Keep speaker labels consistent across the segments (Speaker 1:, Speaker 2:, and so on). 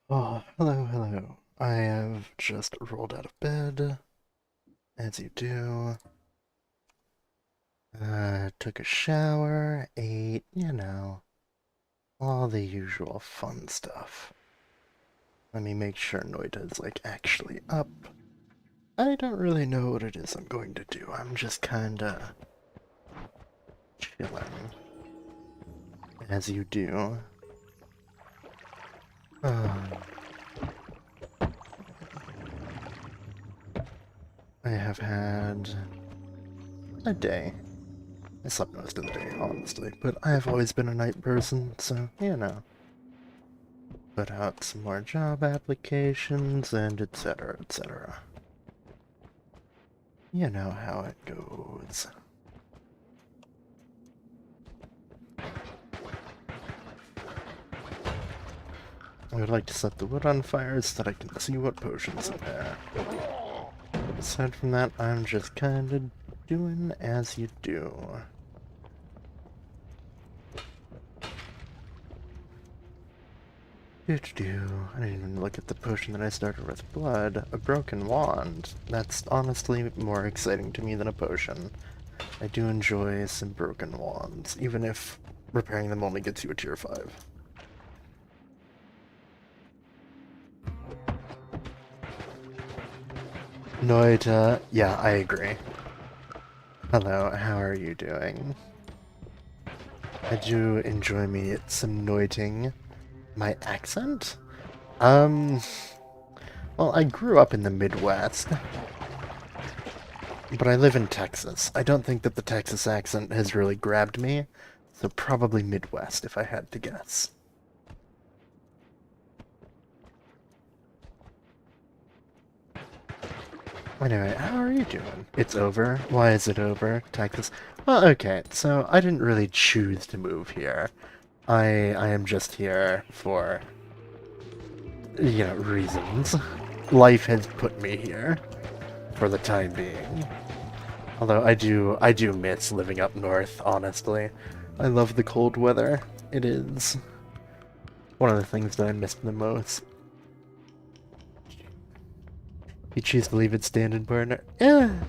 Speaker 1: Oh, hello, hello. I have just rolled out of bed, as you do. Took a shower, ate, all the usual fun stuff. Let me make sure Noita's, like, actually up. I don't really know what it is I'm going to do. I'm just kinda chilling, as you do. Um, I have had a day. I slept most of the day, honestly, but I have always been a night person, so, put out some more job applications, and etc., etc. You know how it goes. I would like to set the wood on fire so that I can see what potions are there. But aside from that, I'm just kinda doing as you do. I didn't even look at the potion that I started with. Blood, a broken wand. That's honestly more exciting to me than a potion. I do enjoy some broken wands, even if repairing them only gets you a tier 5. Noita, yeah, I agree. Hello, how are you doing? I do enjoy me some noiting. My accent? Um, well, I grew up in the Midwest, but I live in Texas. I don't think that the Texas accent has really grabbed me, so probably Midwest if I had to guess. Anyway, how are you doing? It's over. Why is it over? Texas. Well, okay, so I didn't really choose to move here. I am just here for, reasons. Life has put me here for the time being. Although I do miss living up north, honestly. I love the cold weather. It is one of the things that I miss the most. You choose to leave it standing, partner? Yeah.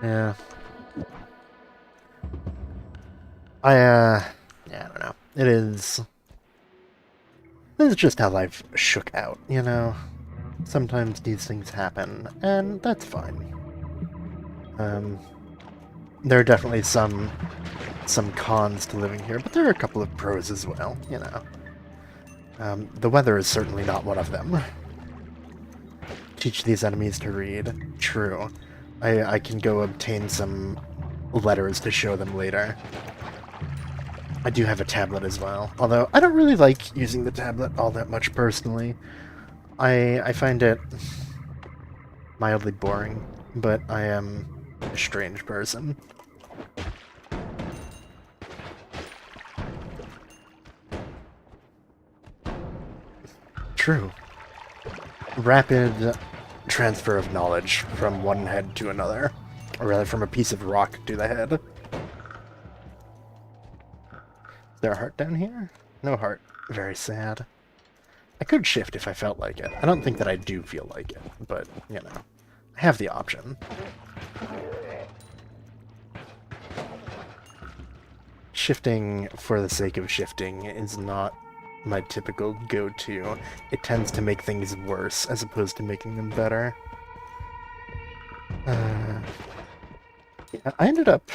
Speaker 1: Yeah. Yeah, I don't know. This is just how life shook out, you know? Sometimes these things happen, and that's fine. Um, there are definitely some cons to living here, but there are a couple of pros as well, you know. The weather is certainly not one of them. Teach these enemies to read. True. I can go obtain some letters to show them later. I do have a tablet as well, although I don't really like using the tablet all that much personally. I find it mildly boring, but I am a strange person. True. Rapid transfer of knowledge from one head to another. Or rather, from a piece of rock to the head. Is there a heart down here? No heart. Very sad. I could shift if I felt like it. I don't think that I do feel like it, but, I have the option. Shifting for the sake of shifting is not my typical go-to. It tends to make things worse as opposed to making them better. Yeah, I ended up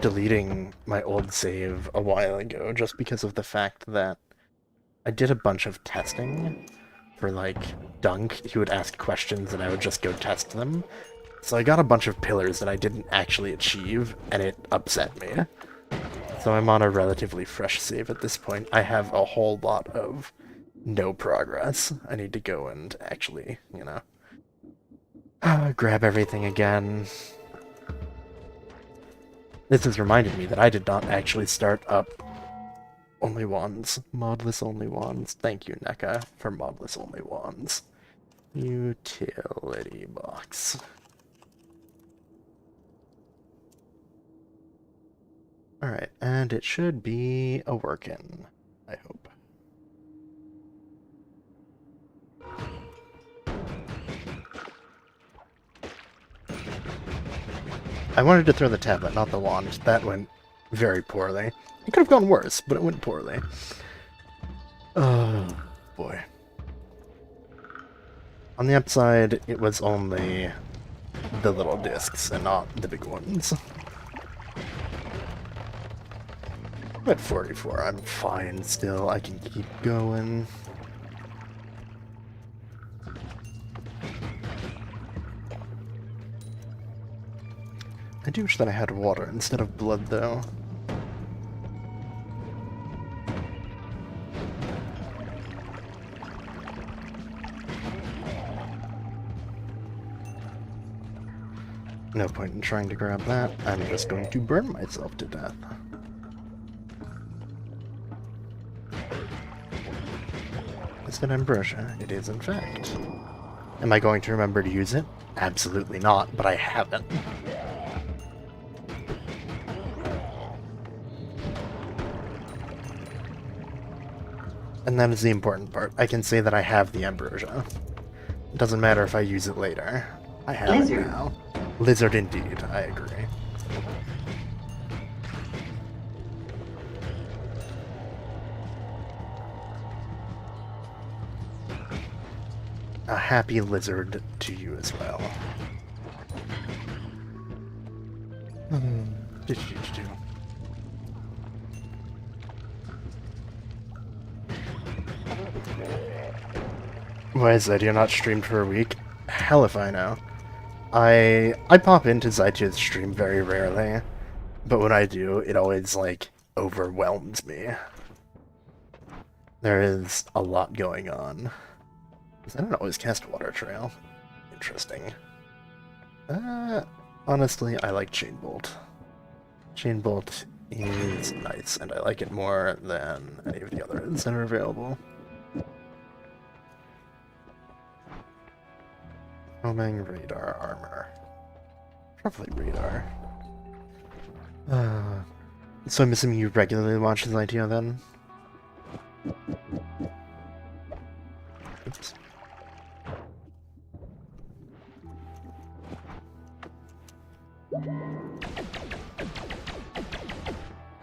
Speaker 1: deleting my old save a while ago just because of the fact that I did a bunch of testing for, like, Dunk. He would ask questions and I would just go test them. So I got a bunch of pillars that I didn't actually achieve, and it upset me. So I'm on a relatively fresh save at this point. I have a whole lot of no progress. I need to go and actually, grab everything again. This has reminded me that I did not actually start up only wands. Modless only wands. Thank you, NECA, for modless only wands. Utility box. Alright, and it should be a workin', I hope. I wanted to throw the tablet, not the wand. That went very poorly. It could have gone worse, but it went poorly. Oh, boy. On the upside, it was only the little discs and not the big ones. I'm at 44. I'm fine still. I can keep going. I do wish that I had water instead of blood, though. No point in trying to grab that. I'm just going to burn myself to death. Is it ambrosia? It is, in fact. Am I going to remember to use it? Absolutely not, but I haven't. And that is the important part. I can say that I have the ambrosia. It doesn't matter if I use it later. I have it now. Lizard indeed, I agree. A happy lizard to you as well. Why is that? You're not streamed for a week? Hell if I know. I pop into Zaitia's stream very rarely, but when I do, it always, like, overwhelms me. There is a lot going on. I don't always cast Water Trail. Interesting. Honestly, I like Chain Bolt. Chain Bolt is nice, and I like it more than any of the others that are available. Homing, radar, armor. Probably radar. So I'm assuming you regularly watch his ITO then? Oops.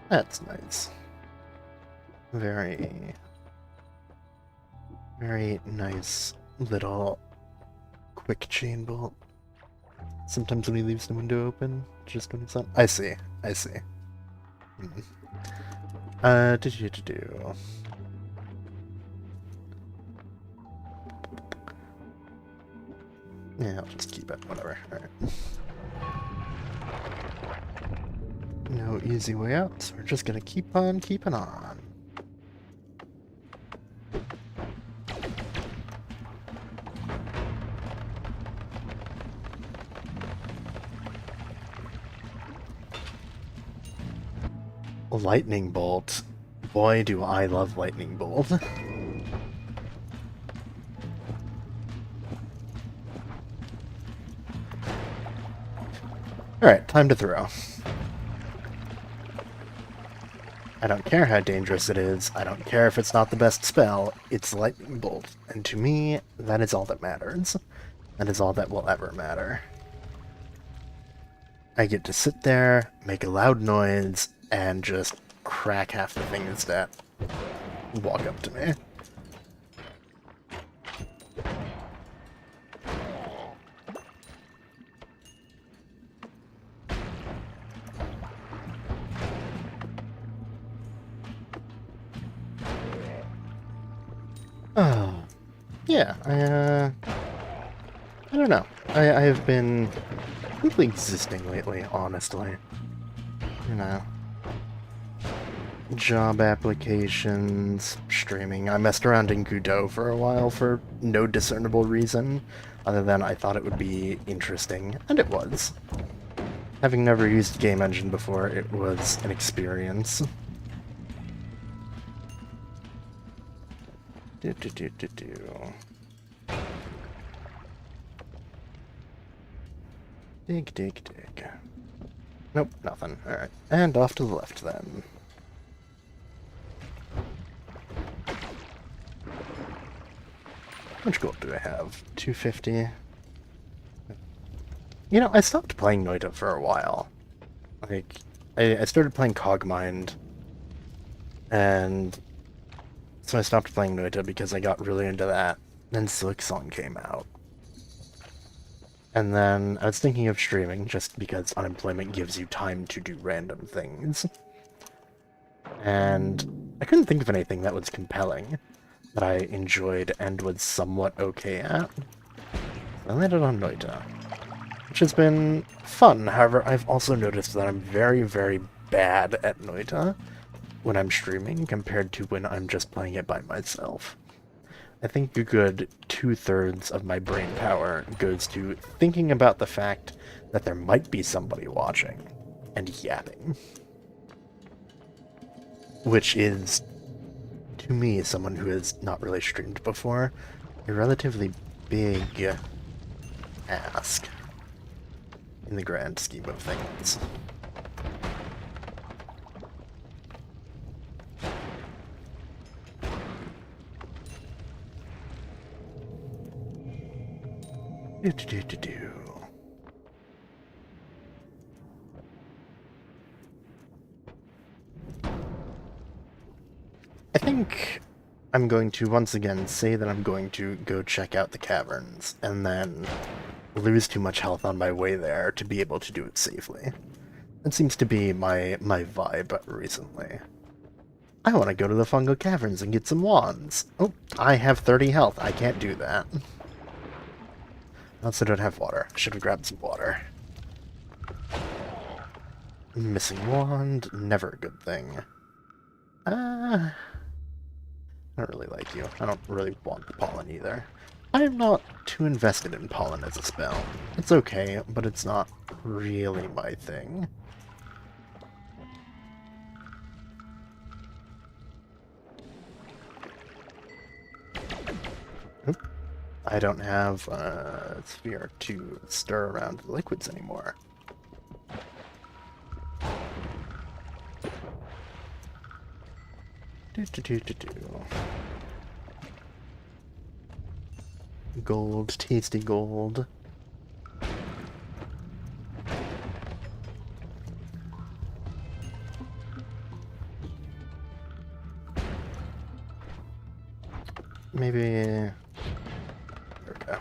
Speaker 1: That's nice. Very, very nice little quick chain bolt. Sometimes when he leaves the window open, just when it's on. I see. I see. Do. Yeah, I'll just keep it. Whatever. Alright. No easy way out, so we're just gonna keep on keeping on. Lightning Bolt. Boy, do I love Lightning Bolt. Alright, time to throw. I don't care how dangerous it is, I don't care if it's not the best spell, it's Lightning Bolt. And to me, that is all that matters. That is all that will ever matter. I get to sit there, make a loud noise, and just crack half the things that walk up to me. Oh, yeah, I don't know. I have been really existing lately, honestly. You know. Job applications, streaming. I messed around in Godot for a while for no discernible reason, other than I thought it would be interesting, and it was. Having never used Game Engine before, it was an experience. Do, do, do, do, do. Dig, dig, dig. Nope, nothing. Alright. And off to the left then. How much gold do I have? 250. You know, I stopped playing Noita for a while. Like, I started playing Cogmind, and so I stopped playing Noita because I got really into that. Then Silksong came out. And then I was thinking of streaming, just because unemployment gives you time to do random things. And I couldn't think of anything that was compelling, that I enjoyed and was somewhat okay at. I landed on Noita, which has been fun. However, I've also noticed that I'm very, very bad at Noita when I'm streaming compared to when I'm just playing it by myself. I think a good 2/3 of my brain power goes to thinking about the fact that there might be somebody watching and yapping. Which is, to me, someone who has not really streamed before, a relatively big ask in the grand scheme of things. Do. I think I'm going to once again say that I'm going to go check out the caverns, and then lose too much health on my way there to be able to do it safely. That seems to be my vibe recently. I want to go to the fungal caverns and get some wands. Oh, I have 30 health. I can't do that. I also don't have water. I should have grabbed some water. Missing wand, never a good thing. I don't really like you. I don't really want the pollen either. I'm not too invested in pollen as a spell. It's okay, but it's not really my thing. Oop. I don't have a sphere to stir around the liquids anymore. Gold, tasty gold. Maybe... There we go.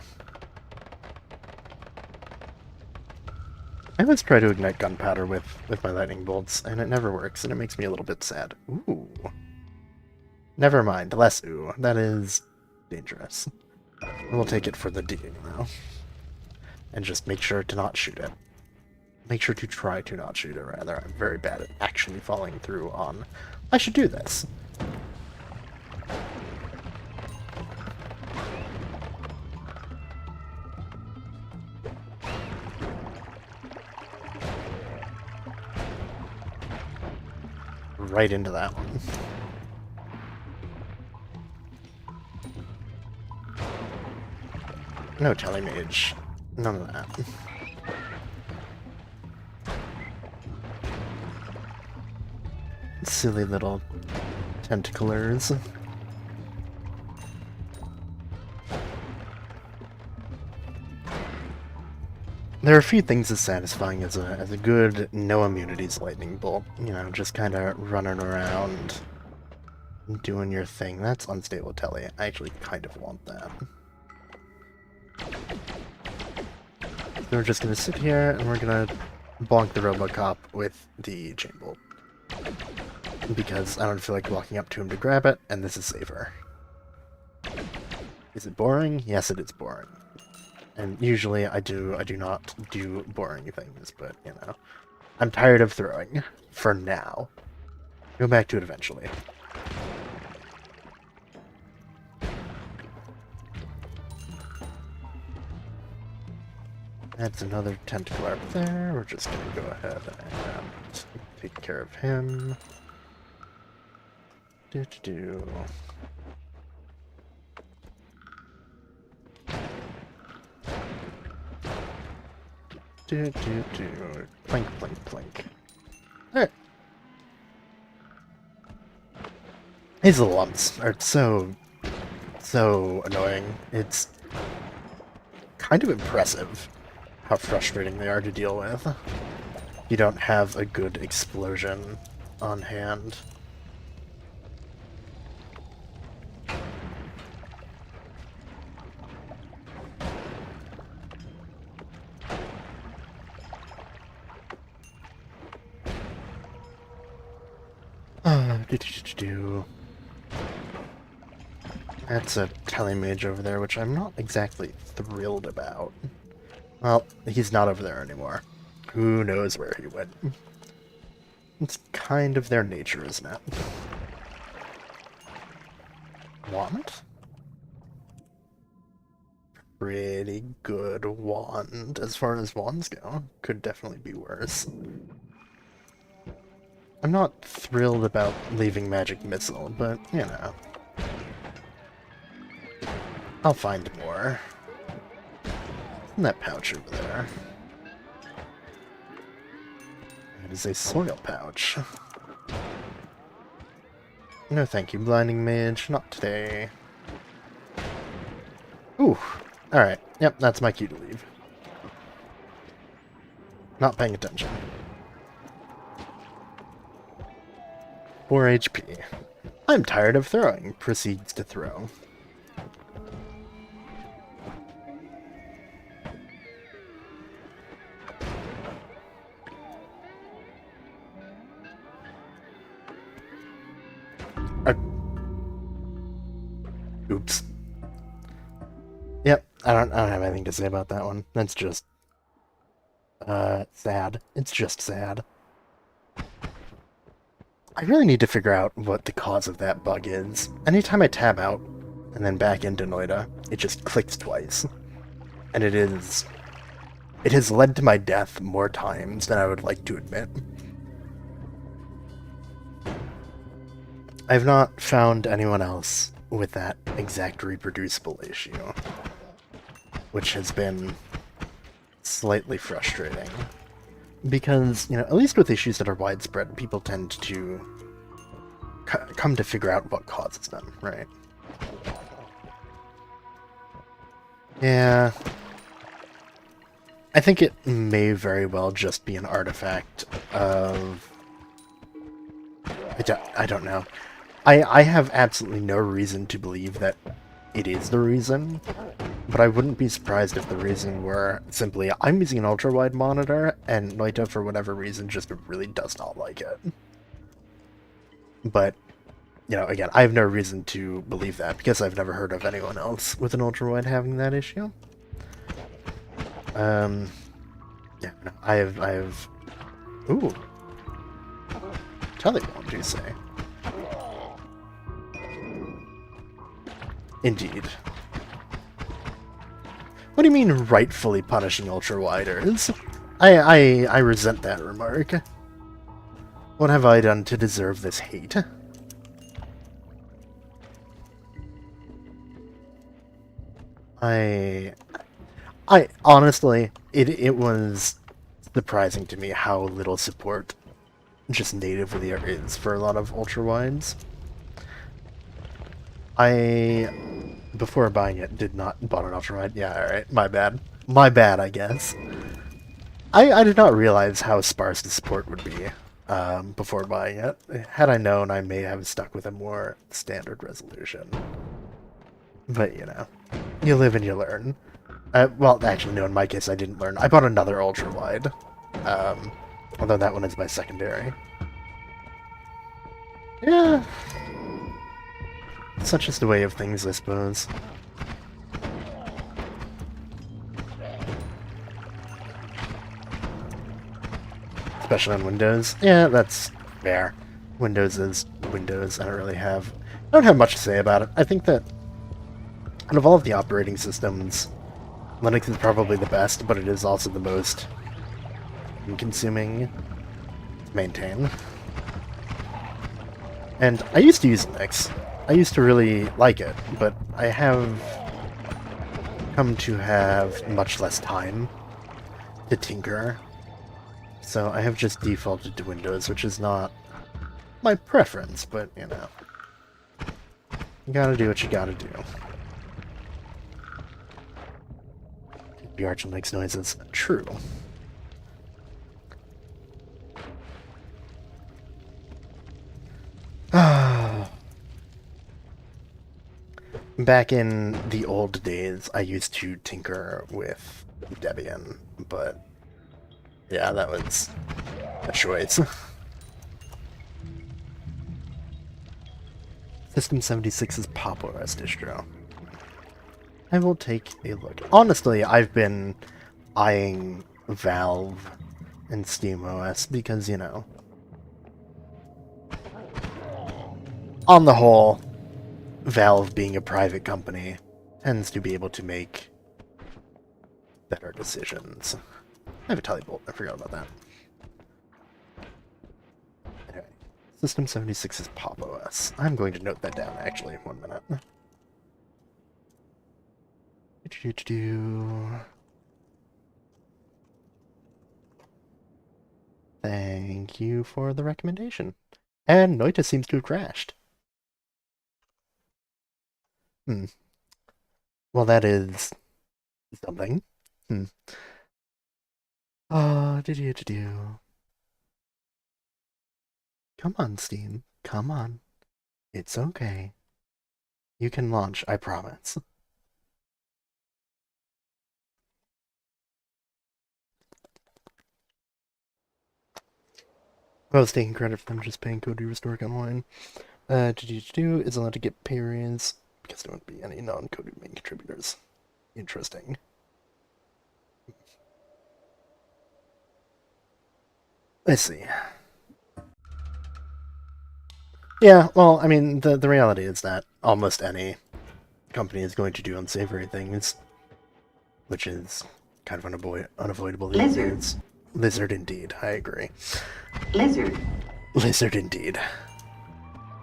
Speaker 1: I always try to ignite gunpowder with my lightning bolts, and it never works, and it makes me a little bit sad. Ooh. Never mind, less ooh. That is dangerous. We'll take it for the digging, though. And just make sure to not shoot it. Make sure to try to not shoot it, rather. I'm very bad at actually following through on, I should do this. Right into that one. No telemage. None of that. Silly little tentaclers. There are a few things as satisfying as a good no immunities lightning bolt. You know, just kind of running around, doing your thing. That's unstable tele. I actually kind of want that. So we're just gonna sit here and we're gonna bonk the Robocop with the chain bolt. Because I don't feel like walking up to him to grab it, and this is safer. Is it boring? Yes, it is boring. And usually I do not do boring things, but, you know. I'm tired of throwing. For now. Go back to it eventually. That's another tentacle up there. We're just gonna go ahead and take care of him. Plink, plink, plink. Alright. These lumps are so annoying. It's kind of impressive how frustrating they are to deal with. You don't have a good explosion on hand. That's a telemage over there, which I'm not exactly thrilled about. Well, he's not over there anymore. Who knows where he went? It's kind of their nature, isn't it? Wand? Pretty good wand, as far as wands go. Could definitely be worse. I'm not thrilled about leaving Magic Missile, but, you know. I'll find more. In that pouch over there. It is a soil pouch. No thank you, Blinding Mage. Not today. Ooh. Alright. Yep, that's my cue to leave. Not paying attention. 4 HP. I'm tired of throwing. Proceeds to throw. Oops. Yep, I don't have anything to say about that one. That's just sad. It's just sad. I really need to figure out what the cause of that bug is. Anytime I tab out and then back into Noita, it just clicks twice. And it has led to my death more times than I would like to admit. I've not found anyone else with that exact reproducible issue, which has been slightly frustrating. Because, you know, at least with issues that are widespread, people tend to come to figure out what causes them, right? Yeah. I think it may very well just be an artifact of... I don't know. I have absolutely no reason to believe that it is the reason, but I wouldn't be surprised if the reason were simply I'm using an ultra-wide monitor, and Noita, for whatever reason, just really does not like it. But, you know, again, I have no reason to believe that, because I've never heard of anyone else with an ultra-wide having that issue. Yeah, no, I have... Ooh. Telewand, you say? Indeed. What do you mean rightfully punishing ultra-widers? I resent that remark. What have I done to deserve this hate? I honestly, it was surprising to me how little support just natively there is for a lot of ultra-wides. Before buying it, did not bought an ultra-wide. Yeah, alright, my bad. My bad, I guess. I did not realize how sparse the support would be before buying it. Had I known, I may have stuck with a more standard resolution. But, you know, you live and you learn. Well, actually, no, in my case, I didn't learn. I bought another ultra-wide. Although that one is my secondary. Yeah. Such is the way of things, I suppose. Especially on Windows. Yeah, that's fair. Windows is Windows. I don't have much to say about it. I think that out of all of the operating systems, Linux is probably the best, but it is also the most consuming to maintain. And I used to use Linux. I used to really like it, but I have come to have much less time to tinker. So I have just defaulted to Windows, which is not my preference, but, you know. You gotta do what you gotta do. The Archer makes noises. True. Back in the old days, I used to tinker with Debian, but yeah, that was a choice. System 76's Pop! OS distro. I will take a look. Honestly, I've been eyeing Valve and SteamOS because, you know, on the whole, Valve being a private company tends to be able to make better decisions. I have a Telebolt, I forgot about that. Anyway, System 76's Pop! OS. I'm going to note that down, actually, in 1 minute. Thank you for the recommendation. And Noita seems to have crashed. Well, that is something. Do. Come on, Steam. Come on. It's okay. You can launch, I promise. I was taking credit from just paying code to restore online. Do is allowed to get pay raise because there won't be any non-coded main contributors. Interesting. I see. Yeah, well, I mean, the reality is that almost any company is going to do unsavory things, which is kind of unavoidable these days. Lizard indeed, I agree.
Speaker 2: Lizard.
Speaker 1: Lizard indeed.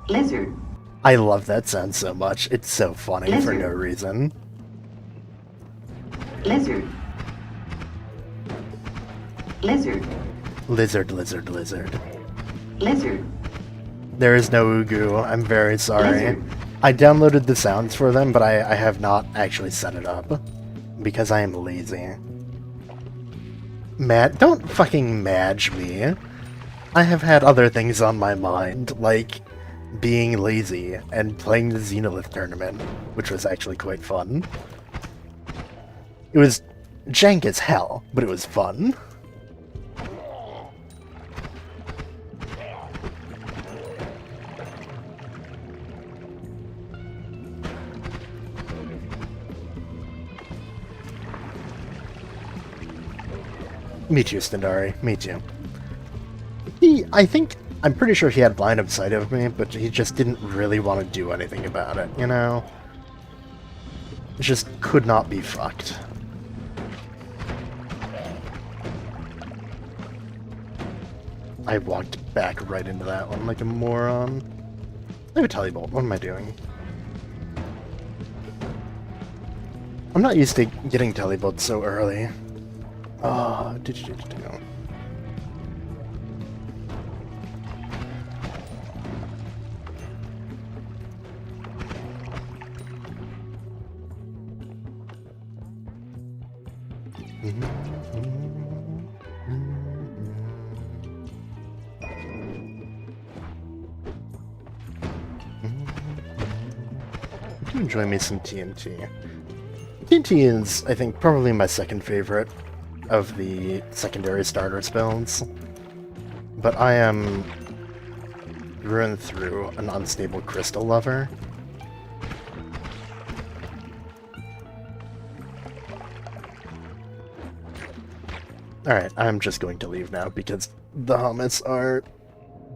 Speaker 2: Lizard.
Speaker 1: I love that sound so much. It's so funny for no reason.
Speaker 2: Lizard. Lizard.
Speaker 1: Lizard, lizard, lizard.
Speaker 2: Lizard.
Speaker 1: There is no Ugu. I'm very sorry.
Speaker 2: Lizard.
Speaker 1: I downloaded the sounds for them, but I have not actually set it up. Because I am lazy. Don't fucking madge me. I have had other things on my mind, like being lazy and playing the Xenolith tournament, which was actually quite fun. It was jank as hell, but it was fun. Me too, Stendari. Me too. I'm pretty sure he had line of sight of me, but he just didn't really want to do anything about it, you know? It just could not be fucked. I walked back right into that one like a moron. I have a Telebolt. What am I doing? I'm not used to getting Telebolts so early. Oh, do. I do enjoy me some TNT. TNT is, I think, probably my second favorite of the secondary starter spells. But I am through and through an unstable crystal lover. Alright, I'm just going to leave now because the hummus are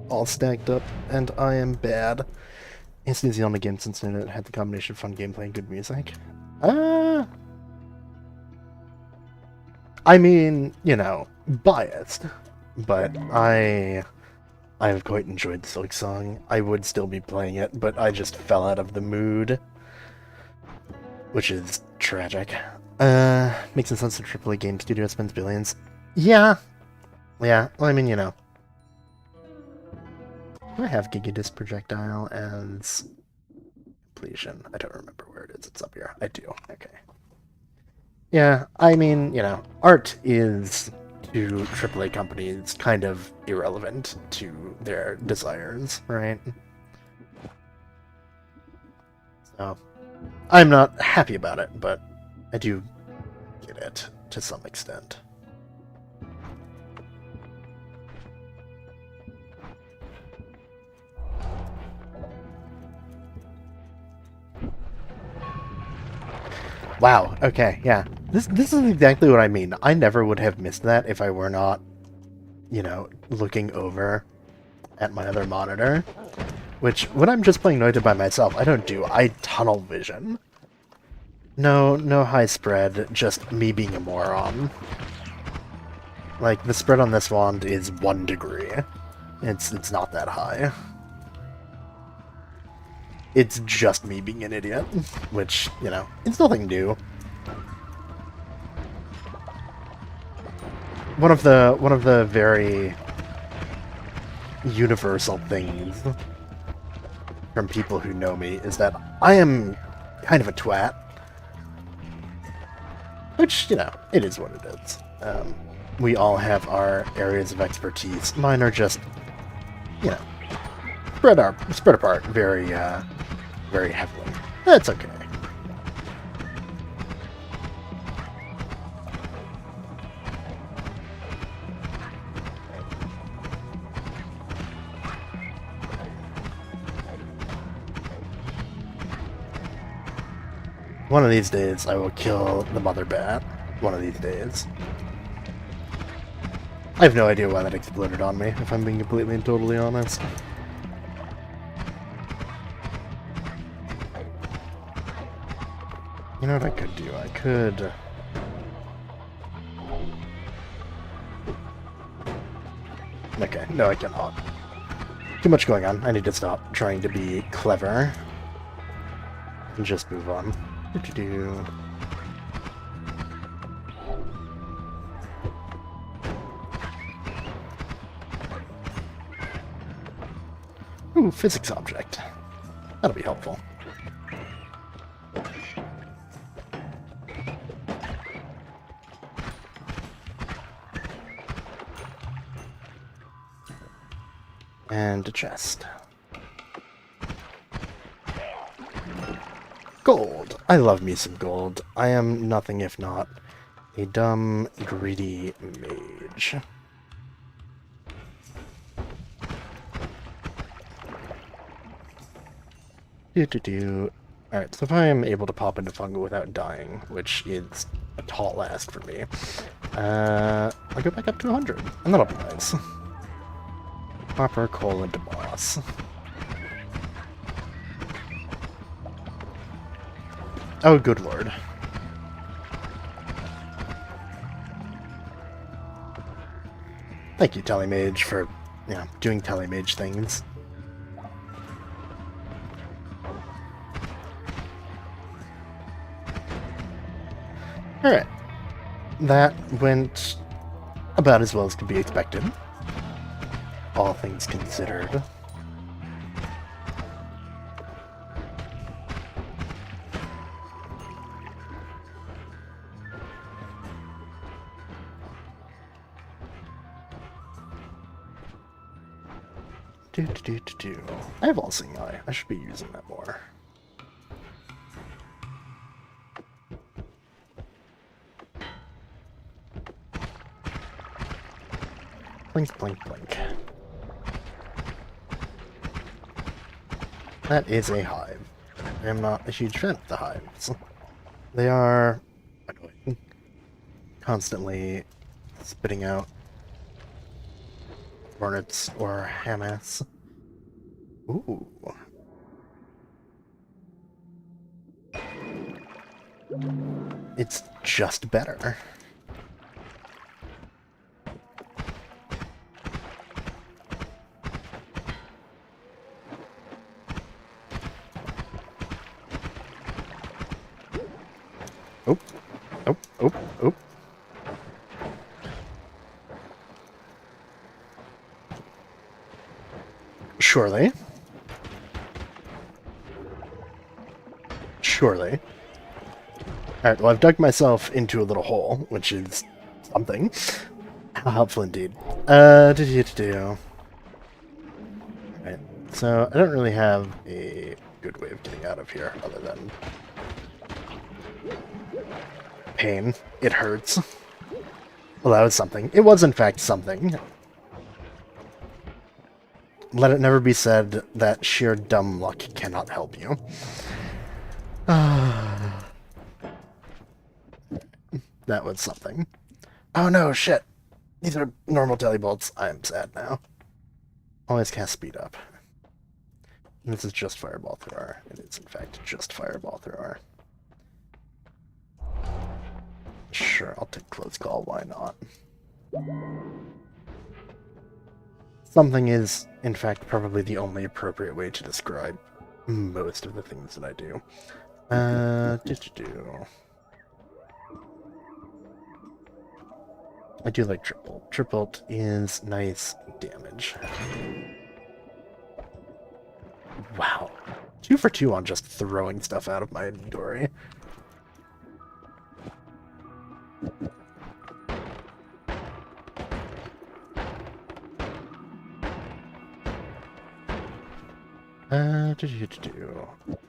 Speaker 1: all stacked up and I am bad. Instantly on the game since it had the combination of fun gameplay and good music. I mean, you know, biased, but I have quite enjoyed Silk Song. I would still be playing it, but I just fell out of the mood, which is tragic. Makes sense that AAA game studio spends billions. Yeah. Yeah. Well, I mean, you know. Do I have Gigadisc projectile as completion? I don't remember where it is. It's up here. I do. Okay. Yeah, I mean, you know, art is to AAA companies kind of irrelevant to their desires, right? So, I'm not happy about it, but I do get it to some extent. Wow, okay, yeah. This is exactly what I mean. I never would have missed that if I were not, you know, looking over at my other monitor. Which, when I'm just playing Noita by myself, I don't do. I tunnel vision. No, no high spread, just me being a moron. Like, the spread on this wand is 1 degree. It's not that high. It's just me being an idiot, which, you know, it's nothing new. One of the very universal things from people who know me is that I am kind of a twat. Which, you know, it is what it is. We all have our areas of expertise. Mine are just, you know, spread apart very, very heavily. That's okay. One of these days, I will kill the mother bat. One of these days. I have no idea why that exploded on me, if I'm being completely and totally honest. You know what I could do? I could... Okay, no I cannot. Too much going on. I need to stop trying to be clever. And just move on. Do-do-do. Ooh, physics object. That'll be helpful. And a chest. Gold! I love me some gold. I am nothing if not a dumb, greedy mage. Alright, so if I am able to pop into fungal without dying, which is a tall ask for me, I'll go back up to 100, and that'll be nice. Copper, coal, and moss. Oh, good lord. Thank you, Telemage, for, you know, doing Telemage things. Alright. That went about as well as could be expected. All things considered. I have all-seeing eye. I should be using that more. Blink, blink, blink. That is a hive. I am not a huge fan of the hives. They are annoying. Constantly spitting out hornets or hamas. Ooh. It's just better. Oh, oh, oh, oh. Surely. Surely. Alright, well, I've dug myself into a little hole, which is something. How helpful indeed. Do. Alright, so I don't really have a good way of getting out of here other than pain. It hurts. Well, that was something. It was, in fact, something. Let it never be said that sheer dumb luck cannot help you. That was something. Oh no, shit. These are normal telebolts. I'm sad now. Always cast speed up. This is just Fireball Thrower. It is, in fact, just Fireball Thrower. Sure, I'll take Close Call. Why not? Something is, in fact, probably the only appropriate way to describe most of the things that I do. I do like Triple. Triple is nice damage. Wow. 2 for 2 on just throwing stuff out of my inventory. I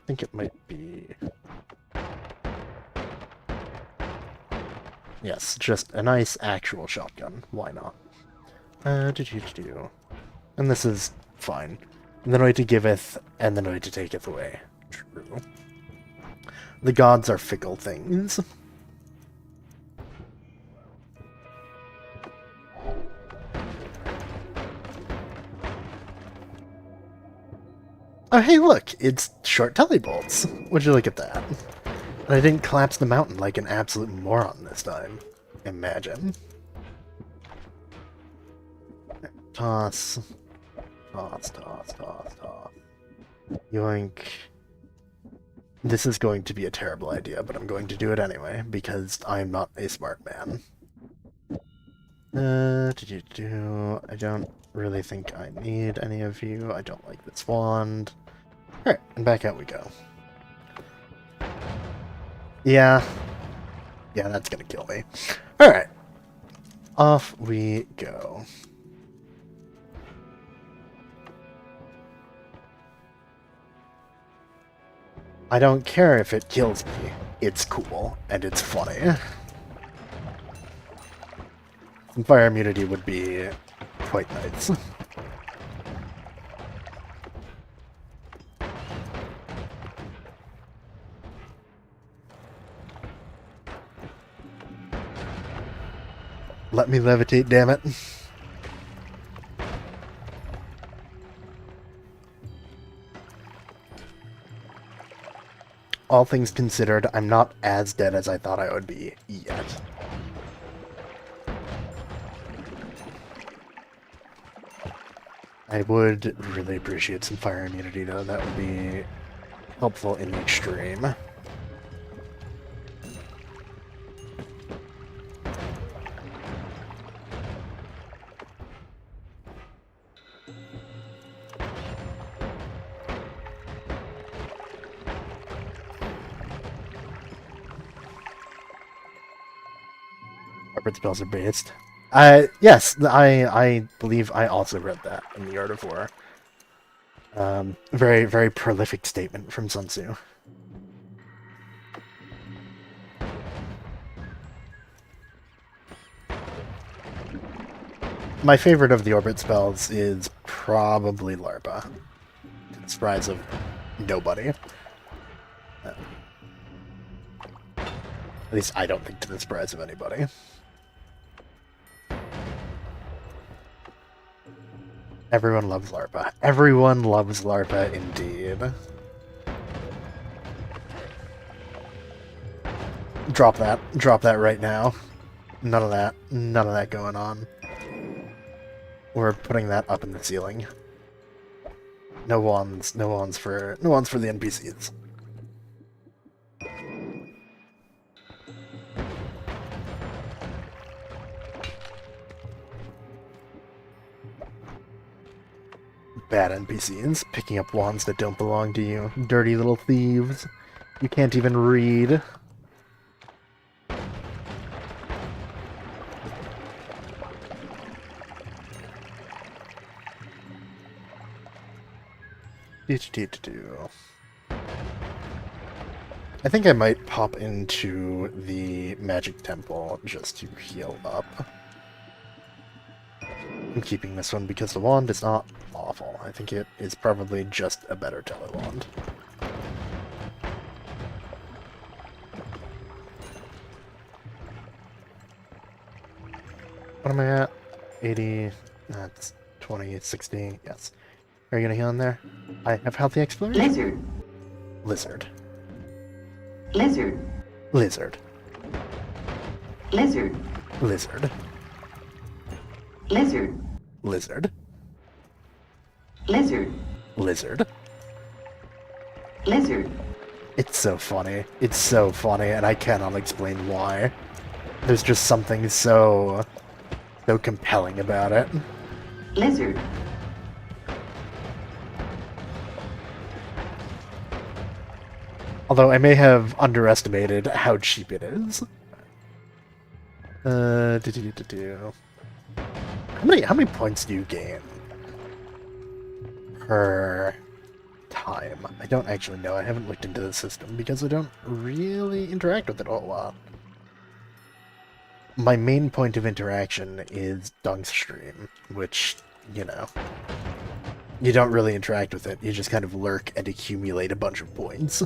Speaker 1: think it might be... Yes, just a nice actual shotgun. Why not? And this is fine. The Noita giveth, and the Noita taketh away. True. The gods are fickle things. Oh, hey, look! It's short telebolts. Would you look at that? And I didn't collapse the mountain like an absolute moron this time. Imagine. Toss. Toss. Yoink. This is going to be a terrible idea, but I'm going to do it anyway, because I'm not a smart man. I don't really think I need any of you. I don't like this wand. Alright, and back out we go. Yeah, that's gonna kill me. Alright. Off we go. I don't care if it kills me. It's cool, and it's funny. Some fire immunity would be quite nice. Let me levitate, damn it. All things considered, I'm not as dead as I thought I would be yet. I would really appreciate some fire immunity, though. That would be helpful in the extreme. Corporate spells are based. Yes, I believe I also read that in the Art of War. Very, very prolific statement from Sun Tzu. My favorite of the orbit spells is probably Larpa. To the surprise of nobody. At least I don't think to the surprise of anybody. Everyone loves Larpa. Everyone loves Larpa indeed. Drop that. Drop that right now. None of that. None of that going on. We're putting that up in the ceiling. No wands. No wands for the NPCs. bad NPCs, picking up wands that don't belong to you. Dirty little thieves. You can't even read. I think I might pop into the magic temple just to heal up. I'm keeping this one because the wand is not awful. I think it is probably just a better telewand. What am I at? 80. That's 20, 60. Yes. Are you gonna heal in there? I have healthy exploration.
Speaker 2: Lizard.
Speaker 1: Lizard.
Speaker 2: Lizard.
Speaker 1: Lizard.
Speaker 2: Lizard.
Speaker 1: Lizard.
Speaker 2: Lizard.
Speaker 1: Lizard.
Speaker 2: Lizard.
Speaker 1: Lizard.
Speaker 2: Lizard.
Speaker 1: It's so funny. It's so funny, and I cannot explain why. There's just something so compelling about it.
Speaker 2: Lizard.
Speaker 1: Although I may have underestimated how cheap it is. How many points do you gain per time? I don't actually know. I haven't looked into the system because I don't really interact with it a whole lot. My main point of interaction is Dunk's stream, which, you know, you don't really interact with it. You just kind of lurk and accumulate a bunch of points.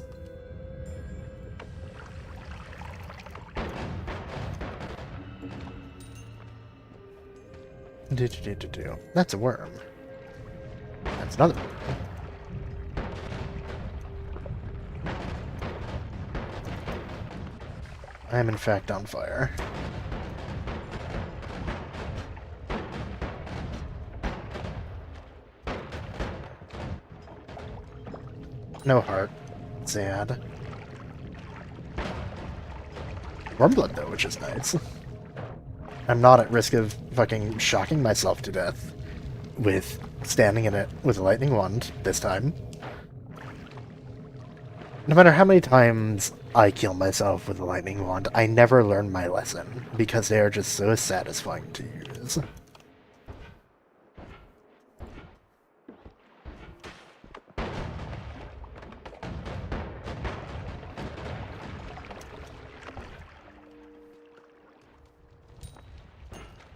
Speaker 1: That's a worm. That's another worm. I am in fact on fire. No heart. Sad. Worm blood though, which is nice. I'm not at risk of fucking shocking myself to death with standing in it with a lightning wand this time. No matter how many times I kill myself with a lightning wand, I never learn my lesson because they are just so satisfying to use.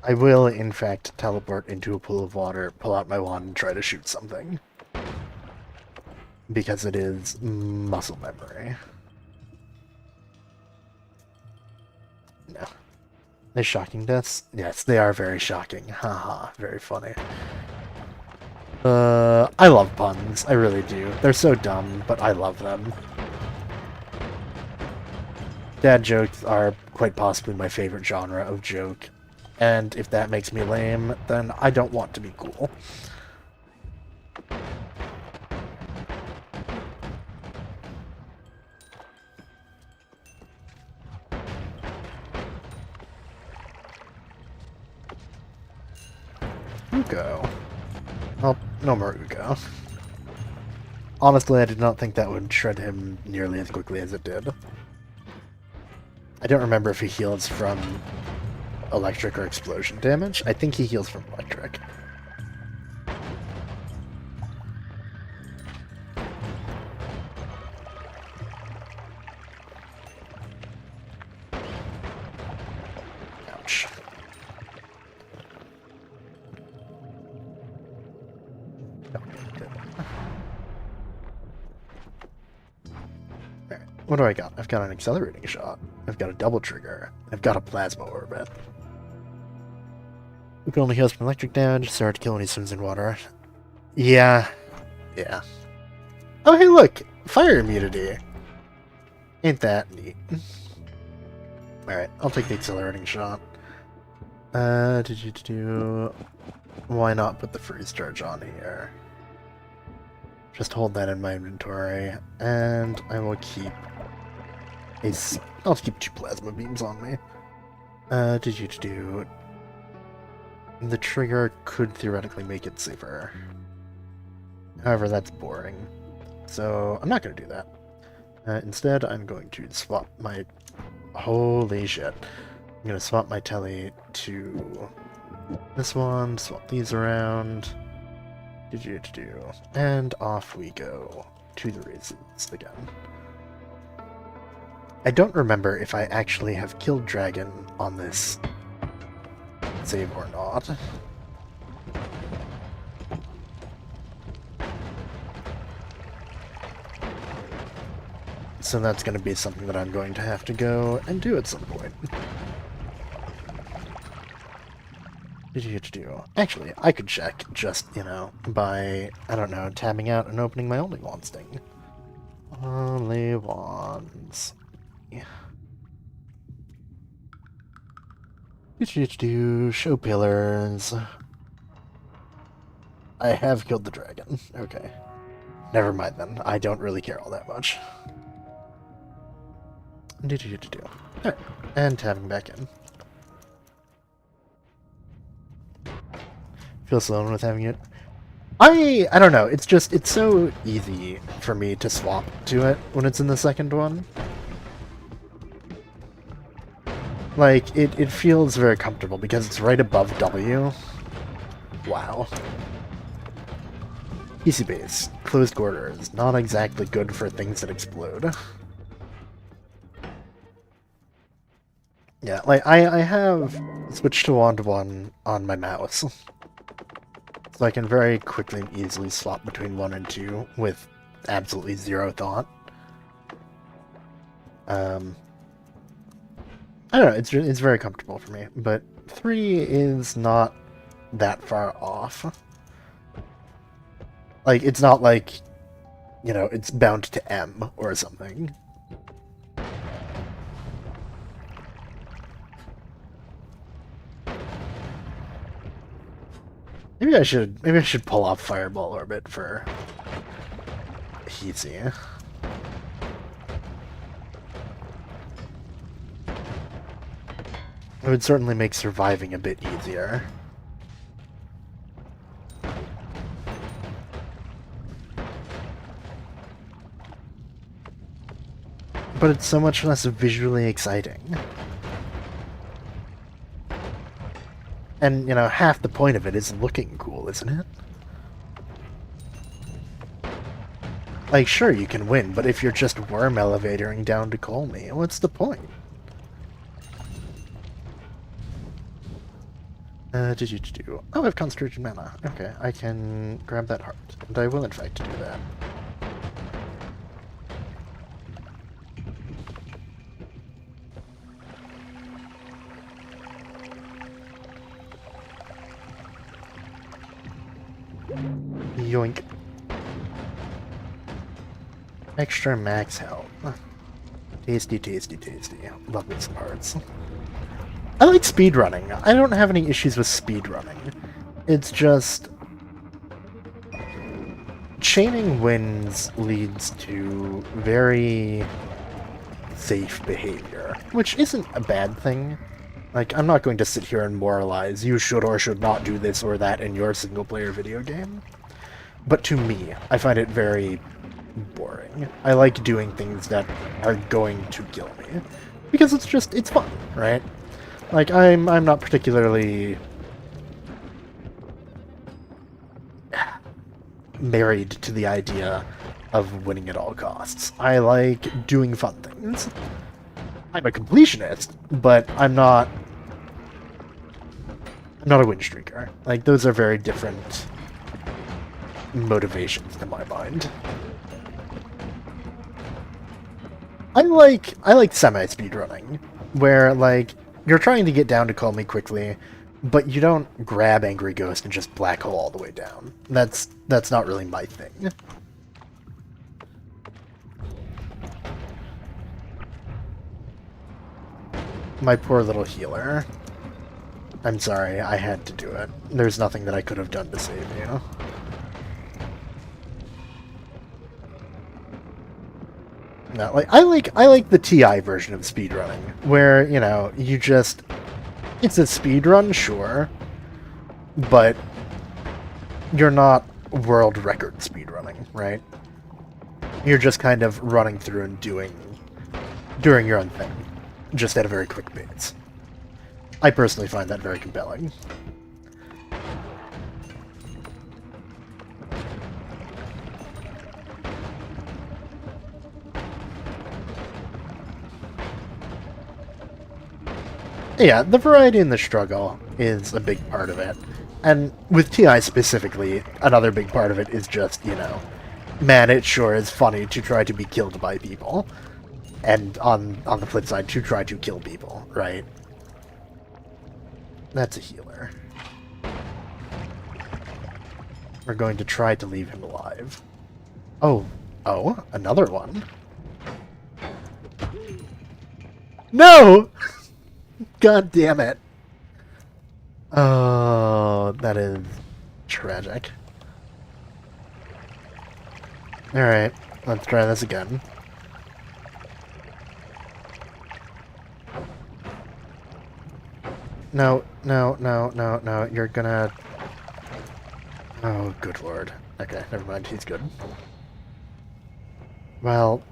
Speaker 1: I will, in fact, teleport into a pool of water, pull out my wand, and try to shoot something. Because it is muscle memory. No. They're shocking deaths? Yes, they are very shocking. Haha, very funny. I love puns. I really do. They're so dumb, but I love them. Dad jokes are quite possibly my favorite genre of joke. And if that makes me lame, then I don't want to be cool. Ugo. Oh, no more Ugo. Honestly, I did not think that would shred him nearly as quickly as it did. I don't remember if he heals from electric or explosion damage. I think he heals from electric. Ouch. Alright, what do I got? I've got an accelerating shot. I've got a double trigger. I've got a plasma orbit. We can only heal from electric damage, so hard to kill when he swims in water. Yeah. Yeah. Oh, hey, look! Fire immunity! Ain't that neat. Alright, I'll take the accelerating shot. Why not put the freeze charge on here? Just hold that in my inventory, and I will keep I'll keep 2 plasma beams on me. The trigger could theoretically make it safer. However, that's boring. So I'm not going to do that. Instead, I'm going to swap my... Holy shit. I'm going to swap my telly to this one, swap these around. And off we go to the races again. I don't remember if I actually have killed Dragon on this save or not. So that's going to be something that I'm going to have to go and do at some point. Actually, I could check just, you know, by, I don't know, tabbing out and opening my Only Wands thing. Only Wands. Yeah. Show pillars. I have killed the dragon. Okay. Never mind then. I don't really care all that much. Alright. And tabbing back in. Feels alone with having it. I don't know, it's just, it's so easy for me to swap to it when it's in the second one. Like, it feels very comfortable because it's right above W. Wow. PC base. Closed quarters. Not exactly good for things that explode. Yeah, like, I have switched to Wand 1 on my mouse. So I can very quickly and easily swap between 1 and 2 with absolutely zero thought. I don't know, it's very comfortable for me, but 3 is not that far off. Like, it's not like, you know, it's bound to M or something. Maybe I should pull off Fireball Orbit for easy. It would certainly make surviving a bit easier. But it's so much less visually exciting. And, you know, half the point of it is looking cool, isn't it? Like, sure, you can win, but if you're just worm elevatoring down to call me, what's the point? Oh, I have concentrated mana. Okay, I can grab that heart. And I will, in fact, do that. Yoink. Extra max health. Tasty, tasty, tasty. Love me some hearts. I like speedrunning. I don't have any issues with speedrunning. It's just... chaining wins leads to very safe behavior, which isn't a bad thing. Like, I'm not going to sit here and moralize, you should or should not do this or that in your single-player video game. But to me, I find it very boring. I like doing things that are going to kill me. Because it's fun, right? Like, I'm not particularly married to the idea of winning at all costs. I like doing fun things. I'm a completionist, but I'm not a win streaker. Like, those are very different motivations to my mind. I like semi-speedrunning, where, like, you're trying to get down to call me quickly, but you don't grab Angry Ghost and just black hole all the way down. That's not really my thing. My poor little healer. I'm sorry, I had to do it. There's nothing that I could have done to save you. No, like I like the TI version of speedrunning, where, you know, you just... it's a speedrun, sure, but you're not world record speedrunning, right? You're just kind of running through and doing your own thing, just at a very quick pace. I personally find that very compelling. Yeah, the variety in the struggle is a big part of it. And with TI specifically, another big part of it is just, you know, man, it sure is funny to try to be killed by people. And on the flip side, to try to kill people, right? That's a healer. We're going to try to leave him alive. Oh, another one. No! God damn it. Oh, that is tragic. Alright, let's try this again. No, you're gonna... Oh, good lord. Okay, never mind, he's good. Well...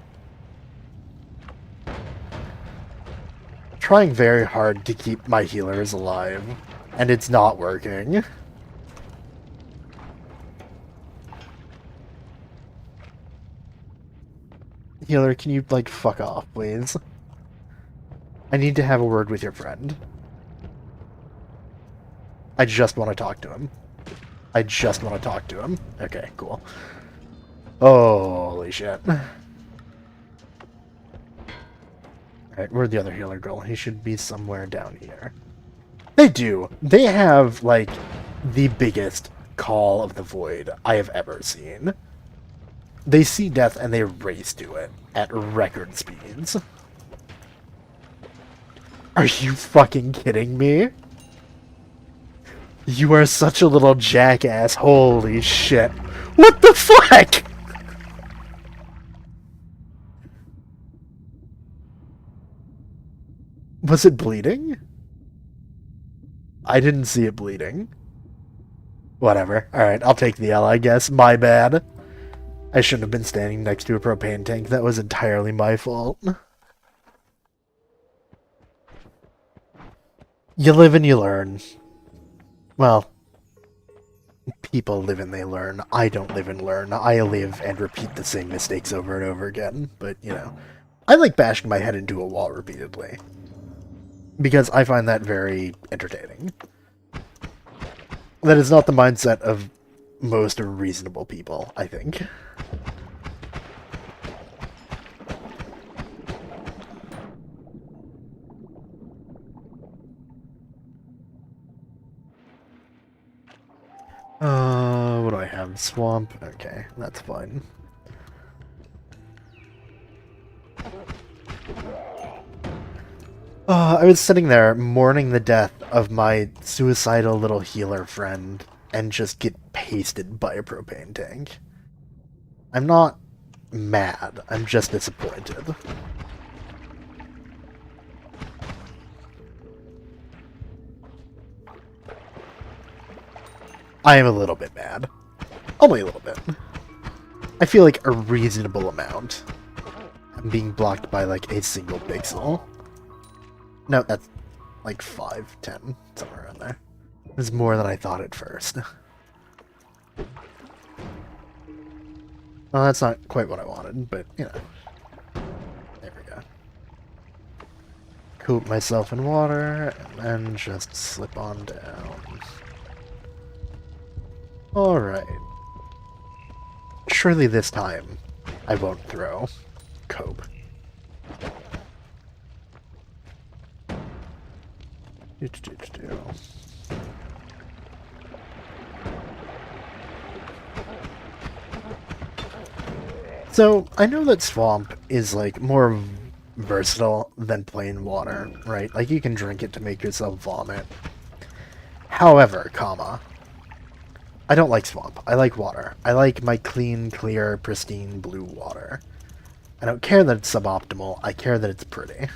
Speaker 1: Trying very hard to keep my healers alive, and it's not working. Healer, can you, like, fuck off, please? I need to have a word with your friend. I just want to talk to him. I just want to talk to him. Okay, cool. Holy shit. Alright, where'd the other healer go? He should be somewhere down here. They do. They have, like, the biggest call of the void I have ever seen. They see death and they race to it at record speeds. Are you fucking kidding me? You are such a little jackass. Holy shit. What the fuck? Was it bleeding? I didn't see it bleeding. Whatever. Alright, I'll take the L, I guess. My bad. I shouldn't have been standing next to a propane tank. That was entirely my fault. You live and you learn. Well, people live and they learn. I don't live and learn. I live and repeat the same mistakes over and over again. But, you know, I like bashing my head into a wall repeatedly. Because I find that very entertaining. That is not the mindset of most reasonable people, I think. What do I have? Swamp? Okay, that's fine. I was sitting there mourning the death of my suicidal little healer friend and just get pasted by a propane tank. I'm not mad, I'm just disappointed. I am a little bit mad. Only a little bit. I feel like a reasonable amount. I'm being blocked by like a single pixel. No, that's like 5, 10, somewhere around there. It's more than I thought at first. Well, that's not quite what I wanted, but, you know. There we go. Coat myself in water, and then just slip on down. Alright. Surely this time, I won't throw. Cope. So, I know that swamp is, like, more versatile than plain water, right? Like, you can drink it to make yourself vomit. However, I don't like swamp. I like water. I like my clean, clear, pristine blue water. I don't care that it's suboptimal. I care that it's pretty.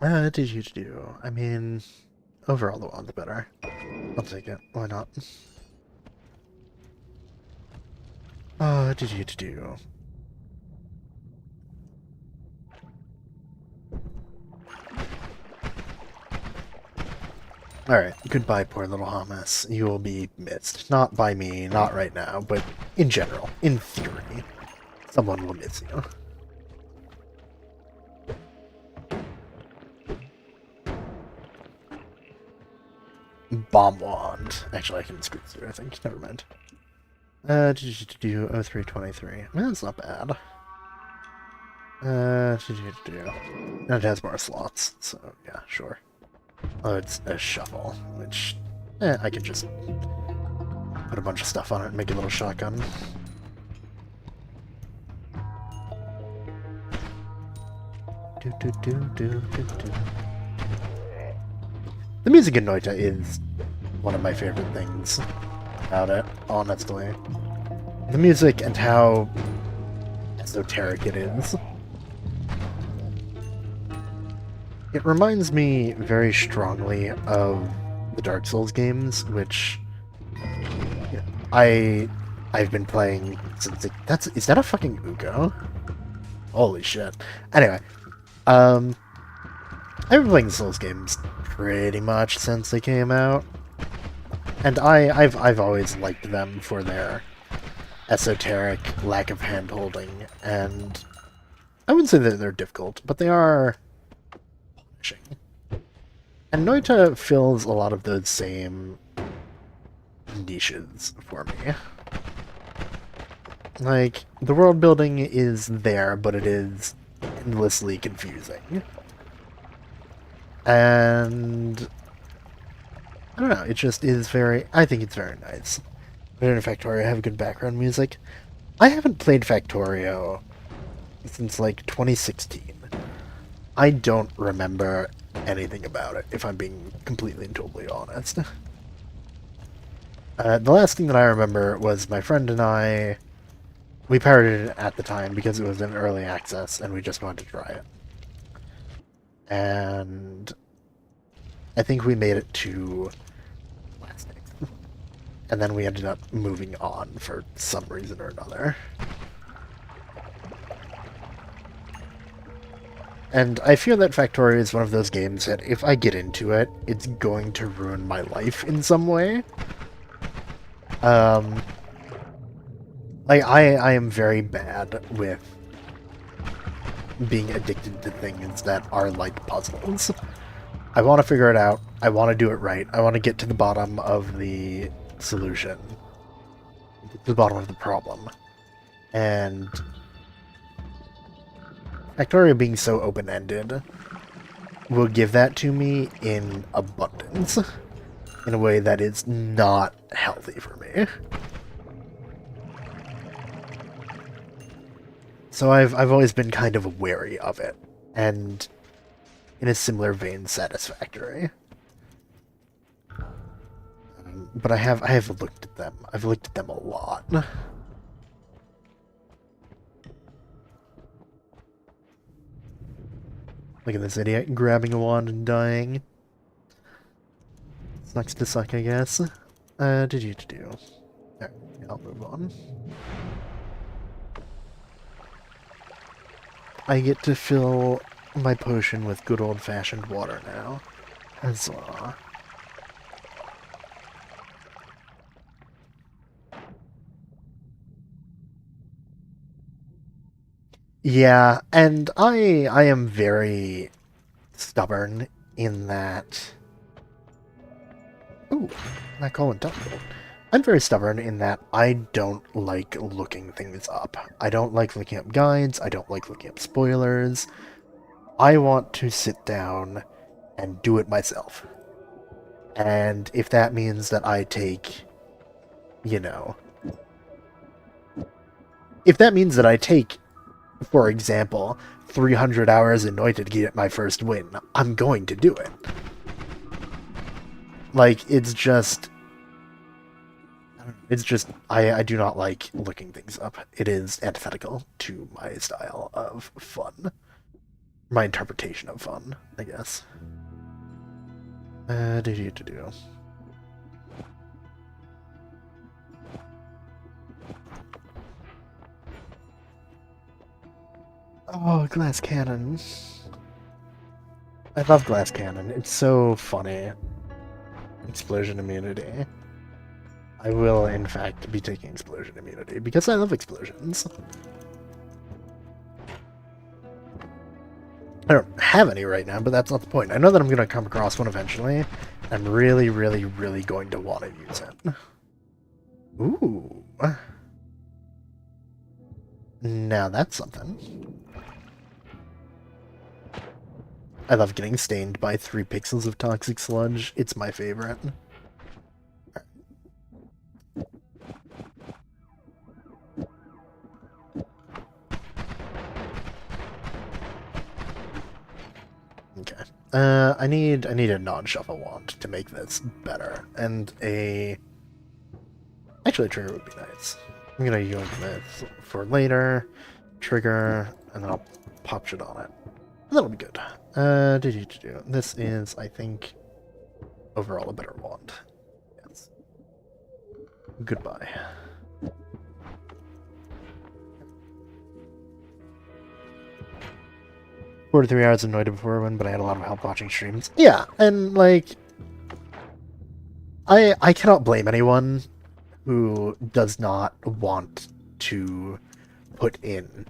Speaker 1: Did you do? I mean, overall the one's better. I'll take it. Why not? Did you do? Alright, goodbye, poor little Hamas. You will be missed. Not by me, not right now, but in general, in theory. Someone will miss you. Bomb wand. Actually, I can squeeze through, I think. Never mind. Did you do 0323? I mean, that's not bad. And it has more slots, so yeah, sure. Oh, it's a shuffle, which I could just put a bunch of stuff on it and make a little shotgun. The music in Noita is one of my favorite things about it, honestly. The music and how esoteric it is. It reminds me very strongly of the Dark Souls games, which I've been playing since is that a fucking Ugo? Holy shit. Anyway, I've been playing the Souls games pretty much since they came out. And I've always liked them for their esoteric lack of hand-holding, and I wouldn't say that they're difficult, but they are punishing. And Noita fills a lot of those same niches for me. Like, the world building is there, but it is endlessly confusing. And I don't know, it just is I think it's very nice. In Factorio, I have good background music. I haven't played Factorio since like 2016. I don't remember anything about it, if I'm being completely and totally honest. The last thing that I remember was my friend and we pirated it at the time because it was in early access and we just wanted to try it. And I think we made it to plastic. And then we ended up moving on for some reason or another. And I feel that Factorio is one of those games that if I get into it, it's going to ruin my life in some way. Like, I am very bad with being addicted to things that are like puzzles. I want to figure it out. I want to do it right. I want to get to the bottom of the solution. Get to the bottom of the problem. And Factorio being so open-ended will give that to me in abundance. In a way that is not healthy for me. So I've always been kind of wary of it, and in a similar vein, satisfactory. But I have looked at them. I've looked at them a lot. Look at this idiot grabbing a wand and dying. Sucks to suck, I guess. Did you do? Alright, I'll move on. I get to fill my potion with good old-fashioned water now. Huzzah. Yeah, and I am very stubborn in that... Ooh, that colon double. I'm very stubborn in that I don't like looking things up. I don't like looking up guides, I don't like looking up spoilers. I want to sit down and do it myself. And if that means that I take, you know... If that means that I take, for example, 300 hours in Noita to get my first win, I'm going to do it. Like, it's just... I do not like looking things up. It is antithetical to my style of fun. my interpretation of fun, I guess. Do. Oh, glass cannon. I love glass cannon. It's so funny. Explosion immunity. I will, in fact, be taking explosion immunity because I love explosions. I don't have any right now, but that's not the point. I know that I'm going to come across one eventually. I'm really, really, really going to want to use it. Ooh. Now that's something. I love getting stained by 3 pixels of toxic sludge. It's my favorite. Okay. I need a non-shuffle wand to make this better, and actually a trigger would be nice. I'm gonna use this for later, trigger, and then I'll pop shit on it. That'll be good. This is, I think, overall a better wand. Yes. Goodbye. Four to 3 hours annoyed before one, but I had a lot of help watching streams. Yeah, and like, I cannot blame anyone who does not want to put in,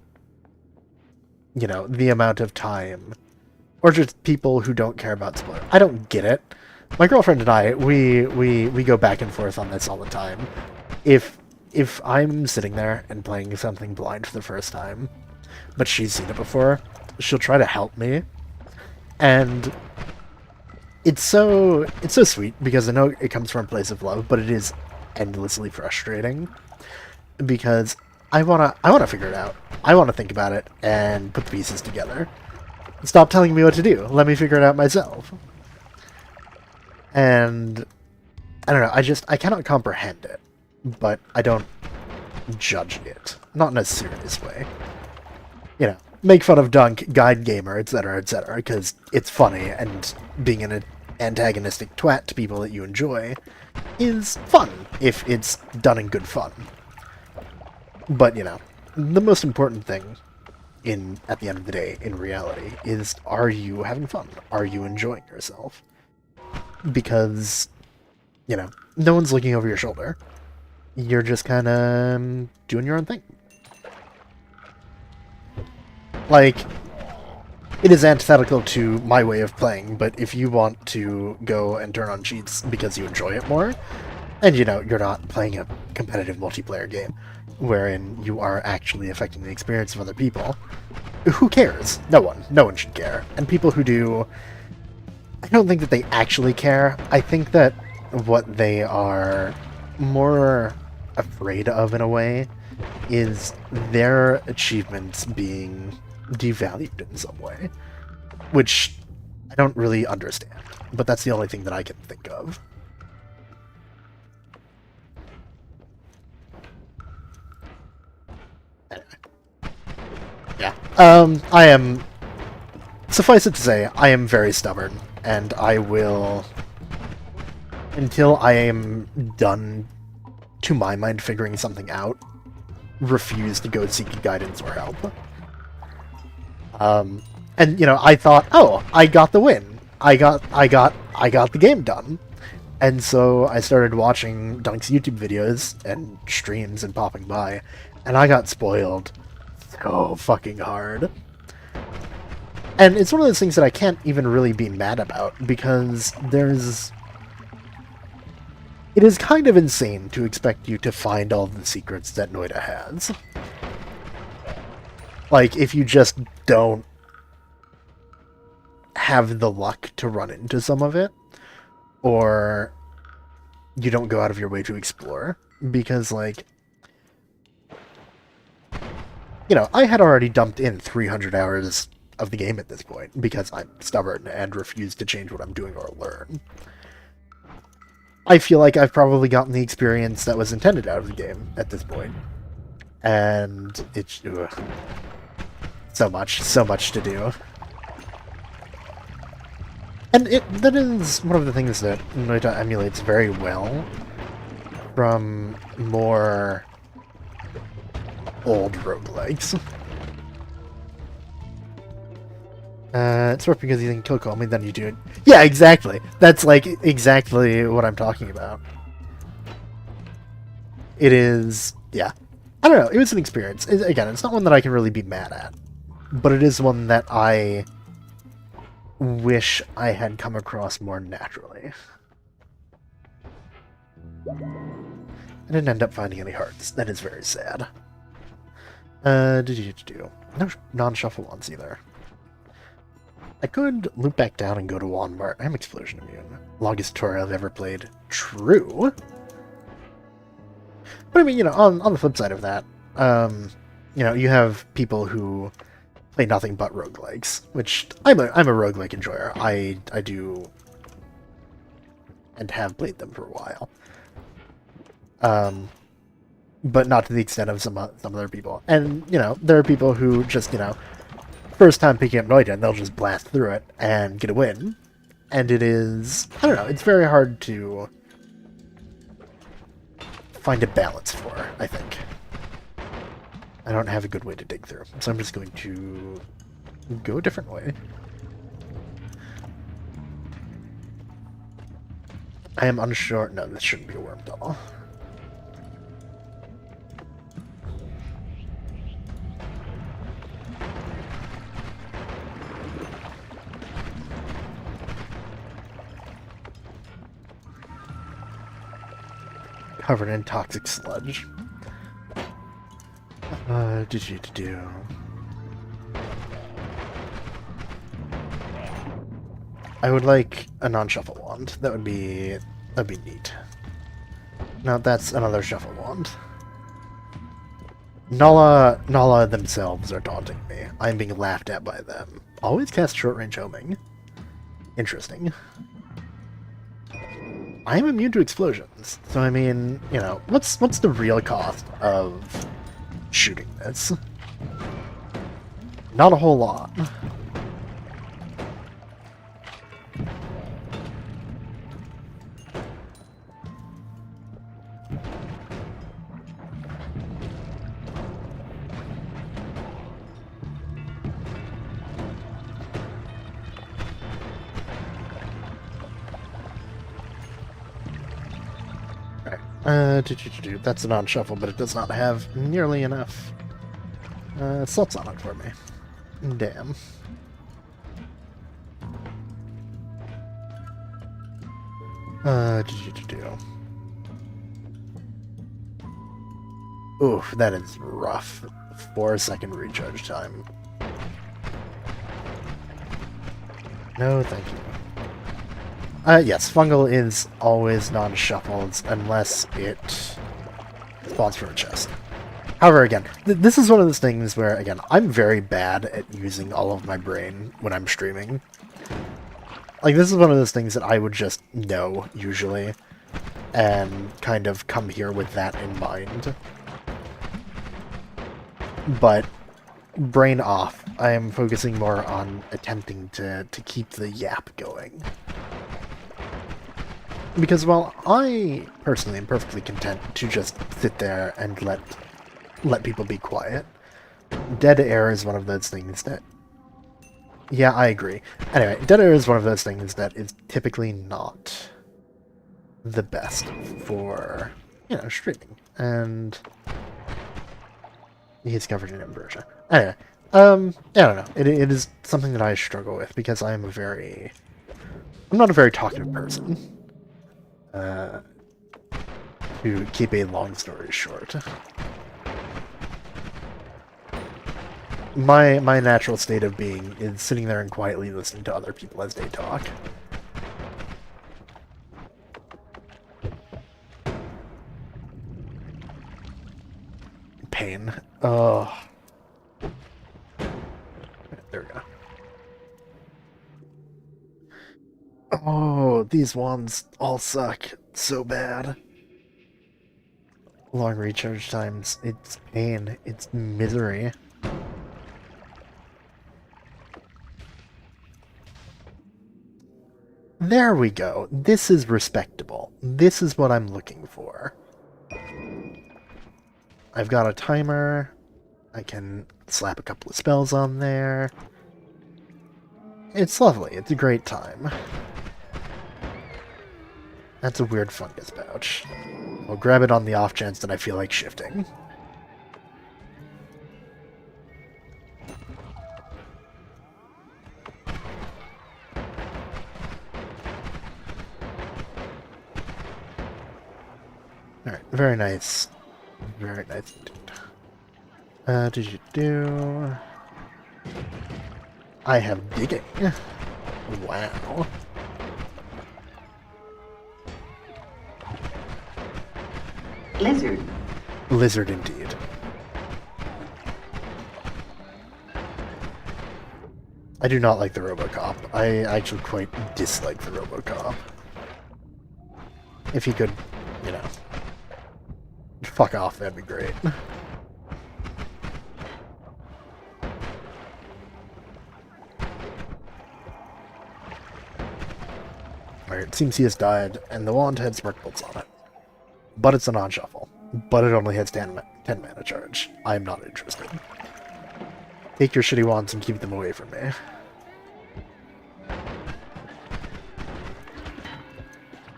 Speaker 1: you know, the amount of time, or just people who don't care about spoilers. I don't get it. My girlfriend and I, we go back and forth on this all the time. If I'm sitting there and playing something blind for the first time, but she's seen it before, she'll try to help me, and it's so sweet because I know it comes from a place of love, but it is endlessly frustrating because I wanna figure it out. I wanna think about it and put the pieces together. Stop telling me what to do. Let me figure it out myself. And I don't know. I cannot comprehend it, but I don't judge it. Not in a serious way. You know, make fun of Dunk, guide gamer, etc., because it's funny, and being an antagonistic twat to people that you enjoy is fun if it's done in good fun. But, you know, the most important thing at the end of the day, in reality, is, are you having fun? Are you enjoying yourself? Because, you know, no one's looking over your shoulder. You're just kind of doing your own thing. Like, it is antithetical to my way of playing, but if you want to go and turn on cheats because you enjoy it more, and, you know, you're not playing a competitive multiplayer game, wherein you are actually affecting the experience of other people, who cares? No one. No one should care. And people who do, I don't think that they actually care. I think that what they are more afraid of, in a way, is their achievements being devalued in some way, which I don't really understand, but that's the only thing that I can think of. Anyway. Yeah. I am... Suffice it to say, I am very stubborn, and I will... Until I am done, to my mind, figuring something out, refuse to go seek guidance or help. And, you know, I thought, oh, I got the win. I got the game done. And so I started watching Dunk's YouTube videos and streams and popping by, and I got spoiled so fucking hard. And it's one of those things that I can't even really be mad about, because it is kind of insane to expect you to find all the secrets that Noita has. Like, if you just don't have the luck to run into some of it, or you don't go out of your way to explore. Because, like, you know, I had already dumped in 300 hours of the game at this point, because I'm stubborn and refuse to change what I'm doing or learn. I feel like I've probably gotten the experience that was intended out of the game at this point. And it's... ugh. So much to do. And that is one of the things that Noita emulates very well from more old roguelikes. It's rough because you think kill call me, then you do it. Yeah, exactly. That's like exactly what I'm talking about. It is, yeah. I don't know. It was an experience. Again, it's not one that I can really be mad at, but it is one that I wish I had come across more naturally. I didn't end up finding any hearts. That is very sad. No non-shuffle ones either. I could loop back down and go to Walmart. I'm explosion immune. Longest tutorial I've ever played. True. But I mean, you know, on the flip side of that, you know, you have people who play nothing but roguelikes, which I'm a roguelike enjoyer. I do and have played them for a while. But not to the extent of some other people. And, you know, there are people who just, you know, first time picking up Noita, and they'll just blast through it and get a win. And it is, I don't know, it's very hard to find a balance for, I think. I don't have a good way to dig through, so I'm just going to go a different way. I am unsure. No, this shouldn't be a worm tunnel. Covered in toxic sludge. Do. I would like a non-shuffle wand. That'd be neat. Now that's another shuffle wand. Nala themselves are daunting me. I'm being laughed at by them. Always cast short-range homing. Interesting. I'm immune to explosions, so I mean, you know, what's the real cost of shooting this? Not a whole lot. That's a non-shuffle, but it does not have nearly enough slots on it for me. Damn. Oof, that is rough. 4-second recharge time. No, thank you. Yes, fungal is always non-shuffled unless it spawns from a chest. However, again, this is one of those things where, again, I'm very bad at using all of my brain when I'm streaming. Like, this is one of those things that I would just know, usually, and kind of come here with that in mind. But, brain off, I am focusing more on attempting to keep the yap going. Because while I personally am perfectly content to just sit there and let people be quiet, dead air is one of those things that... Yeah, I agree. Anyway, dead air is one of those things that is typically not the best for, you know, streaming. And he's covered in ambrosia. Anyway, I don't know. It is something that I struggle with because I'm not a very talkative person. To keep a long story short. My natural state of being is sitting there and quietly listening to other people as they talk. Pain. Oh. There we go. Oh, these ones all suck so bad. Long recharge times. It's pain. It's misery. There we go. This is respectable. This is what I'm looking for. I've got a timer. I can slap a couple of spells on there. It's lovely. It's a great time. That's a weird fungus pouch. I'll grab it on the off chance that I feel like shifting. Alright, very nice. Very nice. Did you do... I have digging. Wow.
Speaker 2: Lizard.
Speaker 1: Lizard indeed. I do not like the Robocop. I actually quite dislike the Robocop. If he could, you know, fuck off, that'd be great. Alright, it seems he has died, and the wand had spark bolts on it. But it's a non-shuffle. But it only has 10 mana charge. I'm not interested. Take your shitty wands and keep them away from me.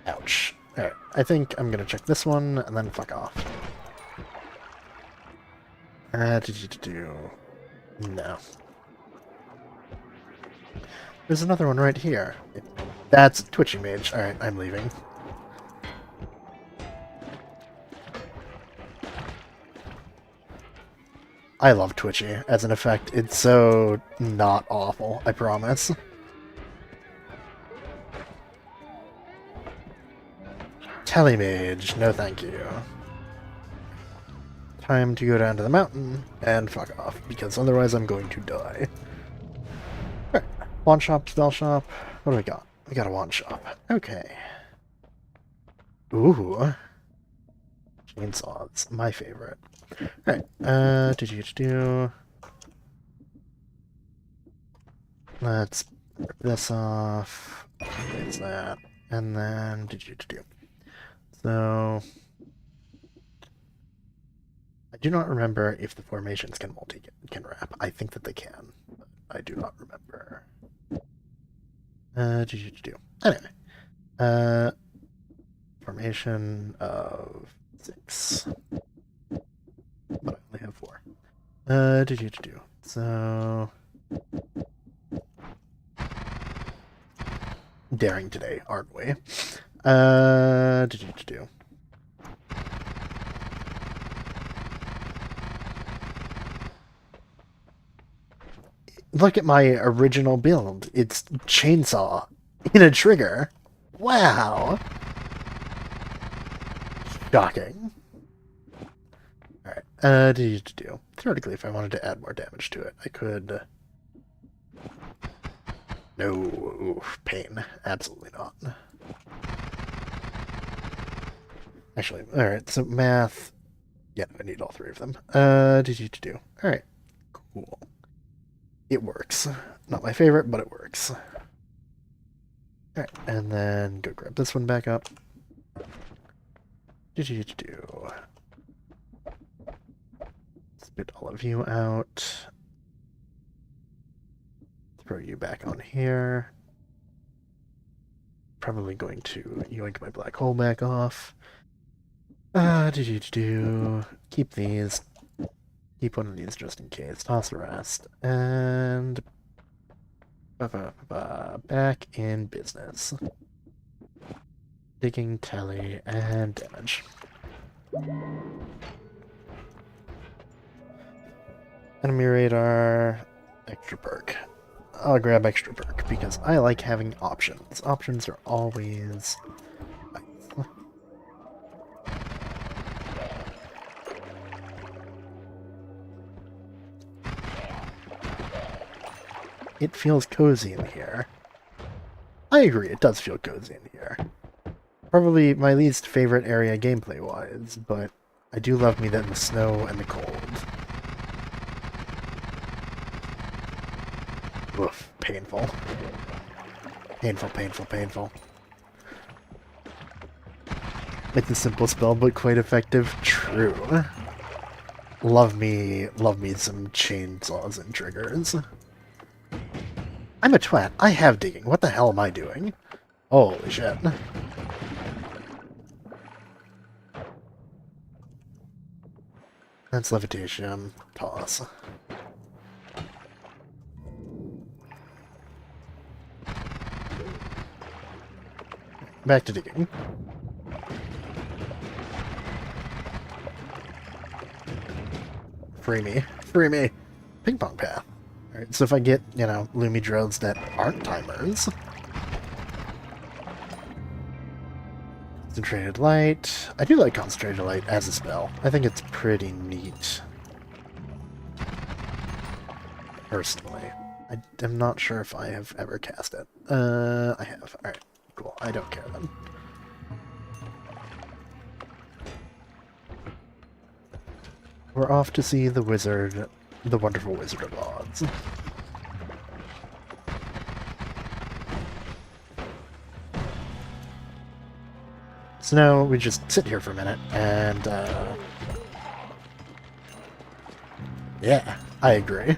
Speaker 1: Ouch. Alright, I think I'm gonna check this one, and then fuck off. No. There's another one right here. That's Twitchy Mage. Alright, I'm leaving. I love Twitchy as an effect. It's so not awful, I promise. Telemage, no thank you. Time to go down to the mountain and fuck off, because otherwise I'm going to die. Alright, wand shop, spell shop. What do we got? We got a wand shop. Okay. Ooh. Chainsaws, my favorite. Alright, let's rip this off. Place that. And then So I do not remember if the formations can wrap. I think that they can, but I do not remember. Anyway. Formation of 6. But I only have 4. So daring today, aren't we? Look at my original build. It's chainsaw in a trigger. Wow. Shocking. Alright, theoretically, if I wanted to add more damage to it, I could... No, oof, pain. Absolutely not. Actually, alright, so math... Yeah, I need all 3 of them. Alright, cool. It works. Not my favorite, but it works. Alright, and then go grab this one back up. Spit all of you out. Throw you back on here. Probably going to yoink my black hole back off. Keep these. Keep one of these just in case. Toss the rest. And... back in business. Digging, tally, and damage. Enemy radar, extra perk. I'll grab extra perk because I like having options. Options are always nice. It feels cozy in here. I agree, it does feel cozy in here. Probably my least favorite area gameplay-wise, but I do love me the snow and the cold. Oof, painful. Painful, painful, painful. It's a simple spell, but quite effective. True. Love me some chainsaws and triggers. I'm a twat. I have digging. What the hell am I doing? Holy shit. That's levitation. Toss. Back to digging. Free me. Free me. Ping pong path. Alright, so if I get, you know, Lumi drones that aren't timers. Concentrated light. I do like concentrated light as a spell. I think it's pretty neat. Personally. I'm not sure if I have ever cast it. I have. Alright, cool. I don't care then. We're off to see the wizard, the wonderful Wizard of Oz. So now we just sit here for a minute, and, yeah, I agree.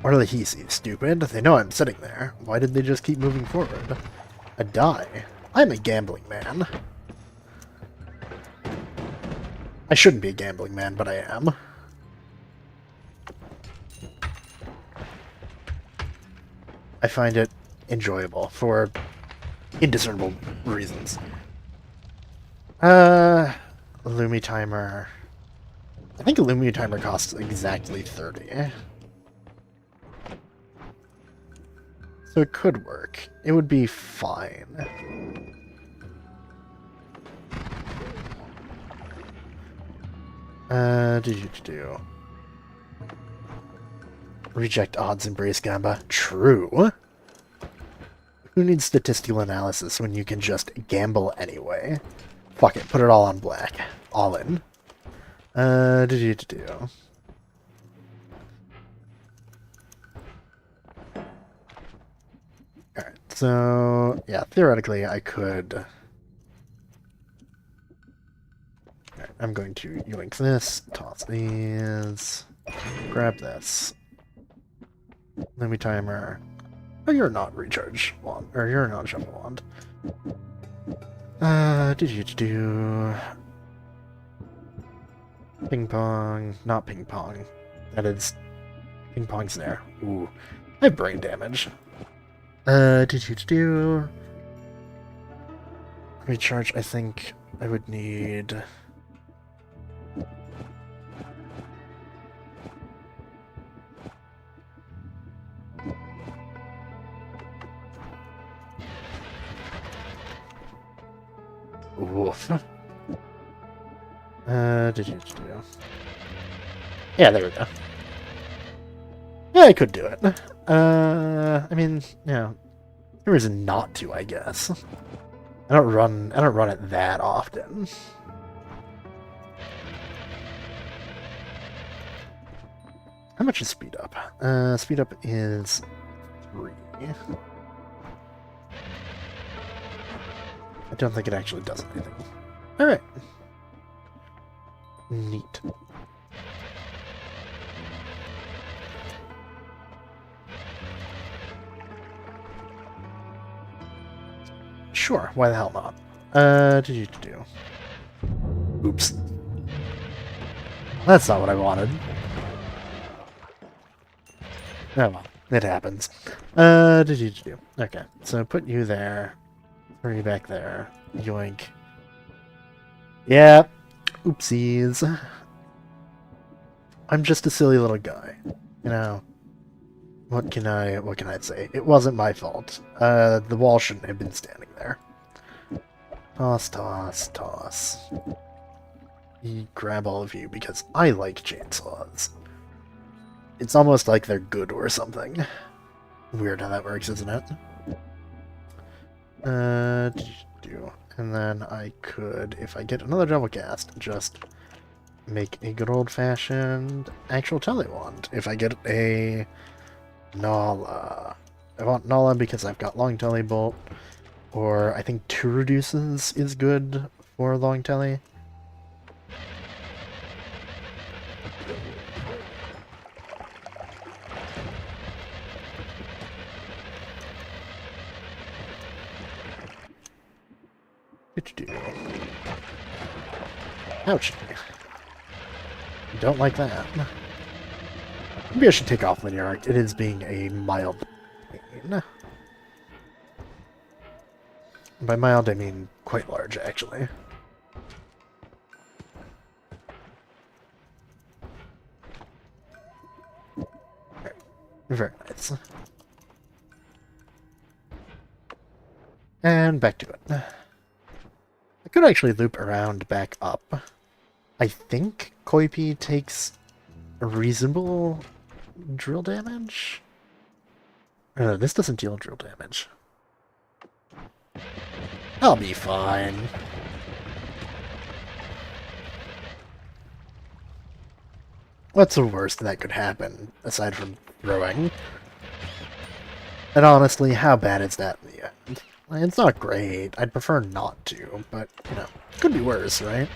Speaker 1: What are the Heesies, stupid? They know I'm sitting there. Why did they just keep moving forward? A die. I'm a gambling man. I shouldn't be a gambling man, but I am. I find it enjoyable for indiscernible reasons. Lumi timer. I think a Lumi timer costs exactly 30. So it could work. It would be fine. Do. Reject odds, embrace Gamba. True. Who needs statistical analysis when you can just gamble anyway? Fuck it, put it all on black. All in. Do. Alright, so, yeah, theoretically I could... Alright, I'm going to yoink this, toss these, grab this. Lumi timer. Oh, you're not recharge wand, or you're not shuffle wand. Do. Ping pong, not ping pong. That is, ping pong's there. Ooh, I have brain damage. Do. Recharge, I think I would need... Woof. Do. Yeah, there we go. Yeah, I could do it. I mean, you know, there is not to, I guess. I don't run it that often. How much is speed up? Speed up is 3. I don't think it actually does anything. Alright. Neat. Sure, why the hell not? Do. Oops. That's not what I wanted. Oh well, it happens. Do. Okay, so put you there. Throw you back there. Yoink. Yeah. Oopsies. I'm just a silly little guy. You know. What can I say? It wasn't my fault. The wall shouldn't have been standing there. Toss, toss, toss. Grab all of you because I like chainsaws. It's almost like they're good or something. Weird how that works, isn't it? Do. And then I could, if I get another double cast, just make a good old-fashioned actual telewand. If I get a Nala. I want Nala because I've got Long Telly Bolt, or I think 2 reduces is good for Long Telly. Ouch. Don't like that. Maybe I should take off Linear Arc. It is being a mild pain. By mild, I mean quite large, actually. Very nice. And back to it. I could actually loop around back up. I think Koipi takes a reasonable drill damage? No, this doesn't deal drill damage. I'll be fine. What's the worst that could happen, aside from throwing? And honestly, how bad is that in the end? It's not great. I'd prefer not to, but, you know, could be worse, right?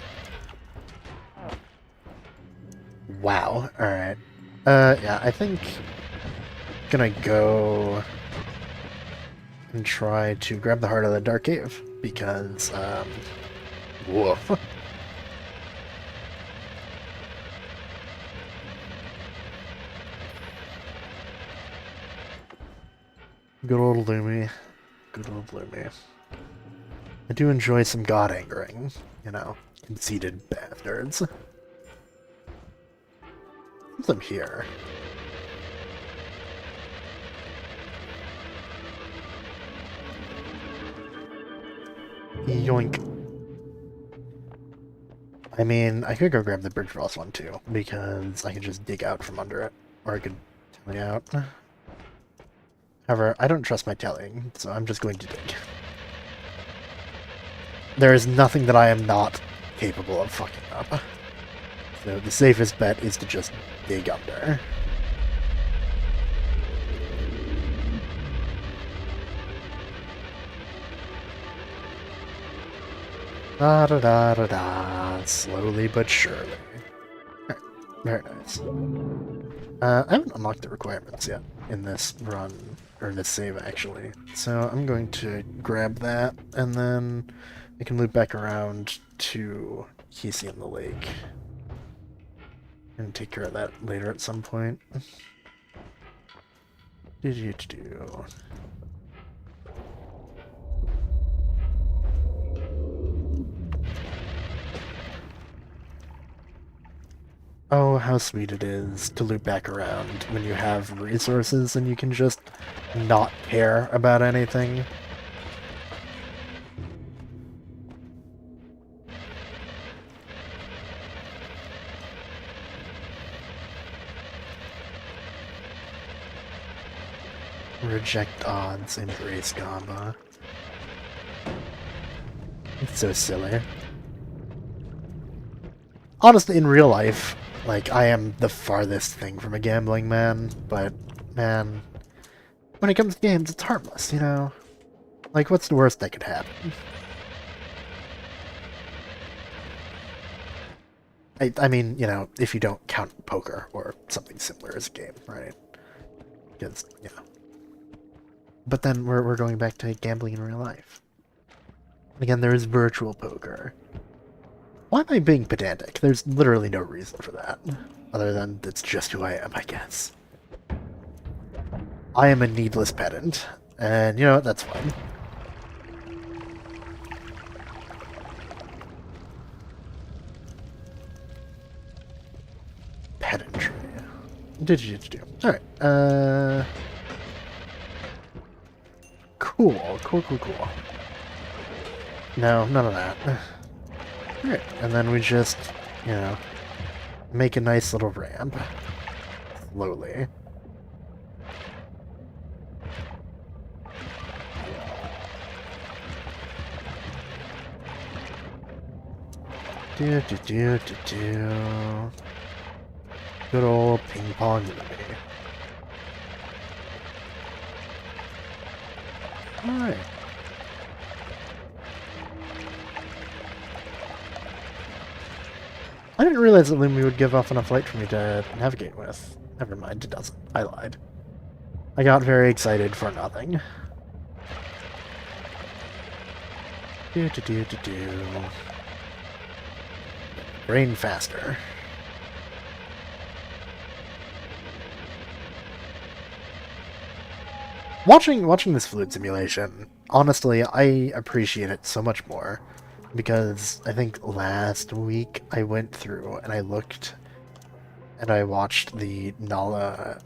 Speaker 1: Wow, alright. Yeah, I think I'm gonna go and try to grab the heart of the Dark Cave, because, woof. Good old Lumi. Good old Lumi. I do enjoy some god angering, you know, conceited bastards. Since I'm here. Yoink. I mean, I could go grab the Bridge Frost one too, because I could just dig out from under it. Or I could tally out. However, I don't trust my telling, so I'm just going to dig. There is nothing that I am not capable of fucking up. So the safest bet is to just dig under. Da da da da da, slowly but surely. Alright, very nice. I haven't unlocked the requirements yet in this run, or this save actually. So I'm going to grab that, and then I can loop back around to Kisi in the lake. And take care of that later at some point. Do-do-do-do. Oh, how sweet it is to loop back around when you have resources and you can just not care about anything. Reject odds, embrace Gamba. It's so silly. Honestly, in real life, like, I am the farthest thing from a gambling man, but, man, when it comes to games, it's harmless, you know? Like, what's the worst that could happen? I mean, you know, if you don't count poker or something similar as a game, right? Because, you know. But then we're going back to gambling in real life. Again, there is virtual poker. Why am I being pedantic? There's literally no reason for that. Other than it's just who I am, I guess. I am a needless pedant. And you know what? That's fine. Pedantry. Did-you-do. Alright, Cool. No, none of that. Alright, and then we just, you know, make a nice little ramp. Slowly. Do. Good old ping pong movie. Alright. I didn't realize that Lumi would give off enough light for me to navigate with. Never mind, it doesn't. I lied. I got very excited for nothing. Do. Rain faster. Watching this fluid simulation, honestly, I appreciate it so much more because I think last week I went through and I looked and I watched the Nala.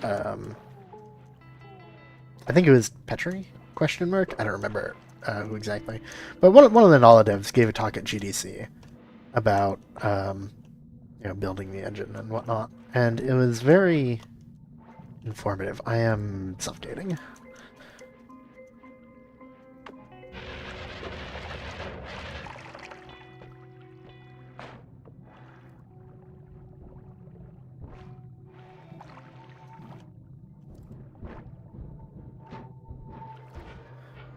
Speaker 1: I think it was Petri? Question mark? I don't remember who exactly, but one of the Nala devs gave a talk at GDC about building the engine and whatnot, and it was very informative. I am suffocating.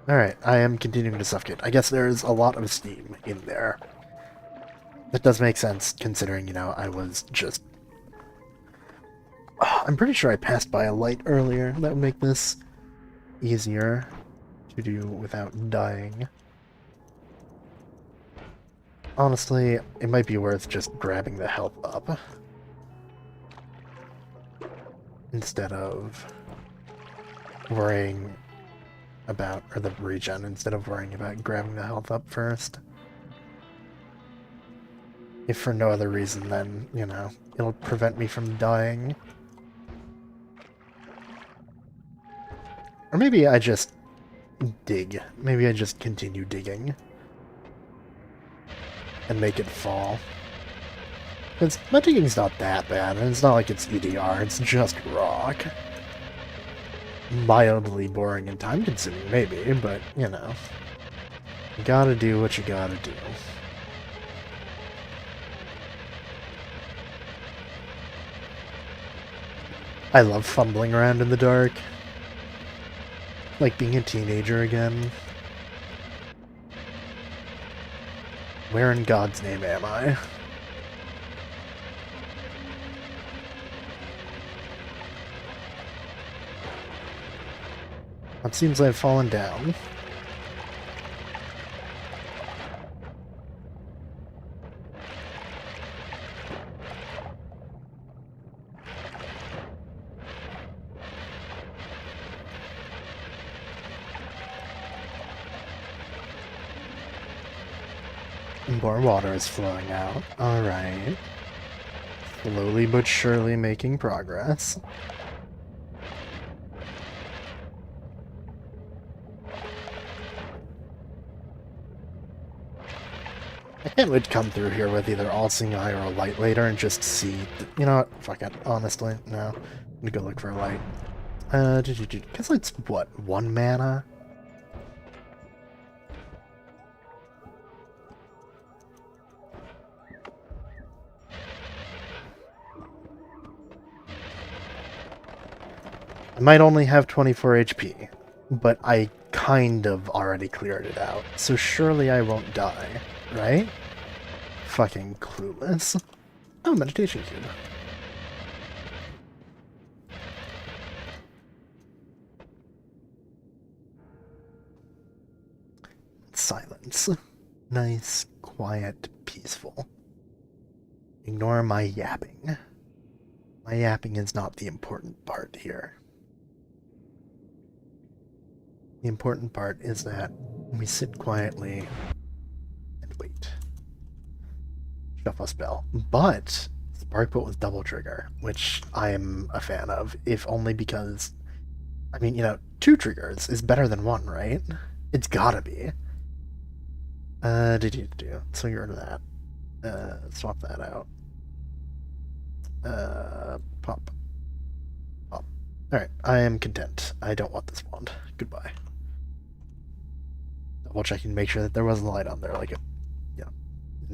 Speaker 1: Alright, I am continuing to suffocate. I guess there's a lot of steam in there. That does make sense, considering, I was just... I'm pretty sure I passed by a light earlier. That would make this easier to do without dying. Honestly, it might be worth just grabbing the health up instead of worrying about, or the regen, instead of worrying about grabbing the health up first. If for no other reason than, it'll prevent me from dying. Or maybe I just dig. Maybe I just continue digging and make it fall. Because my digging's not that bad, and it's not like it's EDR, it's just rock. Mildly boring and time-consuming, maybe, but, you gotta do what you gotta do. I love fumbling around in the dark. Like being a teenager again. Where in God's name am I? It seems I've fallen down. More water is flowing out. Alright. Slowly but surely making progress. I can't wait to come through here with either all-seeing eye or a light later and just see... You know what? Fuck it. Honestly, no. I'm gonna go look for a light. Guess it's, what, 1 mana? I might only have 24 HP, but I kind of already cleared it out, so surely I won't die, right? Fucking clueless. Oh, meditation cube. Silence. Nice, quiet, peaceful. Ignore my yapping. My yapping is not the important part here. The important part is that we sit quietly and wait. Shuffle spell. But Sparkbolt with double trigger, which I'm a fan of, if only because, I mean, 2 triggers is better than 1, right? It's gotta be. So get rid of that. Swap that out. Pop. Pop. Alright, I am content. I don't want this wand. Goodbye. Double checking to make sure that there wasn't a light on there, like it,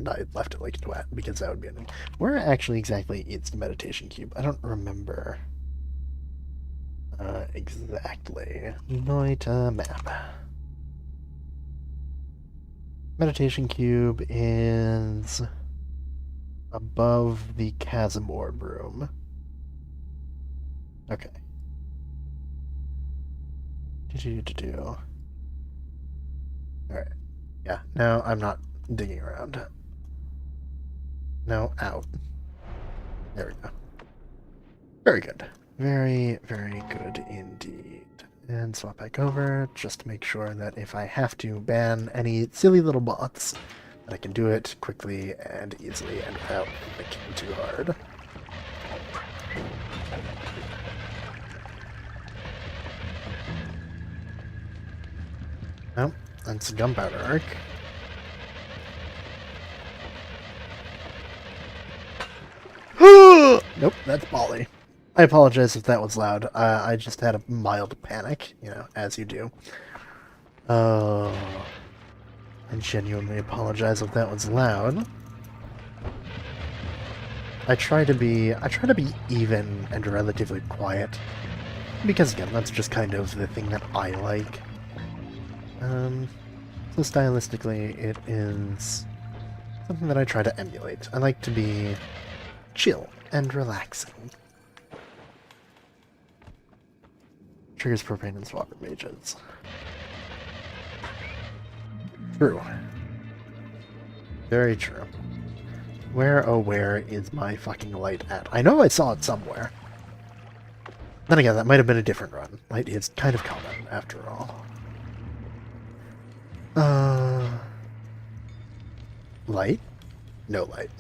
Speaker 1: I left it like a twat, because that would be annoying. Where actually exactly is the meditation cube? I don't remember exactly. Noita map. Meditation cube is above the chasm orb room. Okay. Alright. Yeah, no, I'm not digging around. No, out. There we go. Very good. Very, very good indeed. And swap back over, just to make sure that if I have to ban any silly little bots, that I can do it quickly and easily and without thinking too hard. Nope, that's a jump out arc. Nope, that's Molly. I apologize if that was loud. I just had a mild panic, you know, as you do. I genuinely apologize if that was loud. I try to be even and relatively quiet. Because again, that's just kind of the thing that I like. So stylistically, it is something that I try to emulate. I like to be chill and relaxing. Triggers propane and swapper mages. True. Very true. Where, oh where is my fucking light at? I know I saw it somewhere. Then again, that might have been a different run. Light is kind of common, after all. Light? No light.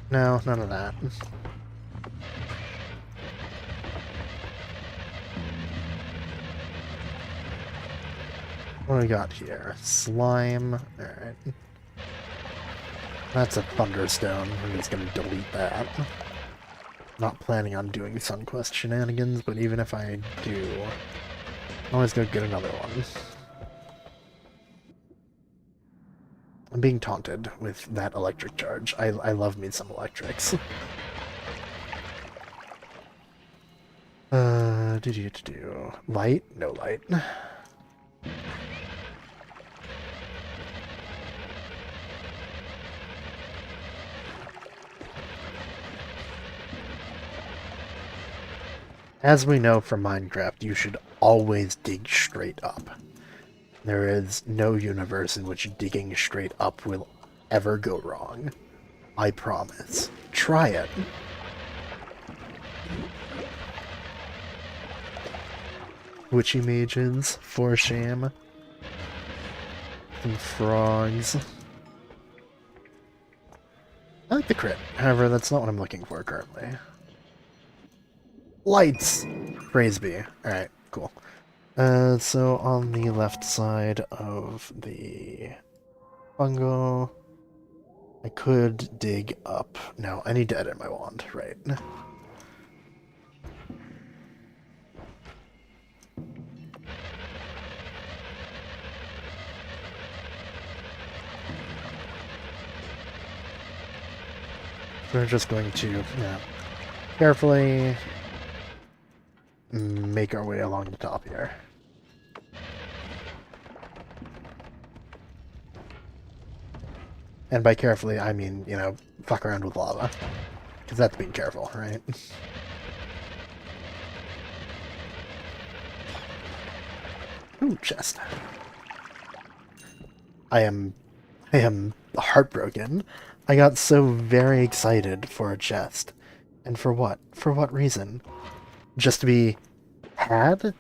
Speaker 1: No, none of that. What do we got here? Slime. Alright. That's a Thunderstone. I'm just gonna delete that. Not planning on doing Sunquest shenanigans, but even if I do, I'm always gonna get another one. I'm being taunted with that electric charge. I love me some electrics. Light? No light. As we know from Minecraft, you should always dig straight up. There is no universe in which digging straight up will ever go wrong. I promise. Try it. Witchy mages, for shame. And frogs. I like the crit. However, that's not what I'm looking for currently. Lights! Praise be. Alright, cool. So on the left side of the fungo, I could dig up. No, I need to edit my wand, right. We're just going to, carefully make our way along the top here. And by carefully, I mean, you know, fuck around with lava. Because that's being careful, right? Ooh, chest. I am heartbroken. I got so very excited for a chest. And for what? For what reason? Just to be had?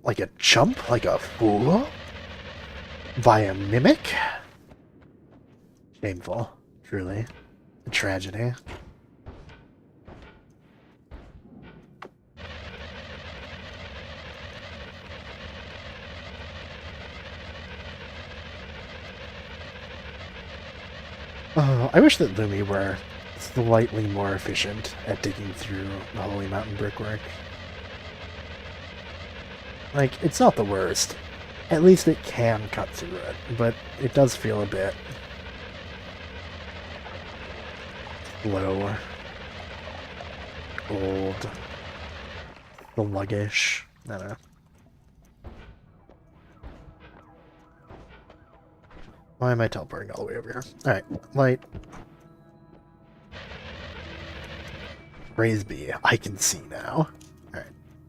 Speaker 1: Like a chump? Like a fool? By a mimic? Shameful. Truly. A tragedy. Oh, I wish that Lumi were slightly more efficient at digging through the Holy Mountain brickwork. Like, it's not the worst. At least it can cut through it, but it does feel a bit low, old, The luggish. I don't know. Why am I teleporting all the way over here? Alright, light. Praise be, I can see now.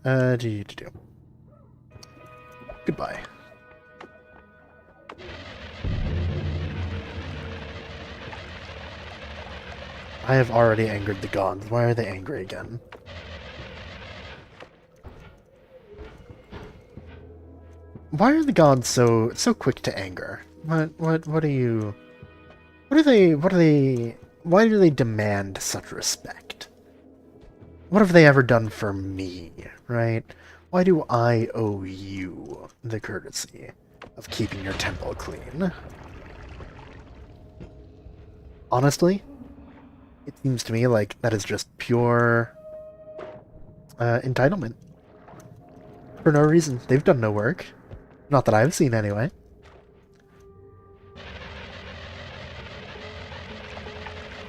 Speaker 1: Alright. Do. Goodbye. I have already angered the gods. Why are they angry again? Why are the gods so quick to anger? What are you... What are they... Why do they demand such respect? What have they ever done for me, right? Why do I owe you the courtesy of keeping your temple clean? Honestly, it seems to me like that is just pure entitlement. For no reason. They've done no work. Not that I've seen, anyway.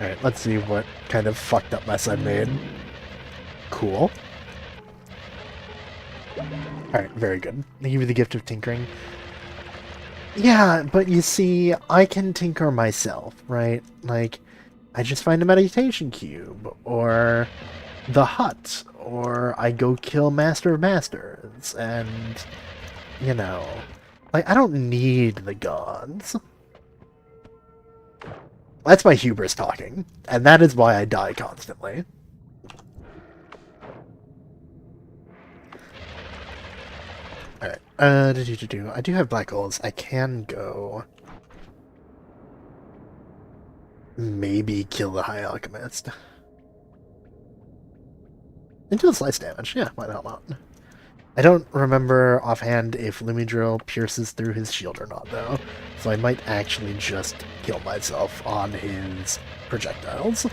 Speaker 1: Alright, let's see what kind of fucked up mess I made. Cool. Alright, very good. They give you the gift of tinkering. Yeah, but you see, I can tinker myself, right? Like, I just find a meditation cube, or the hut, or I go kill Master of Masters, and, you know, like, I don't need the gods. That's my hubris talking, and that is why I die constantly. Alright, I do have black holes. I can go... maybe kill the High Alchemist. And deal slice damage, yeah, why the hell not? I don't remember offhand if Lumidrill pierces through his shield or not, though, so I might actually just kill myself on his projectiles.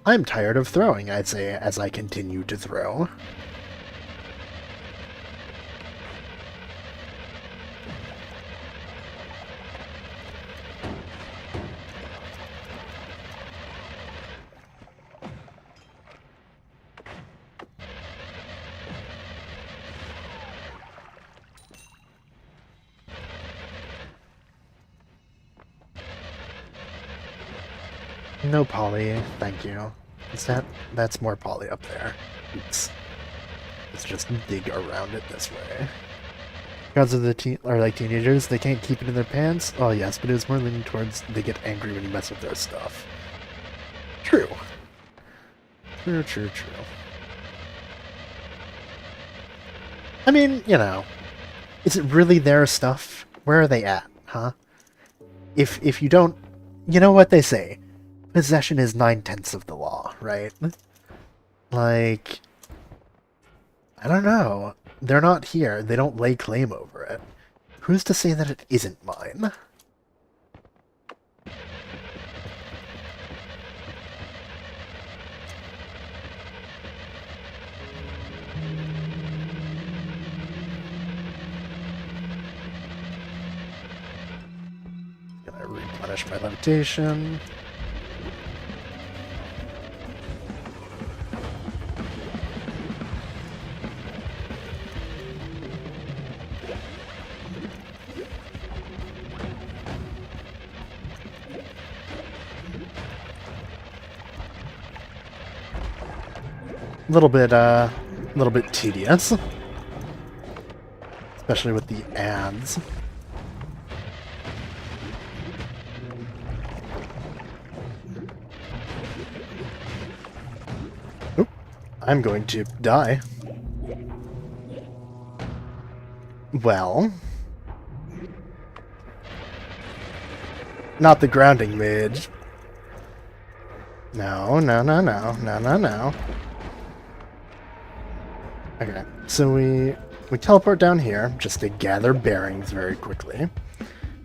Speaker 1: I'm tired of throwing, I'd say, as I continue to throw. No poly, thank you. That's more poly up there. Oops. Let's just dig around it this way. Gods of the are like teenagers, they can't keep it in their pants? Oh yes, but it was more leaning towards they get angry when you mess with their stuff. True. True. I mean, you know, is it really their stuff? Where are they at, huh? If you don't... You know what they say? Possession is 9/10 of the law, right? Like... I don't know. They're not here. They don't lay claim over it. Who's to say that it isn't mine? Gonna replenish my levitation. Little bit tedious, especially with the ads. Oop, I'm going to die. Well, not the grounding mage. No. Okay, so we teleport down here just to gather bearings very quickly,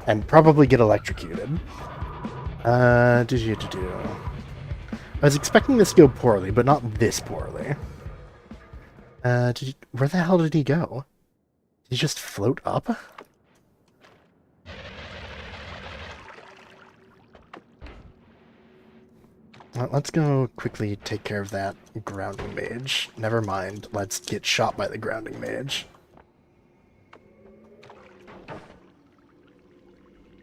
Speaker 1: and probably get electrocuted. I was expecting this to go poorly, but not this poorly. Where the hell did he go? Did he just float up? Let's go quickly take care of that grounding mage. Never mind. Let's get shot by the grounding mage.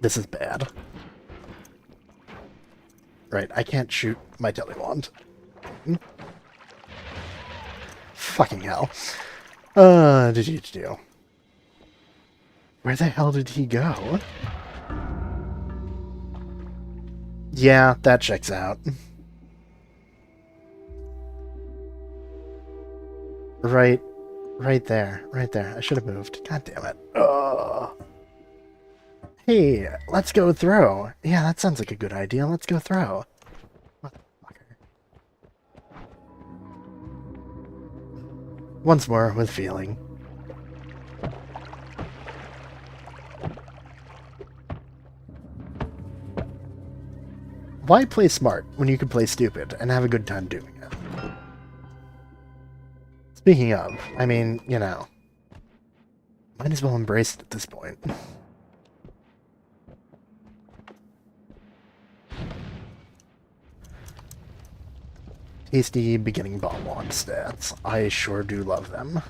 Speaker 1: This is bad. Right, I can't shoot my telewand. Fucking hell. Did you do? Where the hell did he go? Yeah, that checks out. Right there. I should have moved. God damn it. Ugh. Hey, let's go throw. Yeah, that sounds like a good idea. Let's go throw. Motherfucker. Once more, with feeling. Why play smart when you can play stupid and have a good time doing it? Speaking of, I mean, you know, might as well embrace it at this point. Tasty beginning bomb wand stats. I sure do love them.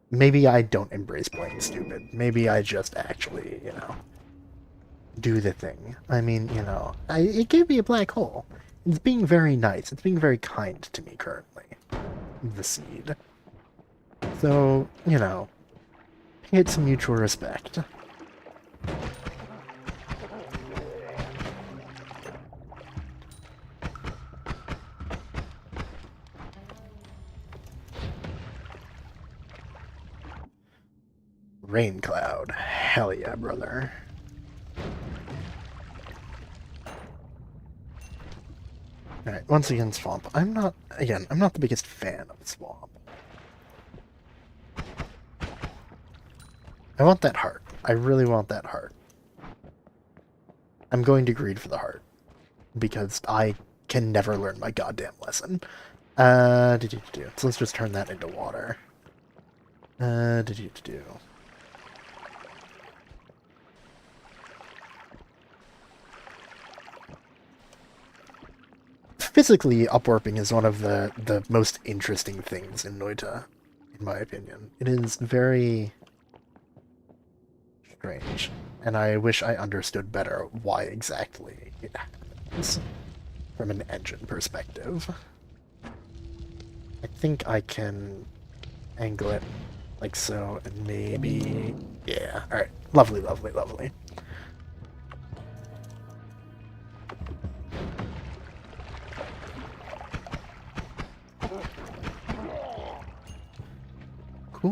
Speaker 1: Maybe I don't embrace playing stupid. Maybe I just actually, you know, do the thing. I mean, you know, it gave me a black hole. It's being very nice. It's being very kind to me currently. The seed. So, you know, pay it some mutual respect. Rain cloud. Hell yeah, brother. Alright, once again, swamp. I'm not the biggest fan of swamp. I want that heart. I really want that heart. I'm going to greed for the heart. Because I can never learn my goddamn lesson. So let's just turn that into water. Physically, upwarping is one of the most interesting things in Noita, in my opinion. It is very strange, and I wish I understood better why exactly it happens from an engine perspective. I think I can angle it like so, and maybe... yeah, alright. Lovely, lovely, lovely.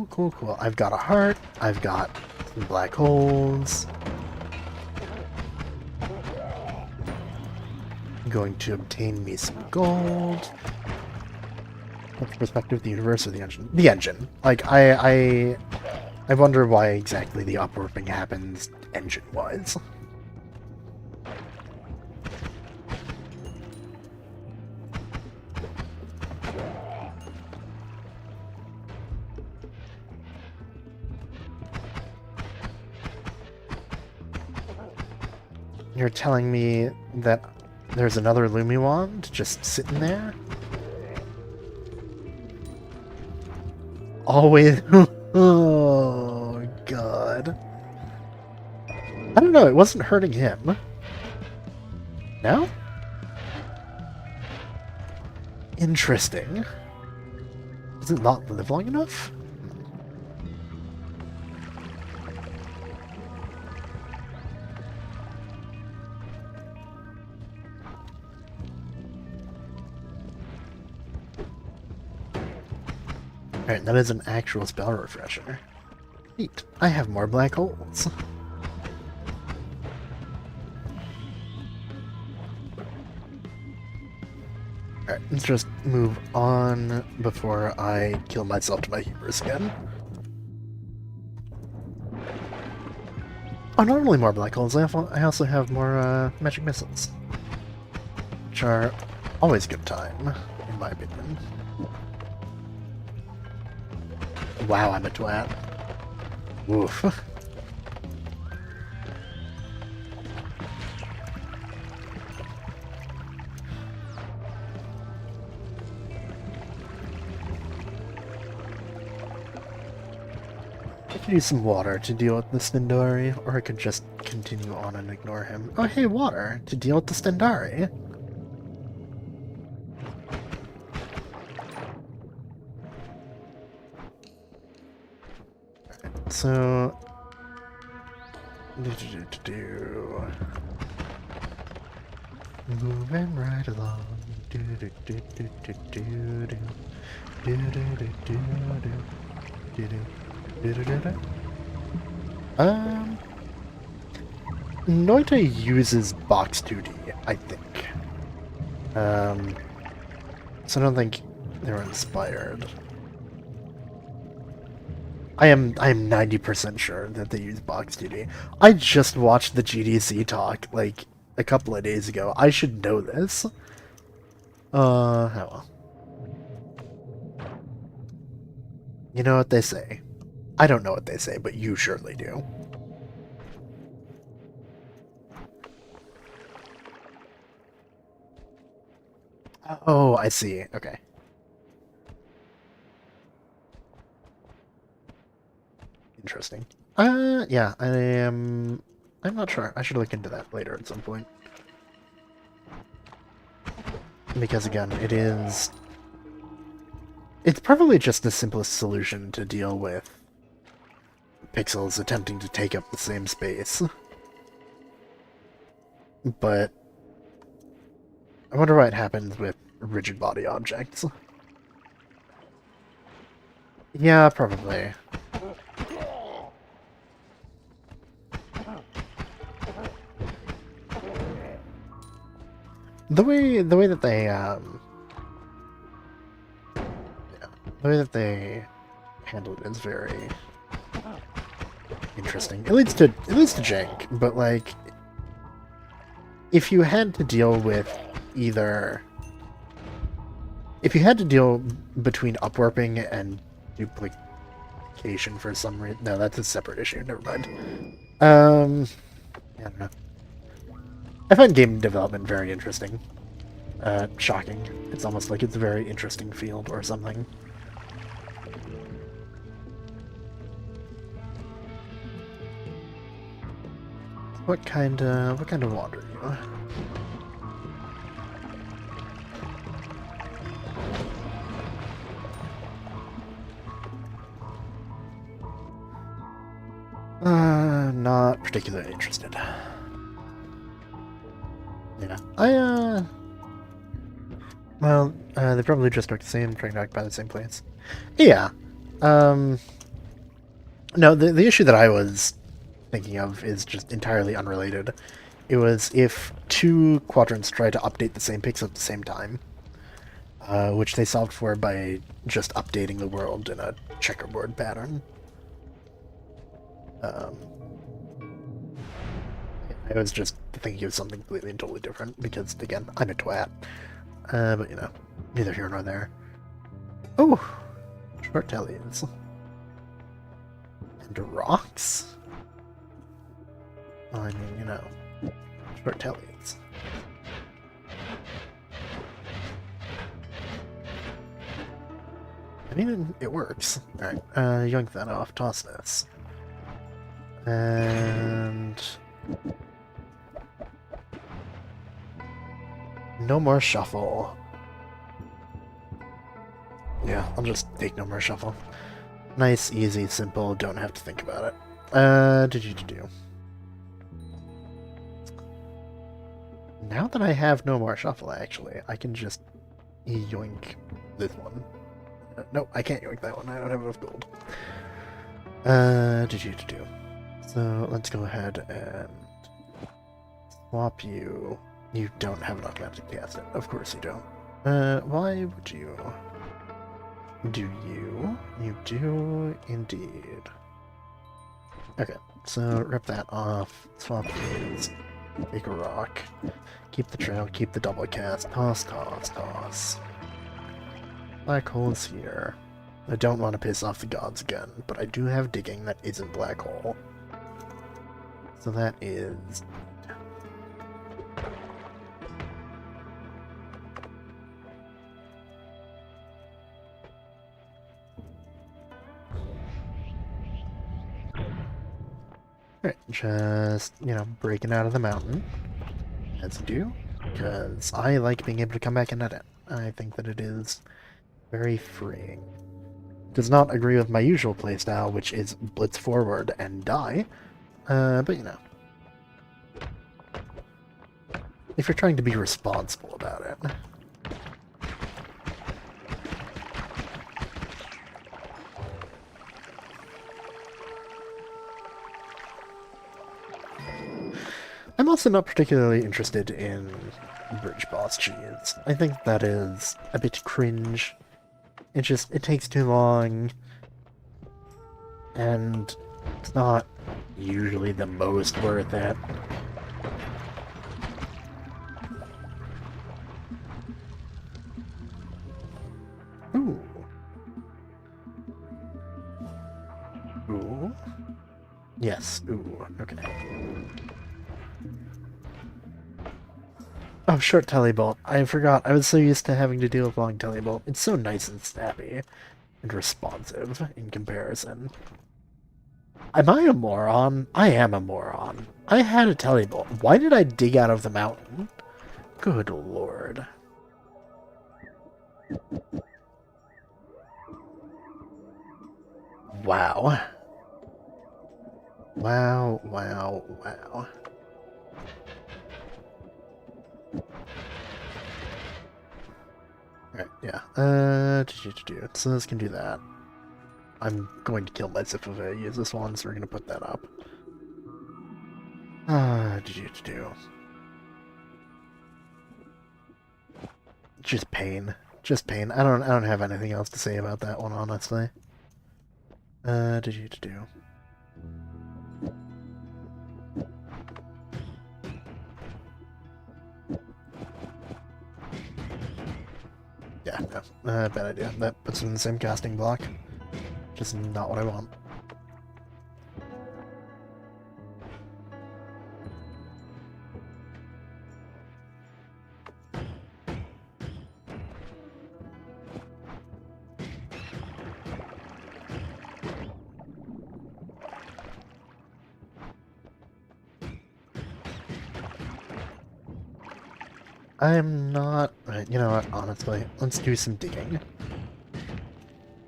Speaker 1: Cool. I've got a heart. I've got some black holes. I'm going to obtain me some gold. What's the perspective of the universe or the engine? The engine. Like, I wonder why exactly the upwarping happens engine-wise. You're telling me that there's another Lumi wand just sitting there? Always. Oh, God. I don't know, it wasn't hurting him. No? Interesting. Does it not live long enough? Alright, that is an actual spell refresher. Neat. I have more black holes. Alright, let's just move on before I kill myself to my Hebrews again. Oh, not only more black holes, I also have more magic missiles. Which are always a good time, in my opinion. Wow, I'm a twat. Oof. could use some water to deal with the Stendari, or I could just continue on and ignore him. Oh, hey, water! To deal with the Stendari. Alright, so... Moving right along. Noita uses box 2D, I think. So I don't think they were inspired. I am 90% sure that they use box 2D. I just watched the GDC talk like a couple of days ago. I should know this. Oh well. You know what they say. I don't know what they say, but you surely do. Oh, I see. Okay. Interesting. Yeah, I'm not sure. I should look into that later at some point. Because again, it's probably just the simplest solution to deal with pixels attempting to take up the same space. But I wonder what happens with rigid body objects. Yeah, probably. The way that they the way that they handle it is very interesting. It leads to jank, but like if you had to deal with either if you had to deal between upwarping and duplication for some reason, no, that's a separate issue. Never mind. I don't know. I find game development very interesting. Shocking. It's almost like it's a very interesting field or something. What kind of water are you? Not particularly interested. Yeah, well, they probably just took the same train back by the same place. Yeah. No, the issue that I was thinking of is just entirely unrelated. It was if two quadrants tried to update the same pixel at the same time, which they solved for by just updating the world in a checkerboard pattern. I was just thinking of something completely and totally different, because, again, I'm a twat. But, you know, neither here nor there. Oh! Short tellies. And rocks? Well, I mean, you know, short tellies. I mean, it works. Alright, yoink that off, toss this. And... no more shuffle. Yeah, I'll just take no more shuffle. Nice, easy, simple, don't have to think about it. Do. Now that I have no more shuffle, actually, I can just yoink this one. No, I can't yoink that one, I don't have enough gold. Do. So, let's go ahead and swap you. You don't have an automatic cast it. Of course you don't. Why would you? Do you? You do indeed. Okay, so rip that off. Swap these. Take a rock. Keep the trail, keep the double cast. Toss. Black hole's here. I don't want to piss off the gods again, but I do have digging that isn't black hole. So that is... Just, breaking out of the mountain, as you do, because I like being able to come back and edit. I think that it is very freeing. Does not agree with my usual playstyle, which is blitz forward and die, but if you're trying to be responsible about it. I'm also not particularly interested in bridge boss cheese. I think that is a bit cringe. It takes too long, and it's not usually the most worth it. Ooh. Ooh. Yes, ooh, okay. Oh, short telebolt. I forgot. I was so used to having to deal with long telebolt. It's so nice and snappy and responsive in comparison. Am I a moron? I am a moron. I had a telebolt. Why did I dig out of the mountain? Good lord. Wow. Wow, wow, wow. Alright, yeah. So this can do that. I'm going to kill myself if I use this one, so we're going to put that up. Just pain. Just pain. I don't have anything else to say about that one, honestly. Yeah, no. Bad idea. That puts it in the same casting block. Just not what I want. I'm not... You know what, honestly, let's do some digging.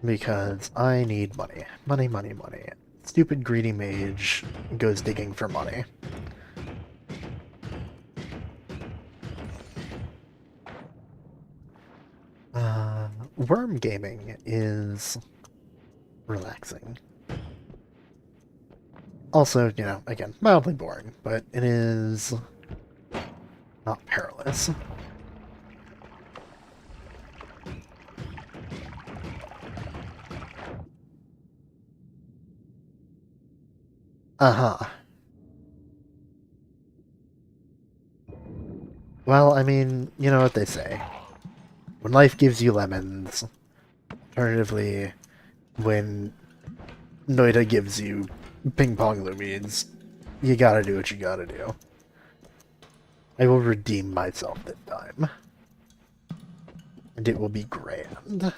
Speaker 1: Because I need money. Money, money, money. Stupid greedy mage goes digging for money. Worm gaming is relaxing. Also, again, mildly boring, but it is not perilous. Uh-huh. Well, I mean, you know what they say. When life gives you lemons, alternatively, when Noita gives you ping-pong loomies, you gotta do what you gotta do. I will redeem myself this time. And it will be grand.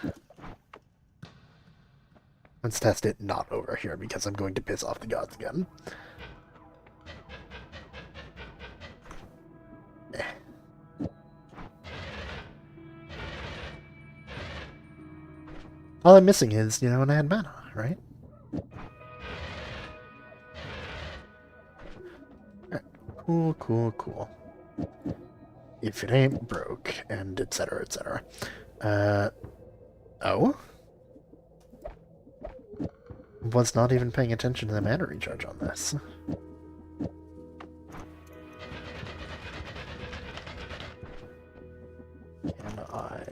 Speaker 1: Let's test it not over here, because I'm going to piss off the gods again. All I'm missing is, an add mana, right? Alright. Cool, cool, cool. If it ain't broke, and etc., etc. Oh? Was not even paying attention to the mana recharge on this. Can I...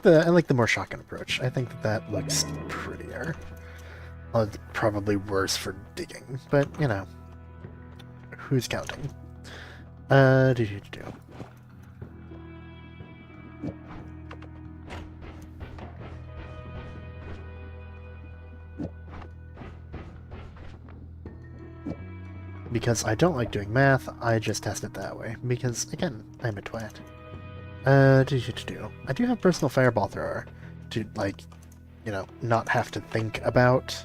Speaker 1: I like the more shotgun approach. I think that looks prettier. Well, it's probably worse for digging, but who's counting? because I don't like doing math, I just test it that way. Because, again, I'm a twat. I do have personal fireball thrower to, like, you know, not have to think about...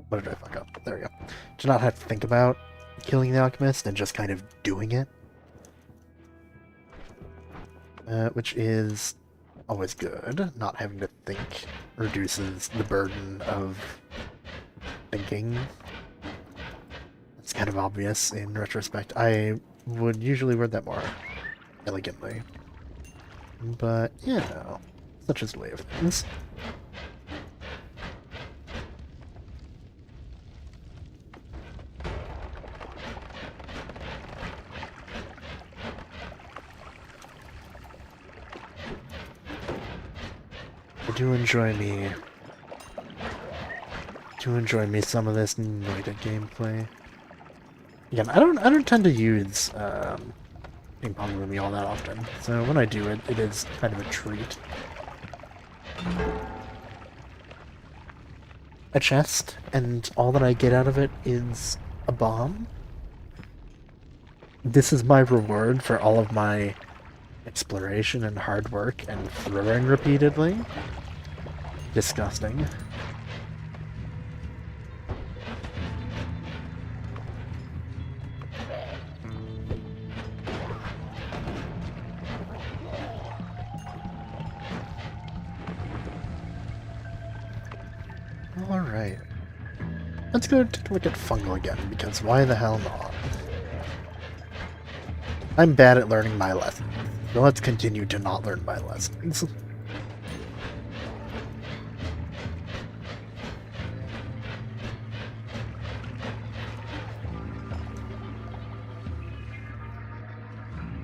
Speaker 1: What did I fuck up? There we go. To not have to think about killing the alchemist and just kind of doing it. Which is always good. Not having to think reduces the burden of thinking. It's kind of obvious in retrospect. I would usually word that more elegantly. But, you know, such is the way of things. I do enjoy me some of this Noita gameplay. Again, I don't tend to use ping pong Lumi all that often, so when I do it, it is kind of a treat. A chest, and all that I get out of it is a bomb. This is my reward for all of my exploration and hard work and throwing repeatedly. Disgusting. Alright. Let's go take a look at fungal again, because why the hell not? I'm bad at learning my lessons, so let's continue to not learn my lessons.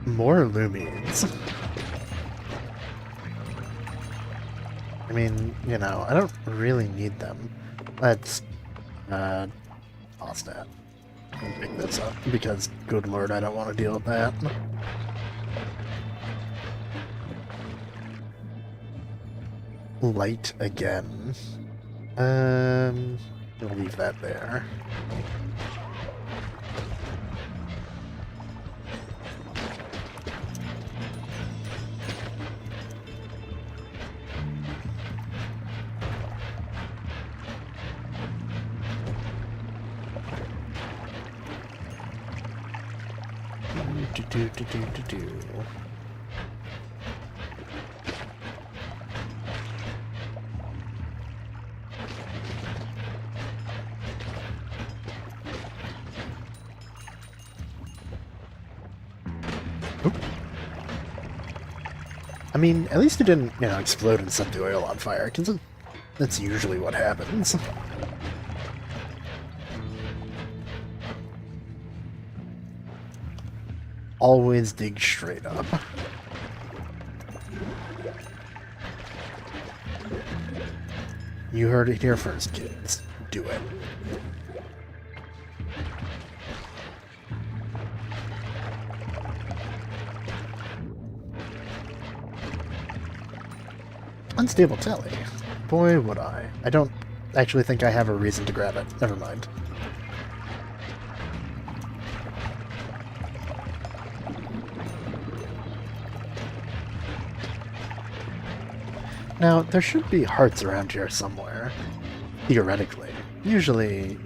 Speaker 1: More Lumians. I mean, you know, I don't really need them. Let's, toss that. I'll pick this up, because, good lord, I don't want to deal with that. Light again. We'll leave that there. Do. Oop. I mean, at least it didn't, you know, explode and set the oil on fire, because that's usually what happens. Always dig straight up. You heard it here first, kids. Do it. Unstable telly. Boy, would I. I don't actually think I have a reason to grab it. Never mind. Now, there should be hearts around here somewhere. Theoretically. Usually,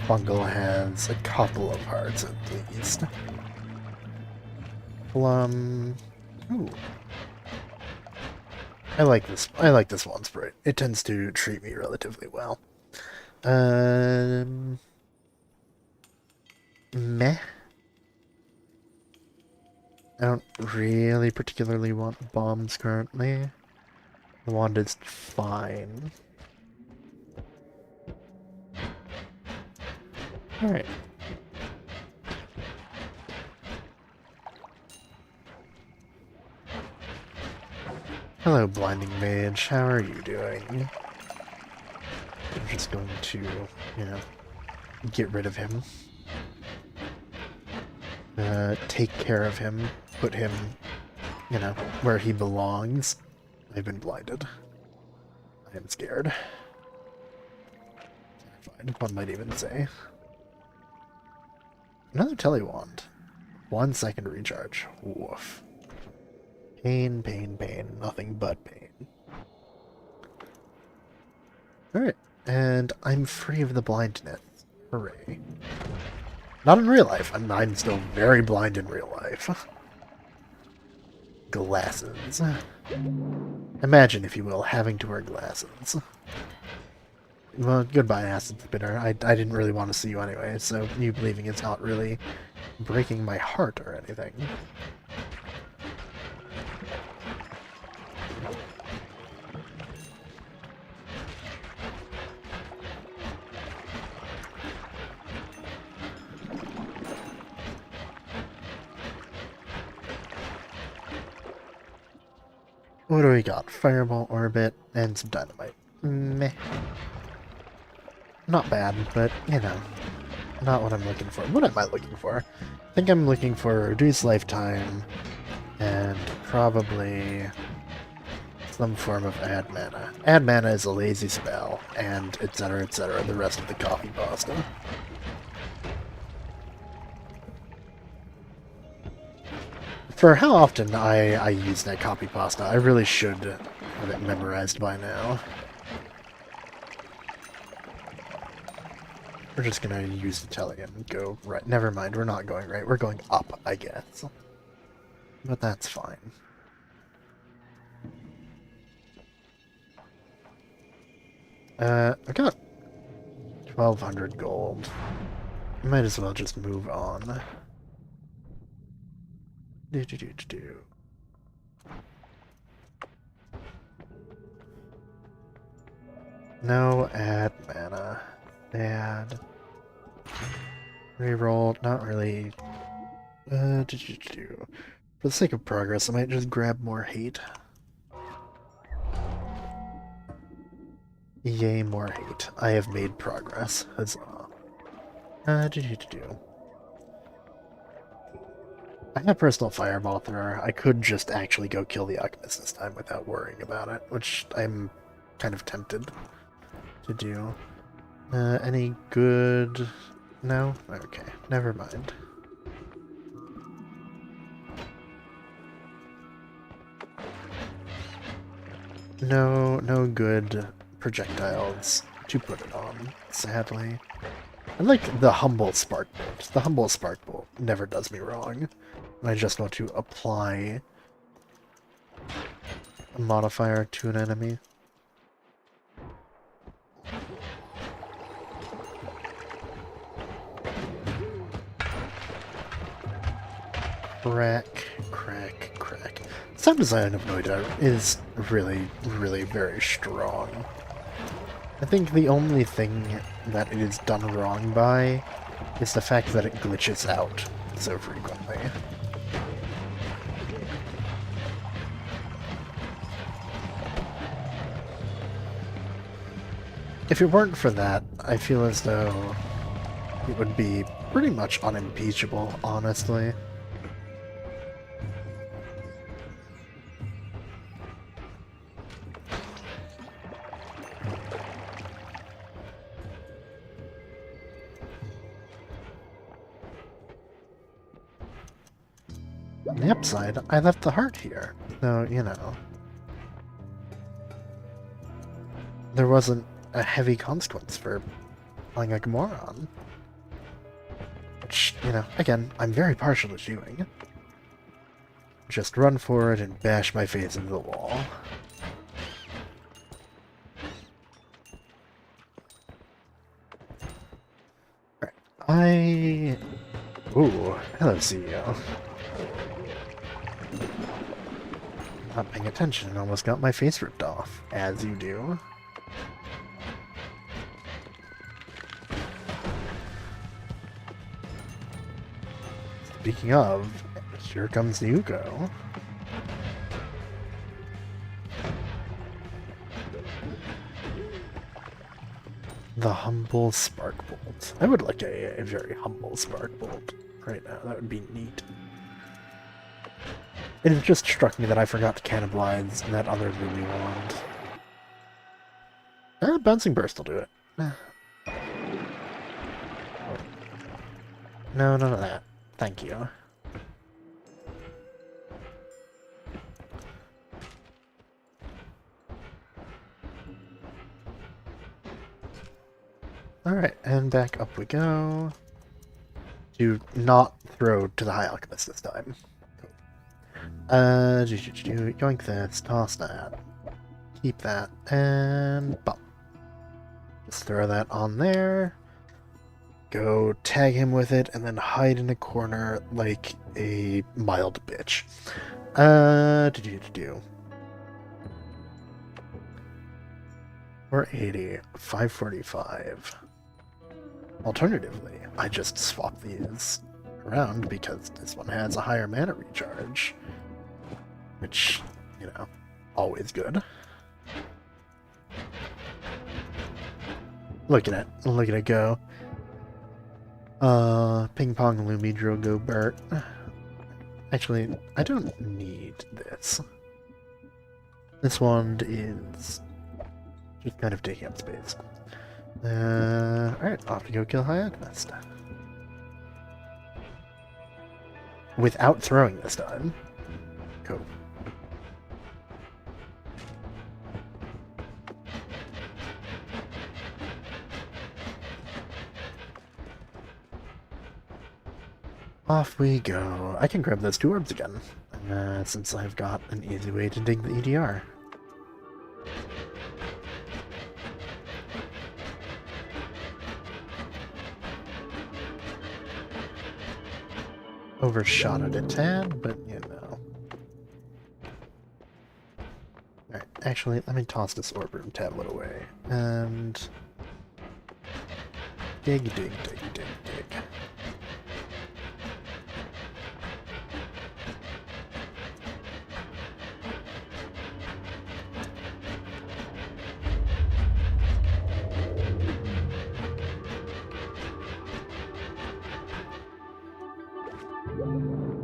Speaker 1: fungal has a couple of hearts at least. Plum. Ooh. I like this one sprite. It tends to treat me relatively well. Meh. I don't really particularly want bombs currently. The wand is fine. Alright. Hello, Blinding Mage. How are you doing? I'm just going to, you know, get rid of him. Take care of him. Put him, you know, where he belongs. I've been blinded. I am scared. terrified, one might even say. Another telewand. 1 second recharge. Woof. Pain, pain, pain. Nothing but pain. Alright, and I'm free of the blindness. Hooray. Not in real life. I'm still very blind in real life. Glasses. Imagine, if you will, having to wear glasses. Well, goodbye, Acid Spitter. I didn't really want to see you anyway, so you leaving is not really breaking my heart or anything. What do we got? Fireball, Orbit, and some Dynamite. Meh. Not bad, but, you know, not what I'm looking for. What am I looking for? I think I'm looking for reduced lifetime, and probably some form of add mana. Add mana is a lazy spell, and etc, the rest of the copy pasta. For how often I use that copy pasta, I really should have it memorized by now. We're just gonna use the telly and go right. Never mind, we're not going right. We're going up, I guess. But that's fine. I got 1,200 gold. Might as well just move on. No add mana. Add. Reroll. Not really. For the sake of progress, I might just grab more hate. Yay, more hate. I have made progress. Huzzah. I have personal fireball thrower. I could just actually go kill the alchemist this time without worrying about it, which I'm kind of tempted to do. Any good? No? Okay, never mind. No good projectiles to put it on, sadly. I like the humble spark bolt. The humble spark bolt never does me wrong. I just want to apply a modifier to an enemy. Crack, crack, crack. Sound design of Noitings is really, really very strong. I think the only thing that it is done wrong by is the fact that it glitches out so frequently. If it weren't for that, I feel as though it would be pretty much unimpeachable, honestly. On the upside, I left the heart here, so, you know. There wasn't a heavy consequence for playing like a moron. Which, you know, again, I'm very partial to doing. Just run forward and bash my face into the wall. Alright, Ooh, hello, CEO. Not paying attention and almost got my face ripped off, as you do. Speaking of, here comes Yuko. The humble spark bolt. I would like a very humble spark bolt right now. That would be neat. It just struck me that I forgot to cannibalize that other Lily wand. Bouncing Burst will do it. No, none of that. Thank you. Alright, and back up we go. Do not throw to the High Alchemist this time. Yoink this, toss that. Keep that, and bump. Just throw that on there. Go tag him with it, and then hide in a corner like a mild bitch. 480, 545. Alternatively, I just swap these around because this one has a higher mana recharge. Which, you know, always good. Look at it go. Ping Pong, Lumi, Drogo, Bert. Actually, I don't need this. This wand is just kind of taking up space. Alright, off to go kill High Alchemist. Without throwing this time. Cool. Off we go. I can grab those 2 orbs again, since I've got an easy way to dig the EDR. Overshot it a tad, but you know. Alright, actually, let me toss this orb room tablet away. And dig, dig, dig, dig, dig.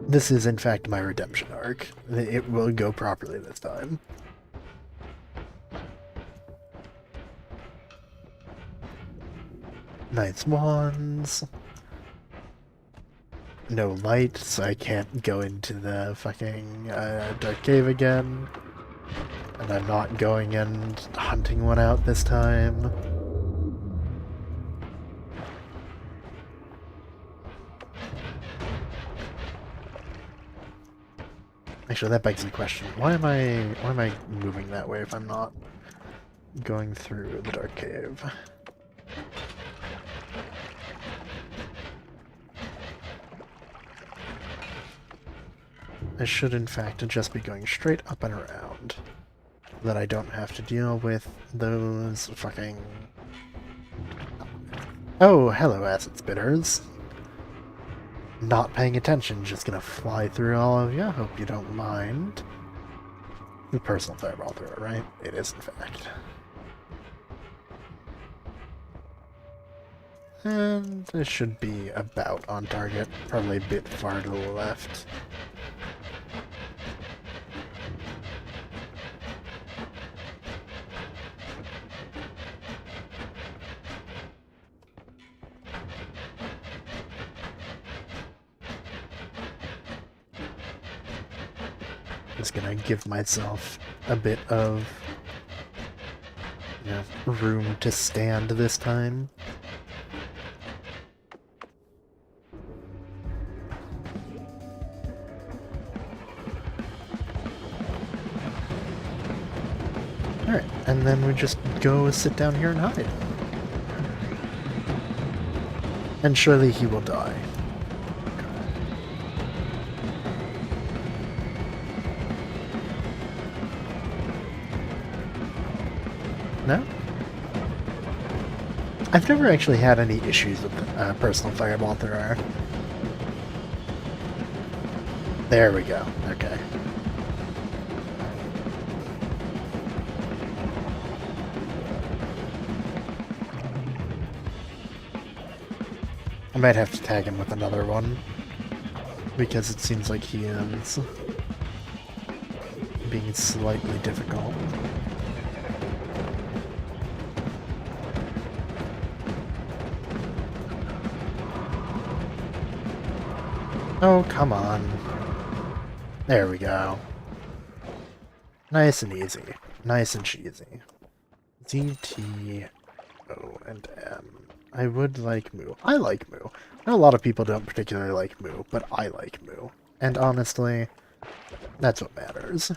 Speaker 1: This is, in fact, my redemption arc. It will go properly this time. Nice wands. No light, so I can't go into the fucking dark cave again. And I'm not going and hunting one out this time. Actually, that begs the question: why am I moving that way if I'm not going through the dark cave? I should, in fact, just be going straight up and around, so that I don't have to deal with those fucking... Oh, hello, acid spitters. Not paying attention, just gonna fly through all of you. Hope you don't mind. The personal fireball through it, right? It is, in fact. And this should be about on target. Probably a bit far to the left. Just gonna give myself a bit of, you know, room to stand this time. Alright, and then we just go sit down here and hide. And surely he will die. No? I've never actually had any issues with personal fireball thrower. There we go. Okay. I might have to tag him with another one, because it seems like he is being slightly difficult. Oh, come on. There we go. Nice and easy. Nice and cheesy. Z, T, O, and M. I would like Moo. I like Moo. I know a lot of people don't particularly like Moo, but I like Moo. And honestly, that's what matters.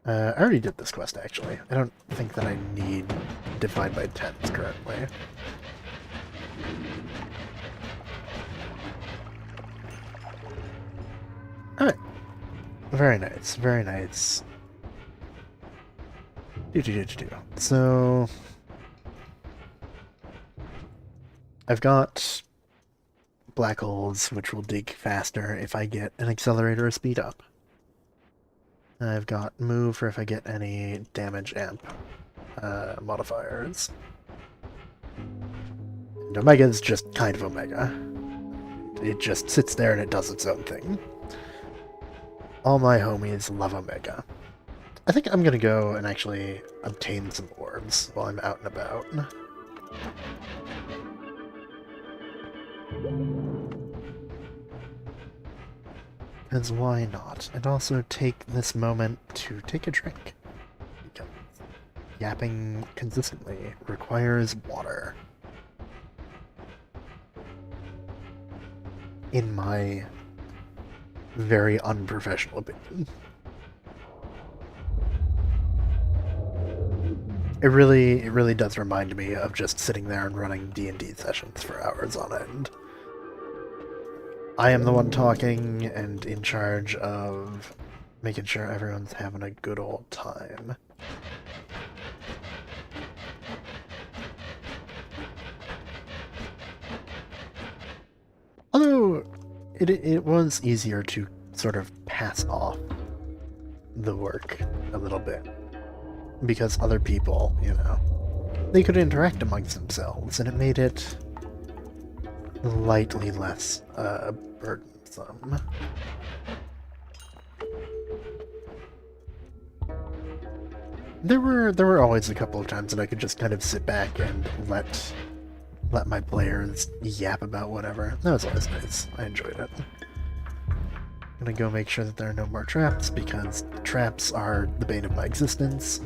Speaker 1: I already did this quest, actually. I don't think that I need Divide by 10s currently. Alright. Very nice, very nice. So... I've got black holes, which will dig faster if I get an accelerator or speed up. I've got move for if I get any damage amp modifiers. And Omega is just kind of Omega. It just sits there and it does its own thing. All my homies love Omega. I think I'm gonna go and actually obtain some orbs while I'm out and about. Because why not? And also take this moment to take a drink. Because yapping consistently requires water. In my very unprofessional opinion. It really does remind me of just sitting there and running D&D sessions for hours on end. I am the one talking and in charge of making sure everyone's having a good old time. Although, it was easier to sort of pass off the work a little bit. Because other people, you know, they could interact amongst themselves, and it made it lightly less burdensome. There were always a couple of times that I could just kind of sit back and let my players yap about whatever. That was always nice. I enjoyed it. I'm gonna go make sure that there are no more traps, because traps are the bane of my existence.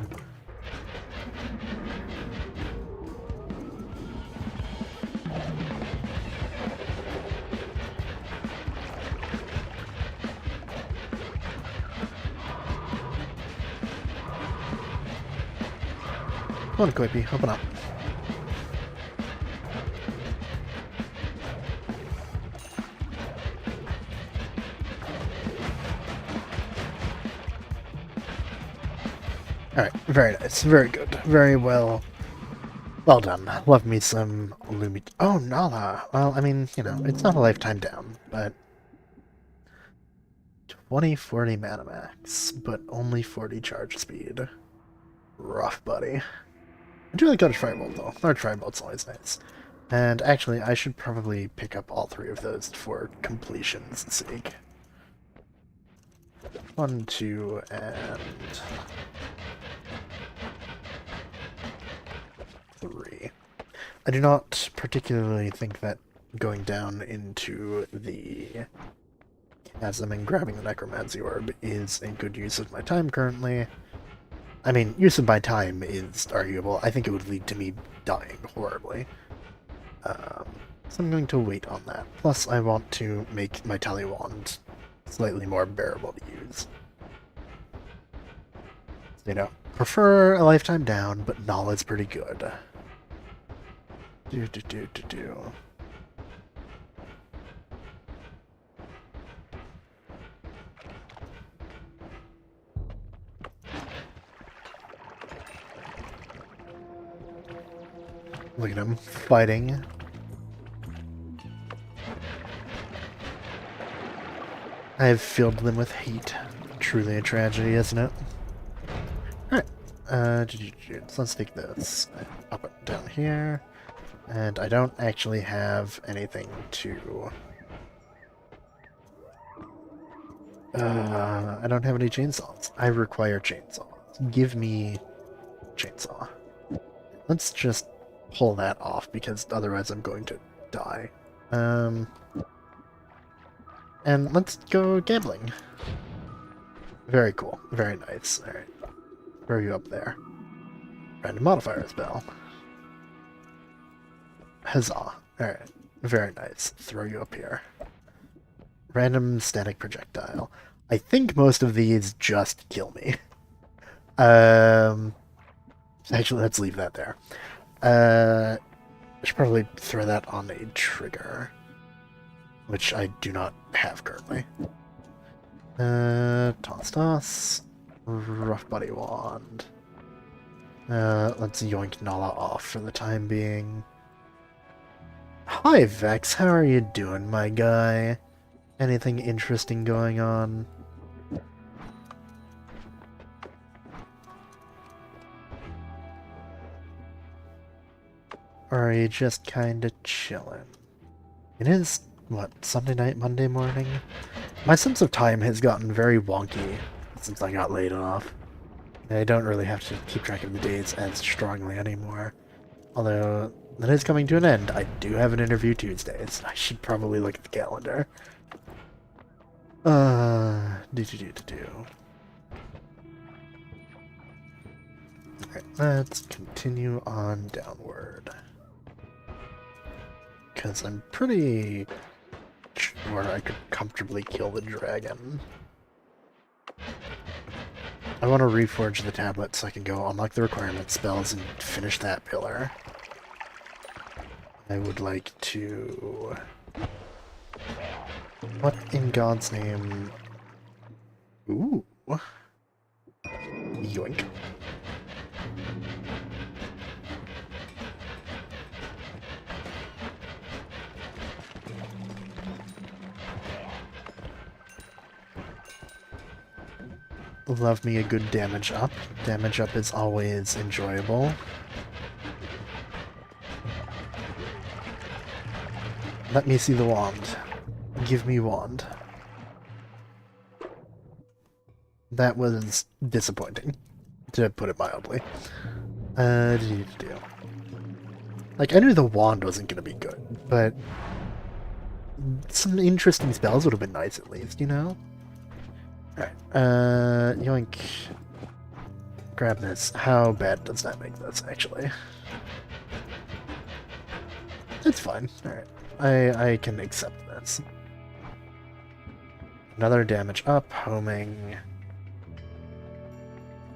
Speaker 1: Come on, Quippy, open up. Alright, very nice, very good, very well. Well done. Love me some Lumi. Oh, Nala! Well, I mean, you know, it's not a lifetime down, but 2040 mana max, but only 40 charge speed. Rough, buddy. I do like Dodge Firebolt, though. Dodge Firebolt's always nice. And actually, I should probably pick up all three of those for completion's sake. 1, 2, and 3. I do not particularly think that going down into the chasm and grabbing the Necromancy Orb is a good use of my time currently. I mean, use of my time is arguable. I think it would lead to me dying horribly. So I'm going to wait on that. Plus, I want to make my Tallywand slightly more bearable to use. You know, prefer a lifetime down, but Nala's pretty good. Look at him fighting. I have filled them with hate. Truly a tragedy, isn't it? Alright. So let's take this. Pop it down here. And I don't actually have anything to... I don't have any chainsaws. I require chainsaws. Give me chainsaw. Let's just pull that off, because otherwise I'm going to die. And let's go gambling. Very cool. Very nice. Alright. Throw you up there. Random modifier spell. Huzzah. Alright. Very nice. Throw you up here. Random static projectile. I think most of these just kill me. Actually, let's leave that there. I should probably throw that on a trigger, which I do not have currently. Toss. Rough Body Wand. Let's yoink Nala off for the time being. Hi, Vex. How are you doing, my guy? Anything interesting going on? Or are you just kinda chilling? It is, what, Sunday night, Monday morning? My sense of time has gotten very wonky since I got laid off. I don't really have to keep track of the days as strongly anymore. Although, that is coming to an end. I do have an interview Tuesdays. I should probably look at the calendar. Do. Alright, let's continue on downward. Because I'm pretty sure I could comfortably kill the dragon. I want to reforge the tablet so I can go unlock the requirement spells and finish that pillar. I would like to... What in God's name? Ooh. Yoink. Love me a good damage up. Damage up is always enjoyable. Let me see the wand. Give me wand. That was disappointing, to put it mildly. Like, I knew the wand wasn't gonna be good, but some interesting spells would have been nice at least, you know? Alright, yoink. Grab this. How bad does that make this, actually? It's fine. Alright. I can accept this. Another damage up, homing.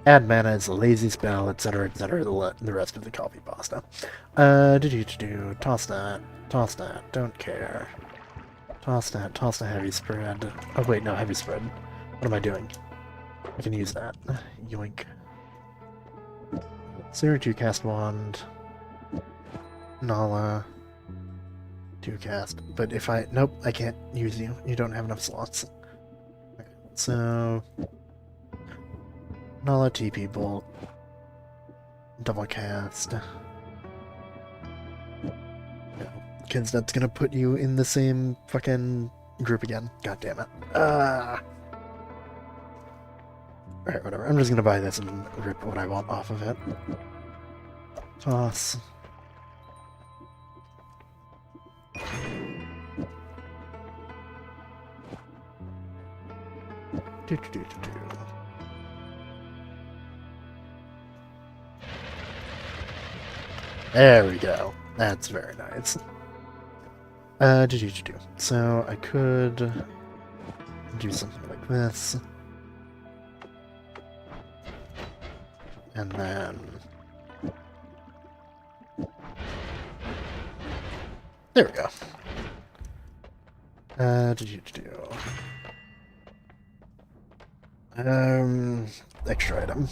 Speaker 1: Add mana is a lazy spell, etc., etc., the rest of the copy pasta. Toss that, don't care. Toss the heavy spread. Oh wait, no, heavy spread. What am I doing? I can use that. Yoink. 0-2 cast wand. Nala. 2 cast. But if I... Nope, I can't use you. You don't have enough slots. Okay, so... Nala TP bolt. Double cast. No. Because that's gonna put you in the same fucking group again. God damn it. Alright, whatever. I'm just gonna buy this and rip what I want off of it. Toss. There we go. That's very nice. So I could do something like this. And then... There we go. Extra item.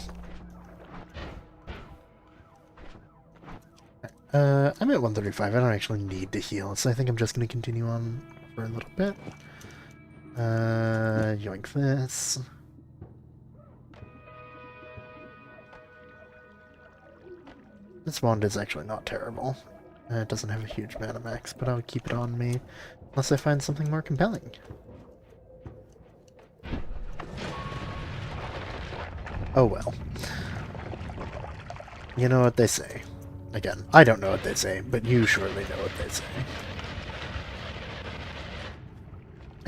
Speaker 1: I'm at 135. I don't actually need to heal, so I think I'm just going to continue on for a little bit. Yoink this. This wand is actually not terrible. It doesn't have a huge mana max, but I'll keep it on me unless I find something more compelling. Oh well. You know what they say. Again, I don't know what they say, but you surely know what they say.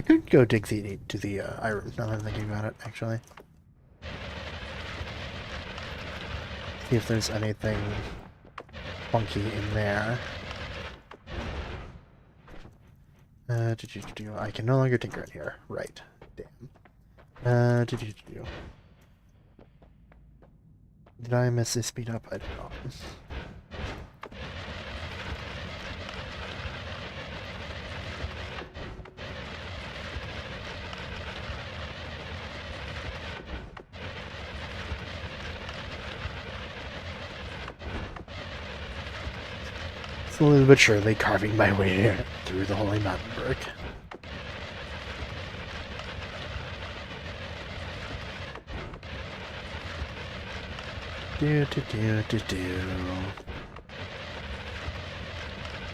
Speaker 1: could go dig to the eye room, now that I'm thinking about it, actually. See if there's anything funky in there. I can no longer tinker in here. Right. Damn. Did I miss a speed up? I did not. Slowly but surely carving my way through the Holy Mountain Brick.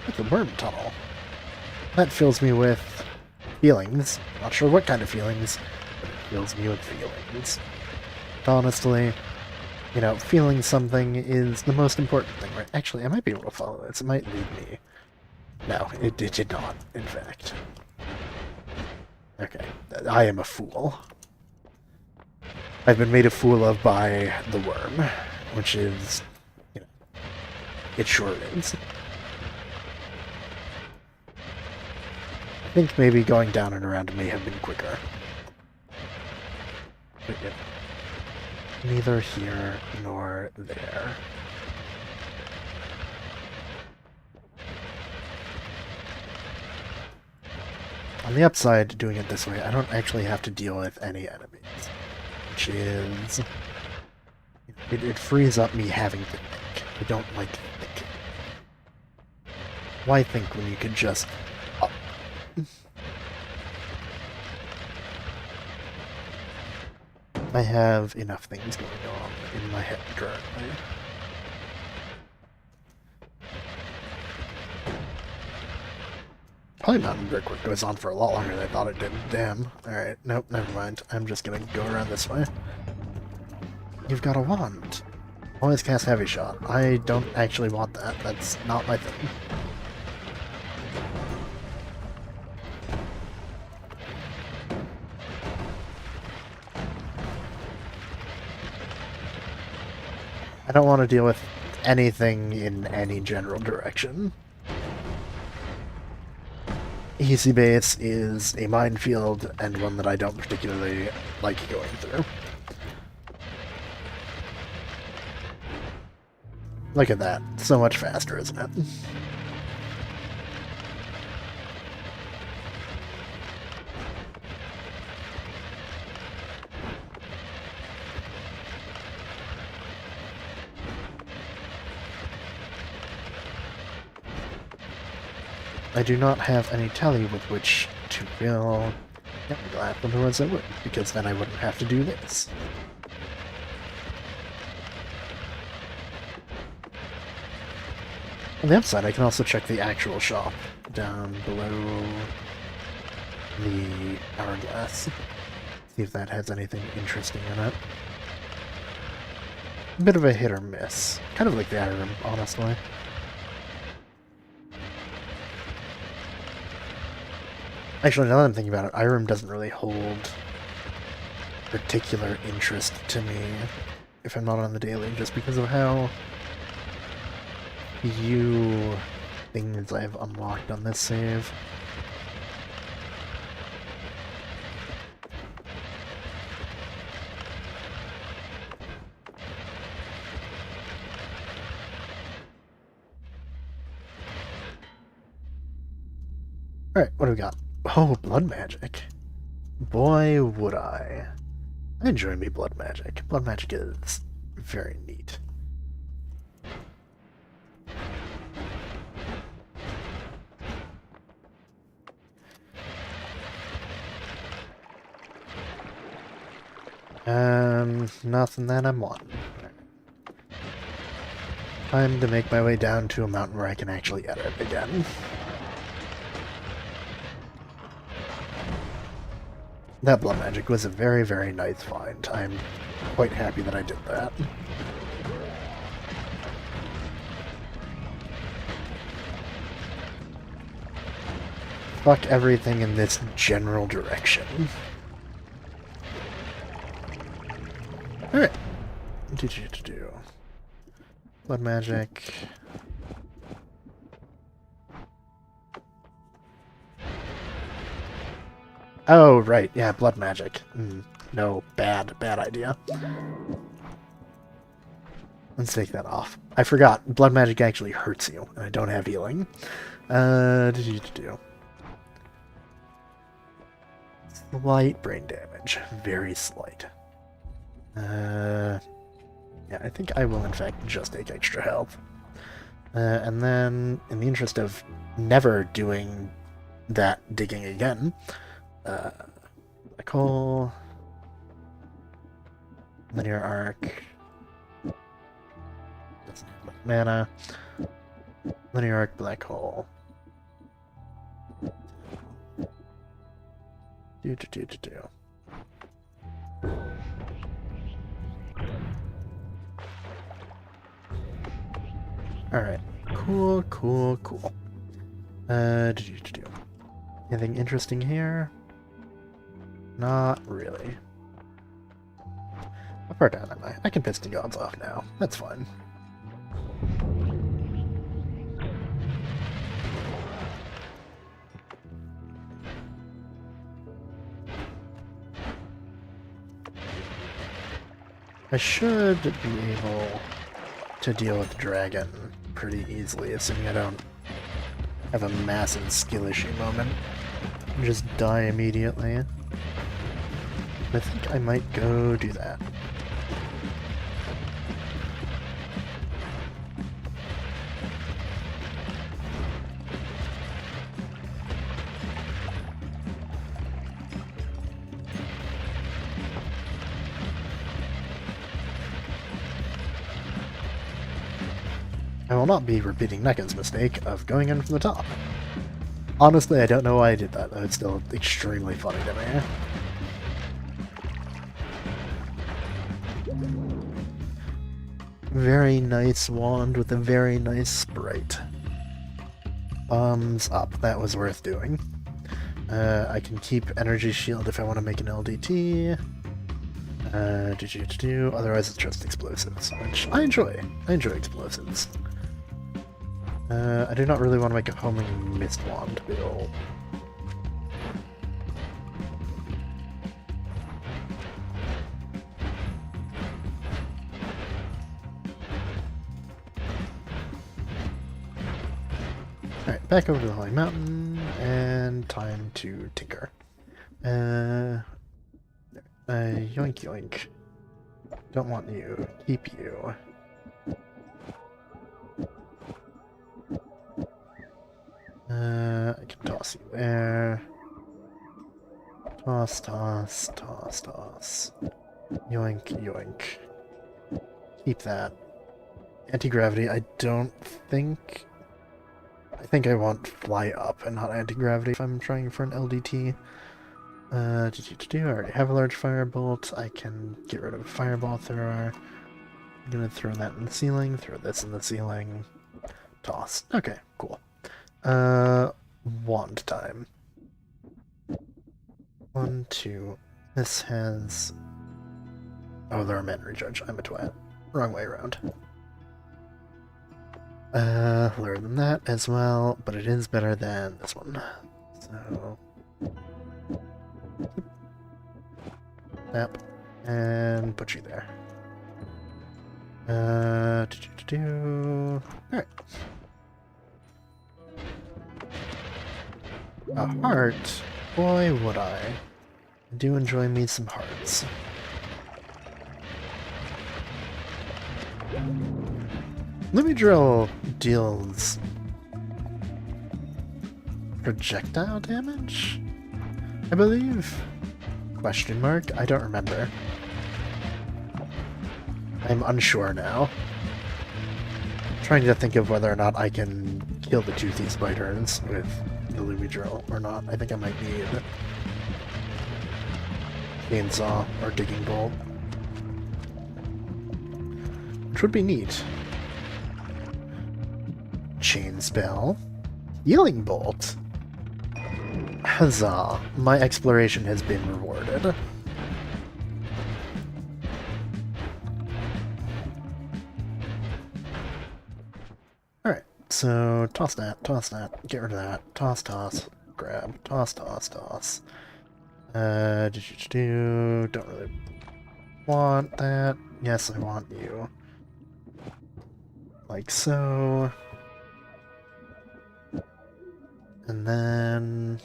Speaker 1: It's a worm tunnel. That fills me with feelings. Not sure what kind of feelings, but it fills me with feelings. Honestly, you know, feeling something is the most important thing, right? Actually, I might be able to follow this. It might lead me. No, it did not, in fact. Okay, I am a fool. I've been made a fool of by the worm, which is, you know, it sure is. I think maybe going down and around may have been quicker. But yeah. Neither here nor there. On the upside, doing it this way, I don't actually have to deal with any enemies. Which is... It frees up me having to think. I don't like thinking. Why think when you could just... Oh. I have enough things going on in my head currently. Probably Mountain Brickwork goes on for a lot longer than I thought it did. Damn. Alright, nope, never mind. I'm just gonna go around this way. You've got a wand. Always cast Heavy Shot. I don't actually want that. That's not my thing. I don't want to deal with anything in any general direction. Easy Base is a minefield, and one that I don't particularly like going through. Look at that. So much faster, isn't it? I do not have any tally with which to fill glass, otherwise I would, because then I wouldn't have to do this. On the upside, I can also check the actual shop down below the hourglass. See if that has anything interesting in it. A bit of a hit or miss. Kind of like the item, honestly. Actually, now that I'm thinking about it, Irem doesn't really hold particular interest to me if I'm not on the daily, just because of how few things I've unlocked on this save. Alright, what do we got? Oh, blood magic. Boy, would I. I enjoy me blood magic. Blood magic is very neat. Nothing that I'm wanting. Time to make my way down to a mountain where I can actually edit again. That blood magic was a very, very nice find. I'm quite happy that I did that. fuck everything in this general direction. Alright. Do. Blood magic. Oh, right. Yeah, blood magic. No, bad idea. Let's take that off. I forgot. Blood magic actually hurts you, and I don't have healing. Do. Slight brain damage. Very slight. Yeah, I think I will in fact just take extra health. And then, in the interest of never doing that digging again, black hole, linear arc, doesn't have much mana, linear arc, black hole. Do. Alright. Cool. Do. Anything interesting here? Not really. How far down am I? I can piston gods off now. That's fine. I should be able to deal with the dragon pretty easily, assuming I don't have a massive skill issue moment. Just die immediately. I think I might go do that. I will not be repeating Nekken's mistake of going in from the top. Honestly, I don't know why I did that, though it's still extremely funny to me. Very nice wand with a very nice sprite. Thumbs up, that was worth doing. I can keep Energy Shield if I want to make an LDT. Otherwise it's just explosives, which I enjoy. I enjoy explosives. I do not really want to make a homing mist wand build. Alright, back over to the Holy Mountain, and time to tinker. Yoink. Don't want you. Keep you. I can toss you there. Toss. Yoink. Keep that. Anti-gravity, I think I want fly up and not anti-gravity if I'm trying for an LDT. I already have a large firebolt. I can get rid of a fireball thrower. I'm gonna throw that in the ceiling, throw this in the ceiling. Toss. Okay, cool. Wand time. 1, 2. This has... Oh, they're a mana recharge. I'm a twat. Wrong way around. Lower than that as well, but it is better than this one. So... Snap. And put you there. Alright. A heart? Boy, would I. I do enjoy me some hearts. Lumitdrill deals projectile damage, I believe? Question mark? I don't remember. I'm unsure now. Trying to think of whether or not I can kill the toothy spiders with the Lumitdrill or not. I think I might need chainsaw or digging bolt, which would be neat. Chain spell, healing bolt. Huzzah! My exploration has been rewarded. Alright, so toss that, get rid of that, toss, grab, toss. Don't really want that. Yes, I want you. Like so. And then...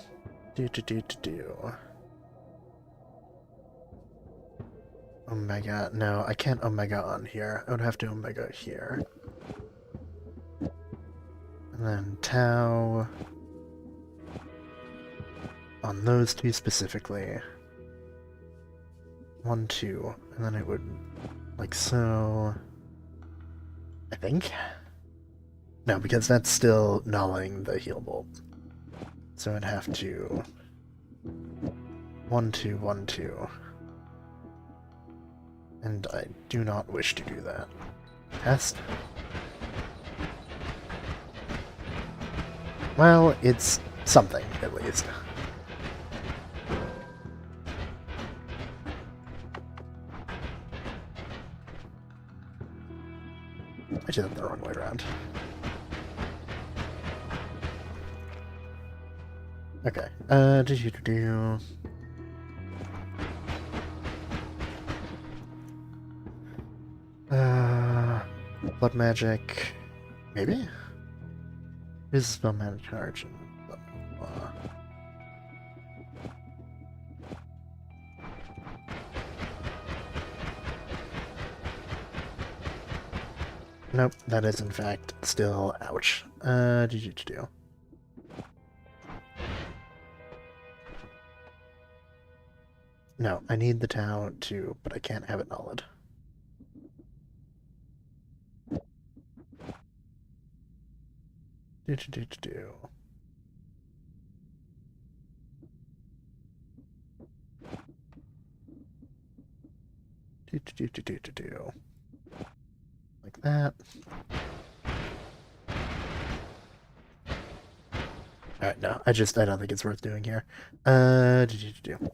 Speaker 1: Omega. No, I can't Omega on here. I would have to Omega here. And then Tau... on those two specifically. 1, 2. And then it would... like so... I think? No, because that's still nulling the heal bolt. So I'd have to... 1, 2, 1, 2. And I do not wish to do that. Test? Well, it's something, at least. I did that the wrong way around. Okay, blood magic, maybe? Is spell mana charge and nope, that is in fact still ouch. No, I need the Tau too, but I can't have it nulled. Like that. Alright, no, I don't think it's worth doing here. I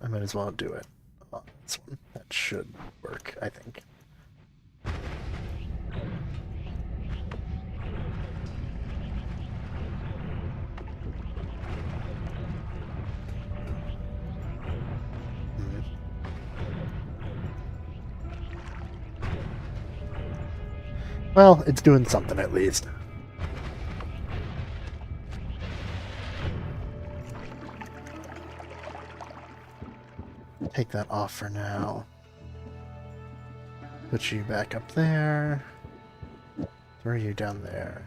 Speaker 1: might as well do it on this one. That should work, I think. Well, it's doing something at least. Take that off for now. Put you back up there. Throw you down there.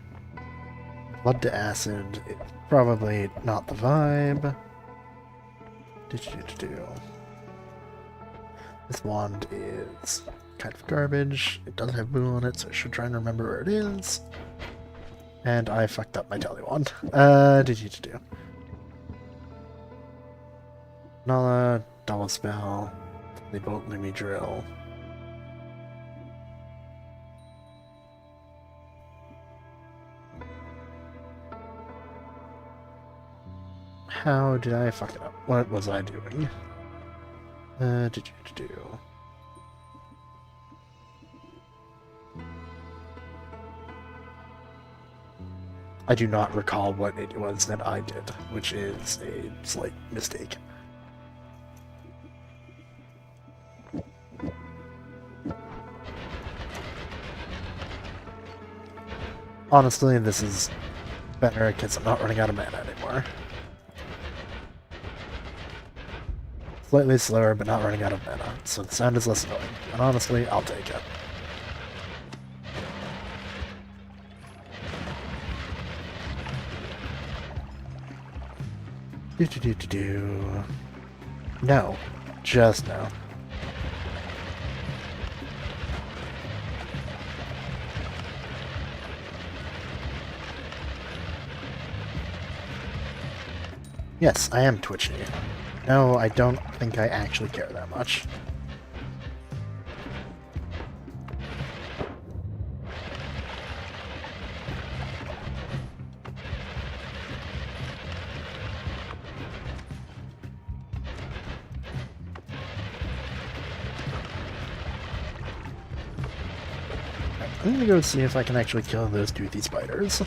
Speaker 1: Blood to acid. It's probably not the vibe. This wand is kind of garbage. It doesn't have blue on it, so I should try and remember where it is. And I fucked up my tally wand. Nala, double spell. They both let me drill. How did I fuck it up? What was I doing? I do not recall what it was that I did, which is a slight mistake. Honestly, this is better because I'm not running out of mana anymore. Slightly slower, but not running out of mana, so the sound is less annoying. And honestly, I'll take it. No. Just no. Yes, I am twitchy. No, I don't think I actually care that much. I'm gonna go see if I can actually kill those toothy spiders.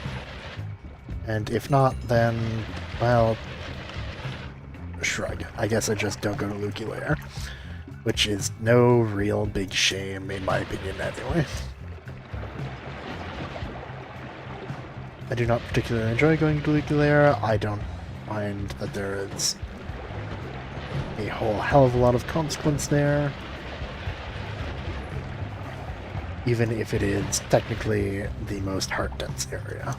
Speaker 1: And if not, then, well, shrug. I guess I just don't go to Lukey Lair. Which is no real big shame, in my opinion, anyway. I do not particularly enjoy going to Lukey Lair. I don't find that there is a whole hell of a lot of consequence there. Even if it is technically the most heart-dense area.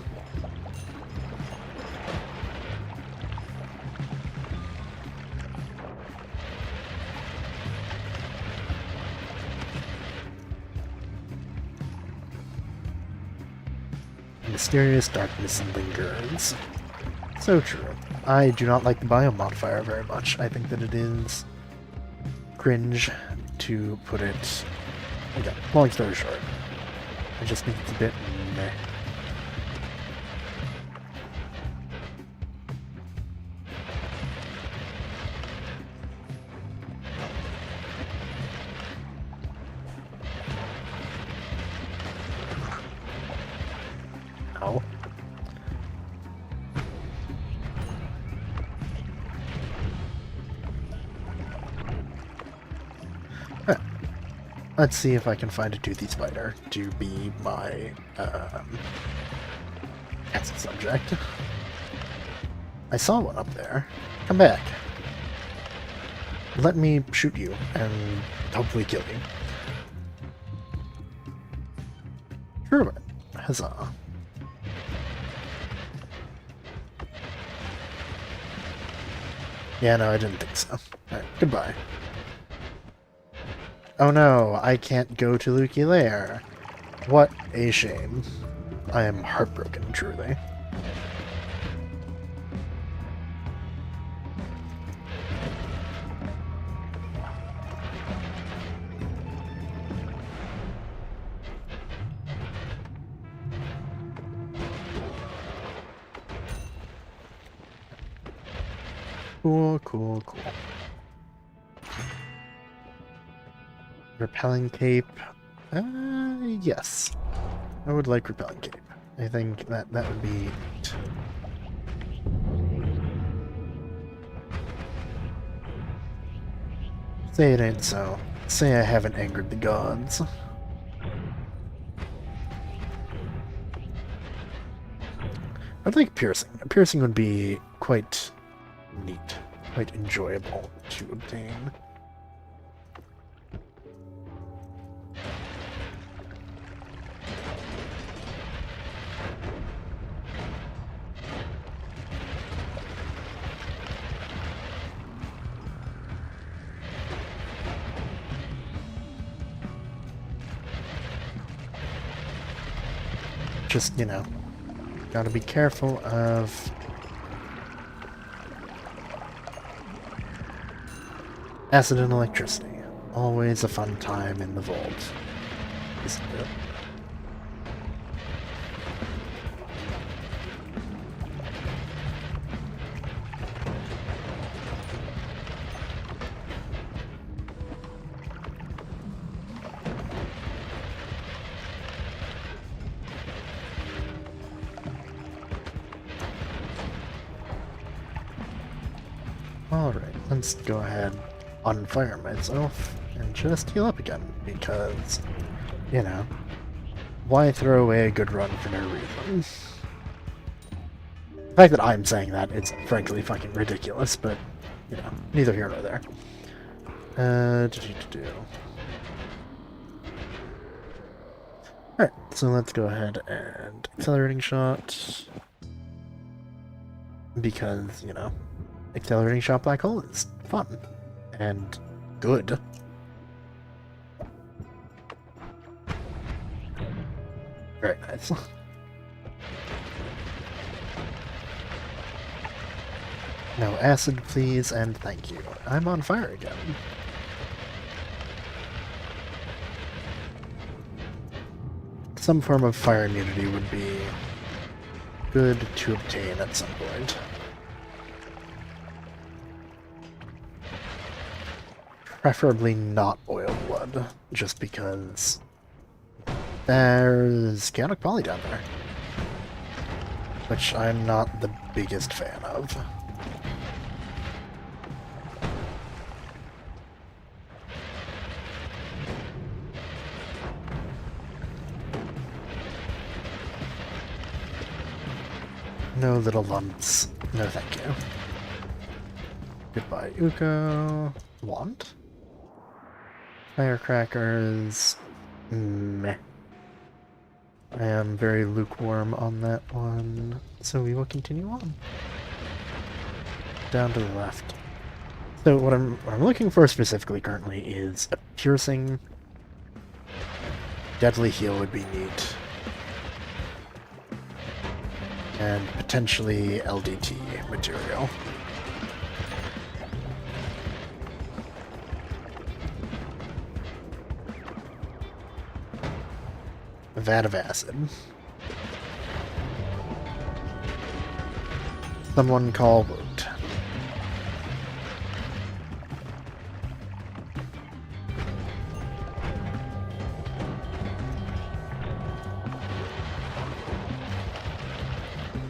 Speaker 1: Mysterious darkness lingers. So true. I do not like the biome modifier very much. I think that it is cringe, to put it... Again, long story short. I just think it's a bit meh. Ow. Let's see if I can find a toothy spider to be my test subject. I saw one up there. Come back. Let me shoot you and hopefully kill you. Sure, huzzah. Yeah, no, I didn't think so. Alright, goodbye. Oh no, I can't go to Lukey Lair. What a shame. I am heartbroken, truly. Cool, cool, cool. Repelling cape. Yes. I would like repelling cape. I think that would be neat. Say it ain't so. Say I haven't angered the gods. I'd like piercing. Piercing would be quite neat, quite enjoyable to obtain. Just, you know, gotta be careful of acid and electricity. Always a fun time in the vault, isn't it? Alright, let's go ahead, unfire myself, and just heal up again, because, you know, why throw away a good run for no reason? The fact that I'm saying that is frankly fucking ridiculous, but, you know, neither here nor there. Alright, so let's go ahead and accelerating shot, because, you know, accelerating shot black hole is fun and good. Very nice. No acid, please, and thank you. I'm on fire again. Some form of fire immunity would be good to obtain at some point. Preferably not oil blood, just because There's Chaotic Poly down there, which I'm not the biggest fan of. No little lumps. No thank you. Goodbye, Uko. Want? Firecrackers. Meh. I am very lukewarm on that one, so we will continue on. Down to the left. So what I'm looking for specifically currently is a piercing. Deadly heal would be neat. And potentially LDT material. A vat of acid. Someone call Woot.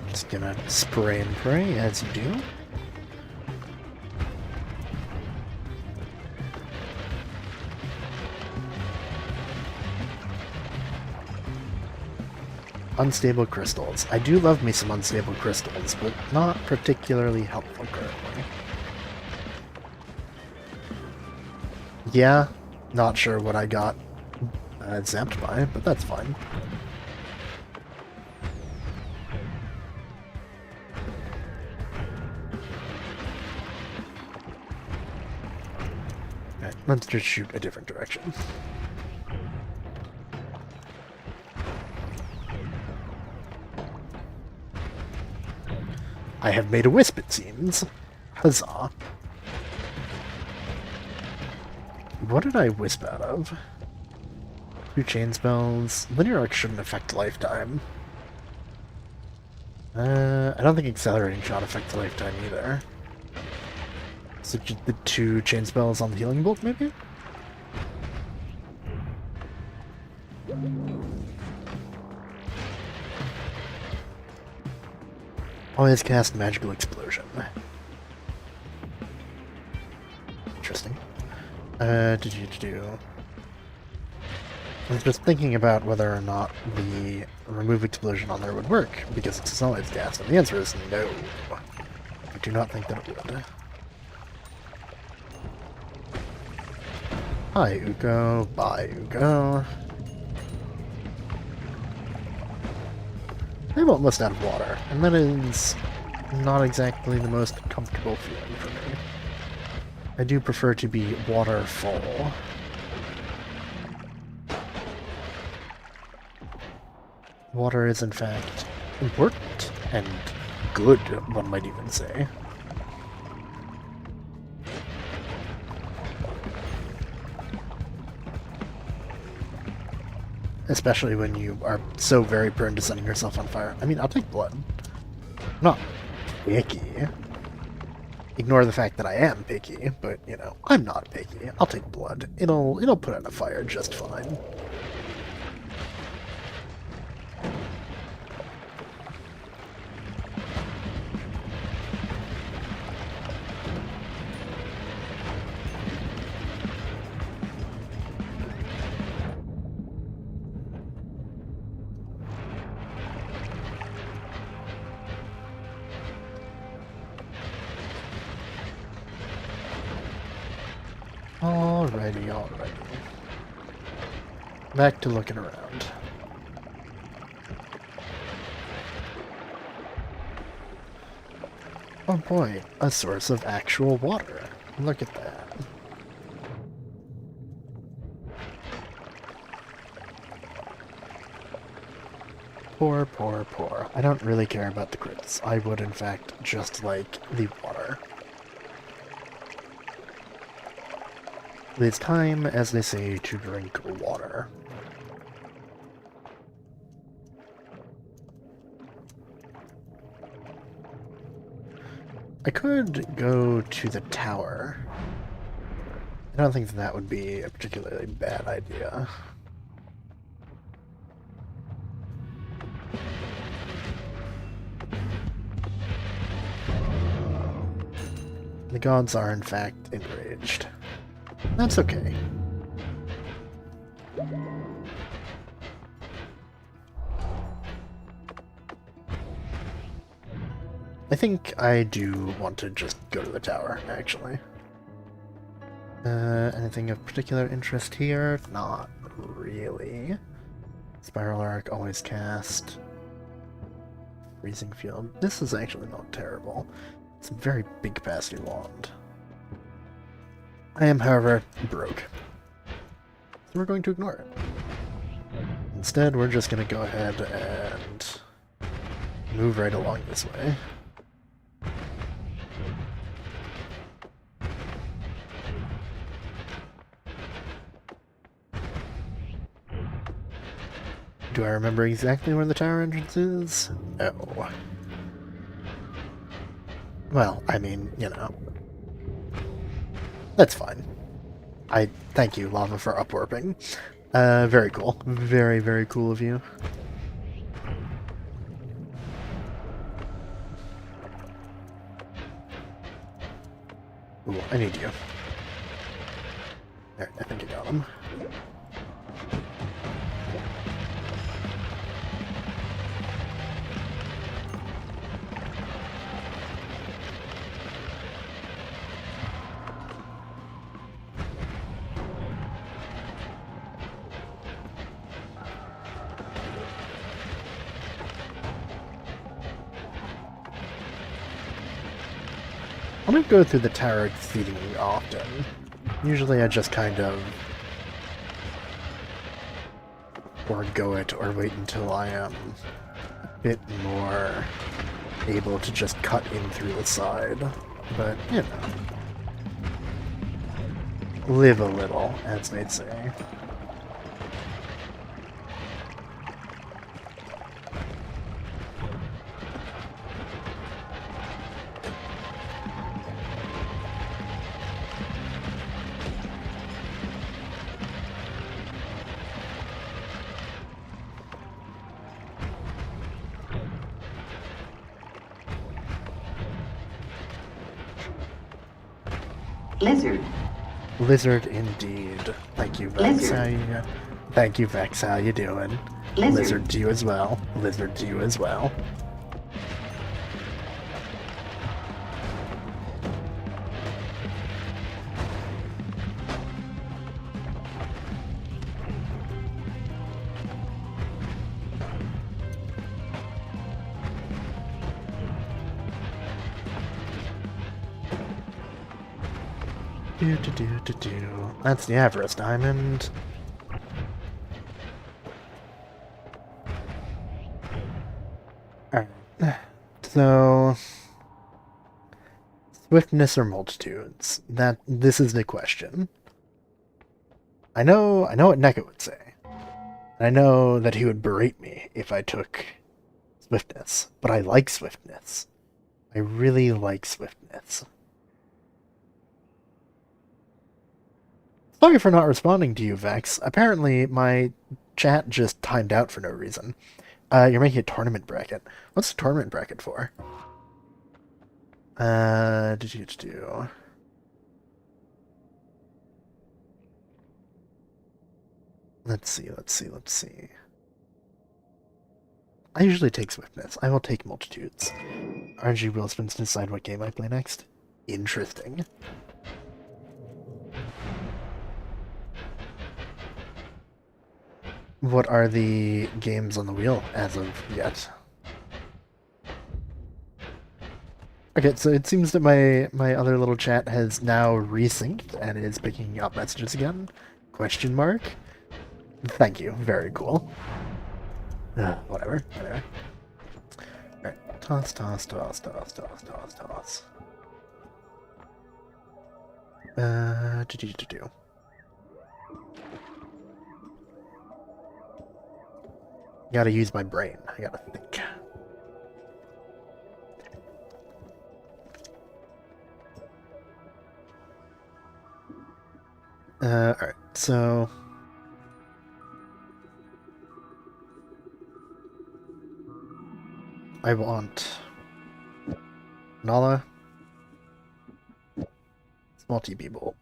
Speaker 1: Just gonna spray and pray as you do. Unstable crystals. I do love me some unstable crystals, but not particularly helpful currently. Yeah, not sure what I got zapped by, but that's fine. Okay, let's just shoot a different direction. I have made a wisp, it seems. Huzzah. What did I wisp out of? 2 chain spells. Linear arc shouldn't affect lifetime. I don't think accelerating shot affects lifetime either. So just the 2 chain spells on the healing bolt, maybe? Always cast Magical Explosion. Interesting. I was just thinking about whether or not the remove explosion on there would work, because it's a solid cast, and the answer is no. I do not think that it would. Hi, Uko. Bye, Uko. I'm almost out of water, and that is not exactly the most comfortable feeling for me. I do prefer to be water full. Water is, in fact, important and good, one might even say. Especially when you are so very prone to setting yourself on fire. I mean, I'll take blood. I'm not picky. Ignore the fact that I am picky, but, you know, I'm not picky. I'll take blood. It'll put out a fire just fine. Alrighty. Back to looking around. Oh boy, a source of actual water. Look at that. Poor. I don't really care about the crits. I would, in fact, just like the water. It's time, as they say, to drink water. I could go to the tower. I don't think that would be a particularly bad idea. The gods are, in fact, enraged. That's okay. I think I do want to just go to the tower, actually. Anything of particular interest here? Not really. Spiral Arc, always cast. Freezing Field. This is actually not terrible. It's a very big capacity wand. I am, however, broke. So we're going to ignore it. Instead, we're just going to go ahead and move right along this way. Do I remember exactly where the tower entrance is? No. Well, I mean, you know. That's fine. I thank you, Lava, for upwarping. Very cool. Very, very cool of you. Ooh, I need you. There, I think I got him. I don't go through the tower exceedingly often. Usually I just kind of forego it or wait until I am a bit more able to just cut in through the side. But, you know. Live a little, as they'd say.
Speaker 2: Lizard.
Speaker 1: Lizard indeed. Thank you, Vex. How you, thank you, Vex. How you doing? Lizard to you as well. Lizard to you as well. That's the Avarice Diamond. Alright. So... Swiftness or multitudes? This is the question. I know what Neko would say. And I know that he would berate me if I took Swiftness. But I like Swiftness. I really like Swiftness. Sorry for not responding to you, Vex. Apparently, my chat just timed out for no reason. You're making a tournament bracket. What's the tournament bracket for? Do. Let's see. I usually take Swiftness. I will take Multitudes. RNG will spin to decide what game I play next. Interesting. What are the games on the wheel as of yet? Okay, so it seems that my other little chat has now resynced and is picking up messages again. Question mark? Thank you. Very cool. Whatever. Alright. Toss. Do. Gotta use my brain. I gotta think. Alright, so... I want... Nala. Small TB bolt.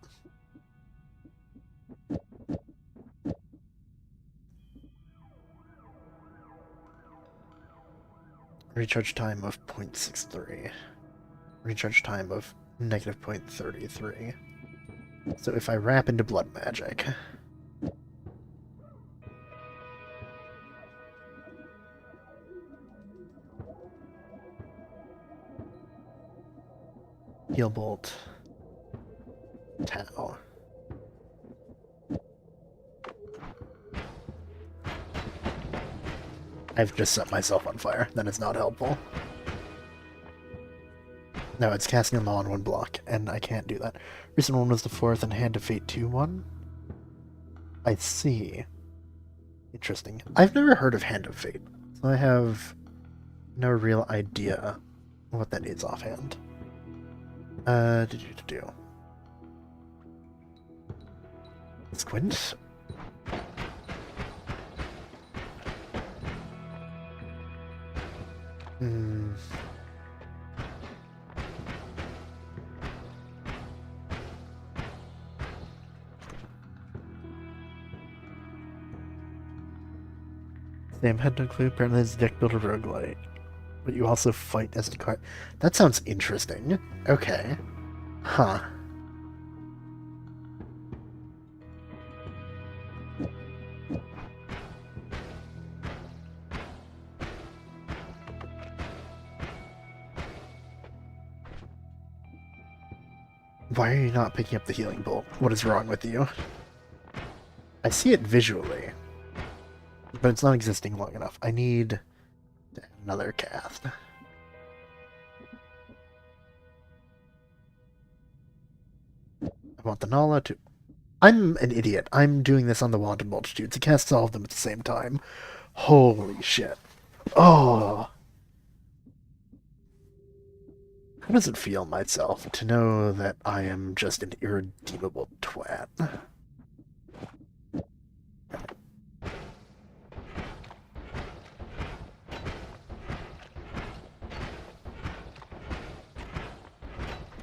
Speaker 1: Recharge time of 0.63. Recharge time of negative 0.33. So if I wrap into blood magic... Heal bolt. Tau. I've just set myself on fire. That is not helpful. No, it's casting them all on one block, and I can't do that. Recent one was the 4th, and Hand of Fate 2-1. I see. Interesting. I've never heard of Hand of Fate, so I have no real idea what that is offhand. Did you do? Squint? Hmm. Same head no clue. Apparently, it's deck builder roguelite. But you also fight as a card. That sounds interesting. Okay. Huh. Why are you not picking up the healing bolt? What is wrong with you? I see it visually, but it's not existing long enough. I need to add another cast. I want the Nala to... I'm an idiot. I'm doing this on the Wanted Multitudes. It casts all of them at the same time. Holy shit. Oh! How does it feel, myself, to know that I am just an irredeemable twat?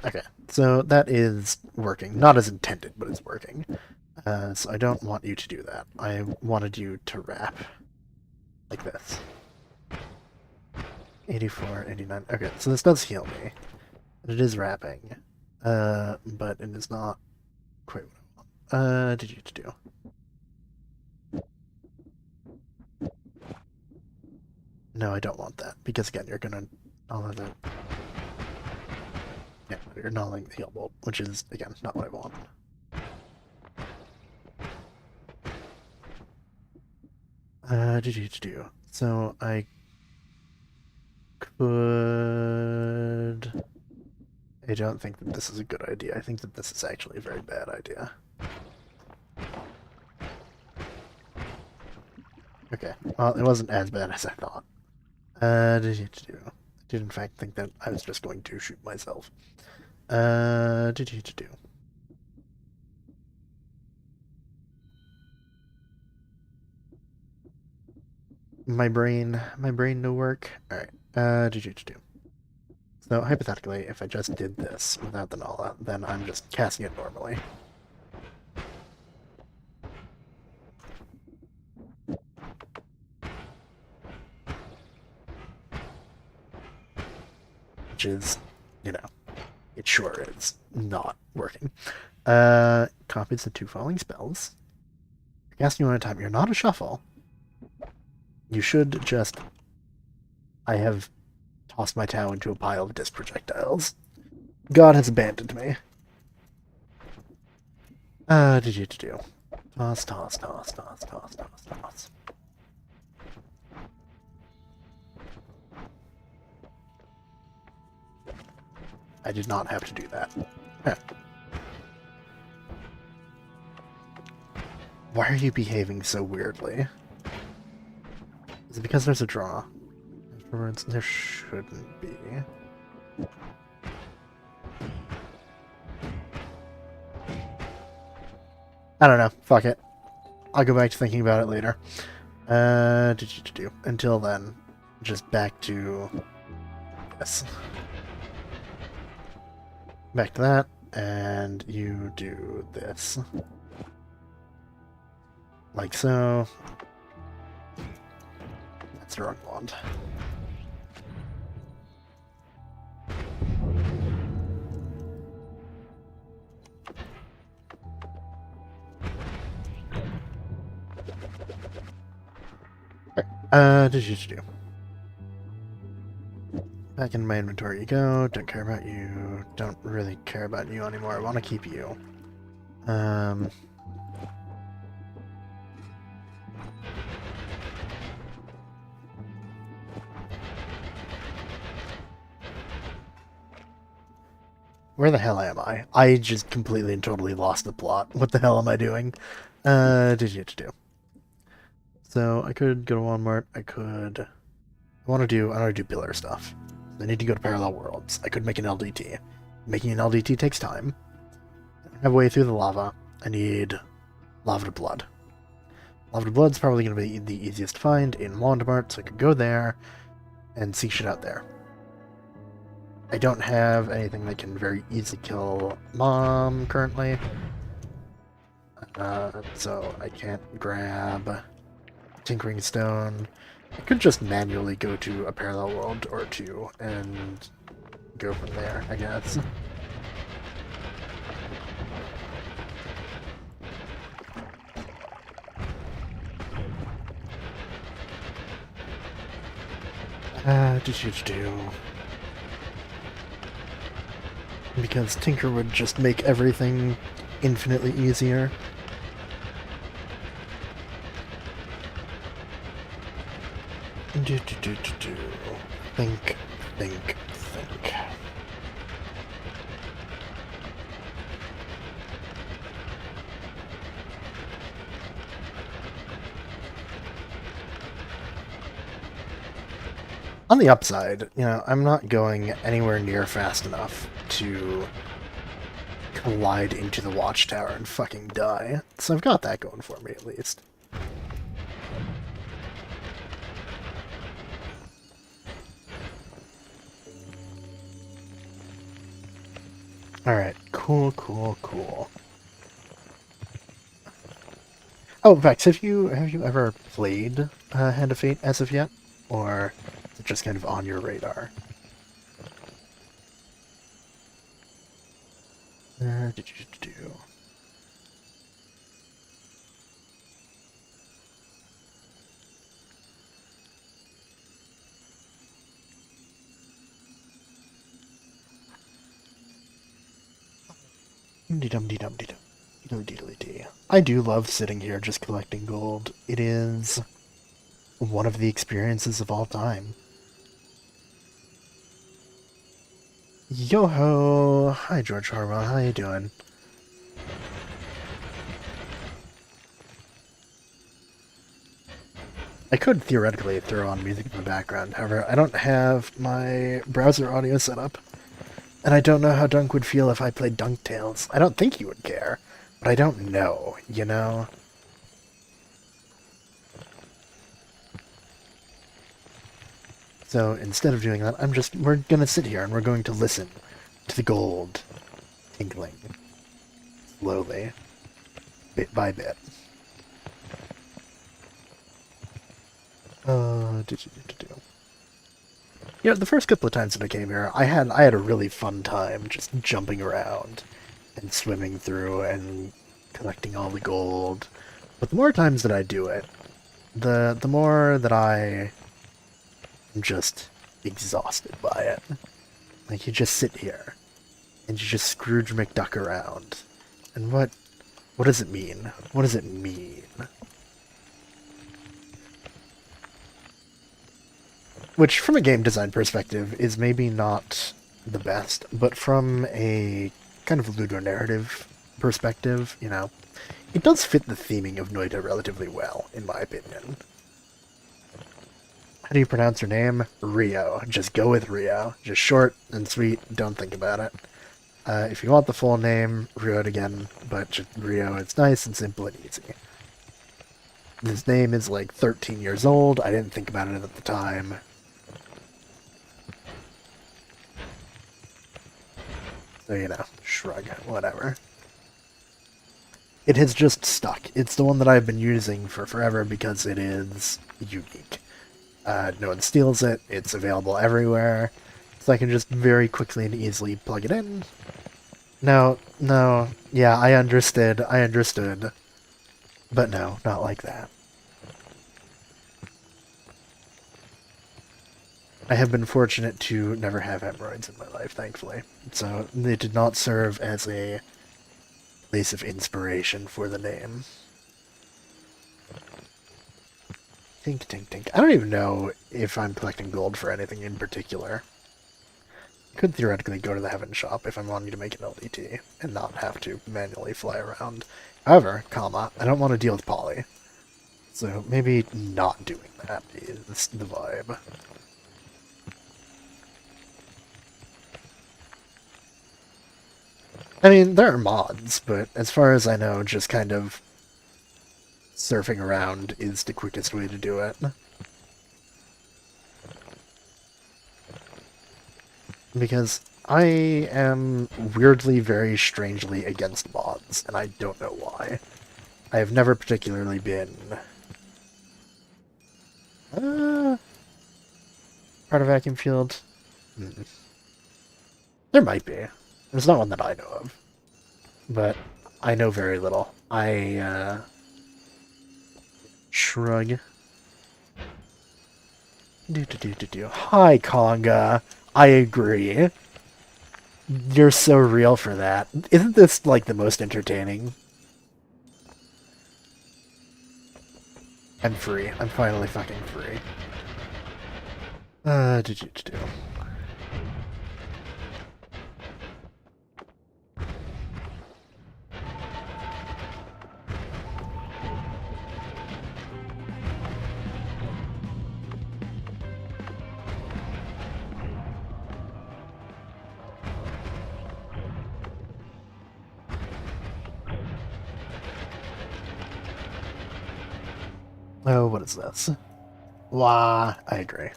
Speaker 1: Okay, so that is working. Not as intended, but it's working. So I don't want you to do that. I wanted you to wrap like this. 84, 89. Okay, so this does heal me. And it is wrapping. But it is not quite what I want. Did you to do? No, I don't want that. Because again, you're gonna null the... Yeah, you're nulling the heal bolt, which is, again, not what I want. Did you to do? So I could... I don't think that this is a good idea. I think that this is actually a very bad idea. Okay, well, it wasn't as bad as I thought. Did you to do? I did in fact think that I was just going to shoot myself. Did you to do? My brain no work. Alright, did you to do? So, hypothetically, if I just did this without the Nala, then I'm just casting it normally. Which is, you know, it sure is not working. Copies the 2 falling spells. You're casting one at a time. You're not a shuffle. You should just... I have tossed my Tau into a pile of disc projectiles. God has abandoned me. Did you to do? Toss, toss, toss, toss, toss, toss, toss. I did not have to do that. Huh. Why are you behaving so weirdly? Is it because there's a draw? Afterwards, there shouldn't be. I don't know. Fuck it. I'll go back to thinking about it later. Did you do? Until then, just back to this. Back to that. and you do this. Like so. That's the wrong wand. Do. Back in my inventory you go. Don't care about you. Don't really care about you anymore. I want to keep you. Where the hell am I? I just completely and totally lost the plot. What the hell am I doing? Do. So I could go to Walmart. I want to do pillar stuff. I need to go to Parallel Worlds. I could make an LDT. Making an LDT takes time. I don't have a way through the lava. I need Lava to Blood. Lava to Blood's probably going to be the easiest to find in Walmart, so I could go there and see shit out there. I don't have anything that can very easily kill Mom currently. So I can't grab Tinkering Stone. I could just manually go to a parallel world or two and go from there, I guess. Do. Because Tinker would just make everything infinitely easier. Think. On the upside, I'm not going anywhere near fast enough to collide into the watchtower and fucking die. So I've got that going for me, at least. Alright, cool. Oh, Vex, have you ever played Hand of Fate as of yet? Or is it just kind of on your radar? Did you do? I do love sitting here just collecting gold. It is one of the experiences of all time. Yo-ho! Hi, George Harwell. How you doing? I could theoretically throw on music in the background, however, I don't have my browser audio set up. And I don't know how Dunk would feel if I played Dunk Tales. I don't think he would care, but I don't know, So instead of doing that, we're gonna sit here and we're going to listen to the gold tinkling slowly, bit by bit. The first couple of times that I came here, I had a really fun time just jumping around and swimming through and collecting all the gold. But the more times that I do it, the more that I am just exhausted by it. Like, you just sit here and you just Scrooge McDuck around. And what does it mean? What does it mean? Which, from a game design perspective, is maybe not the best, but from a kind of ludonarrative perspective, it does fit the theming of Noita relatively well, in my opinion. How do you pronounce her name? Rio. Just go with Rio. Just short and sweet, don't think about it. If you want the full name, Rio it again, but just Rio, it's nice and simple and easy. This name is like 13 years old, I didn't think about it at the time. So, you know, shrug, whatever. It has just stuck. It's the one that I've been using for forever because it is unique. No one steals it, it's available everywhere, so I can just very quickly and easily plug it in. No, yeah, I understood, but no, not like that. I have been fortunate to never have hemorrhoids in my life, thankfully, so they did not serve as a place of inspiration for the name. Tink, tink, tink. I don't even know if I'm collecting gold for anything in particular. Could theoretically go to the Heaven Shop if I'm wanting to make an LDT and not have to manually fly around. However, I don't want to deal with Polly. So maybe not doing that is the vibe. I mean, there are mods, but as far as I know, just kind of surfing around is the quickest way to do it. Because I am weirdly, very strangely against mods, and I don't know why. I have never particularly been part of Vacuum Field. There might be. There's not one that I know of. But I know very little. I shrug. Hi, Conga. I agree. You're so real for that. Isn't this, like, the most entertaining? I'm free. I'm finally fucking free. Oh, what is this? Wah, I agree.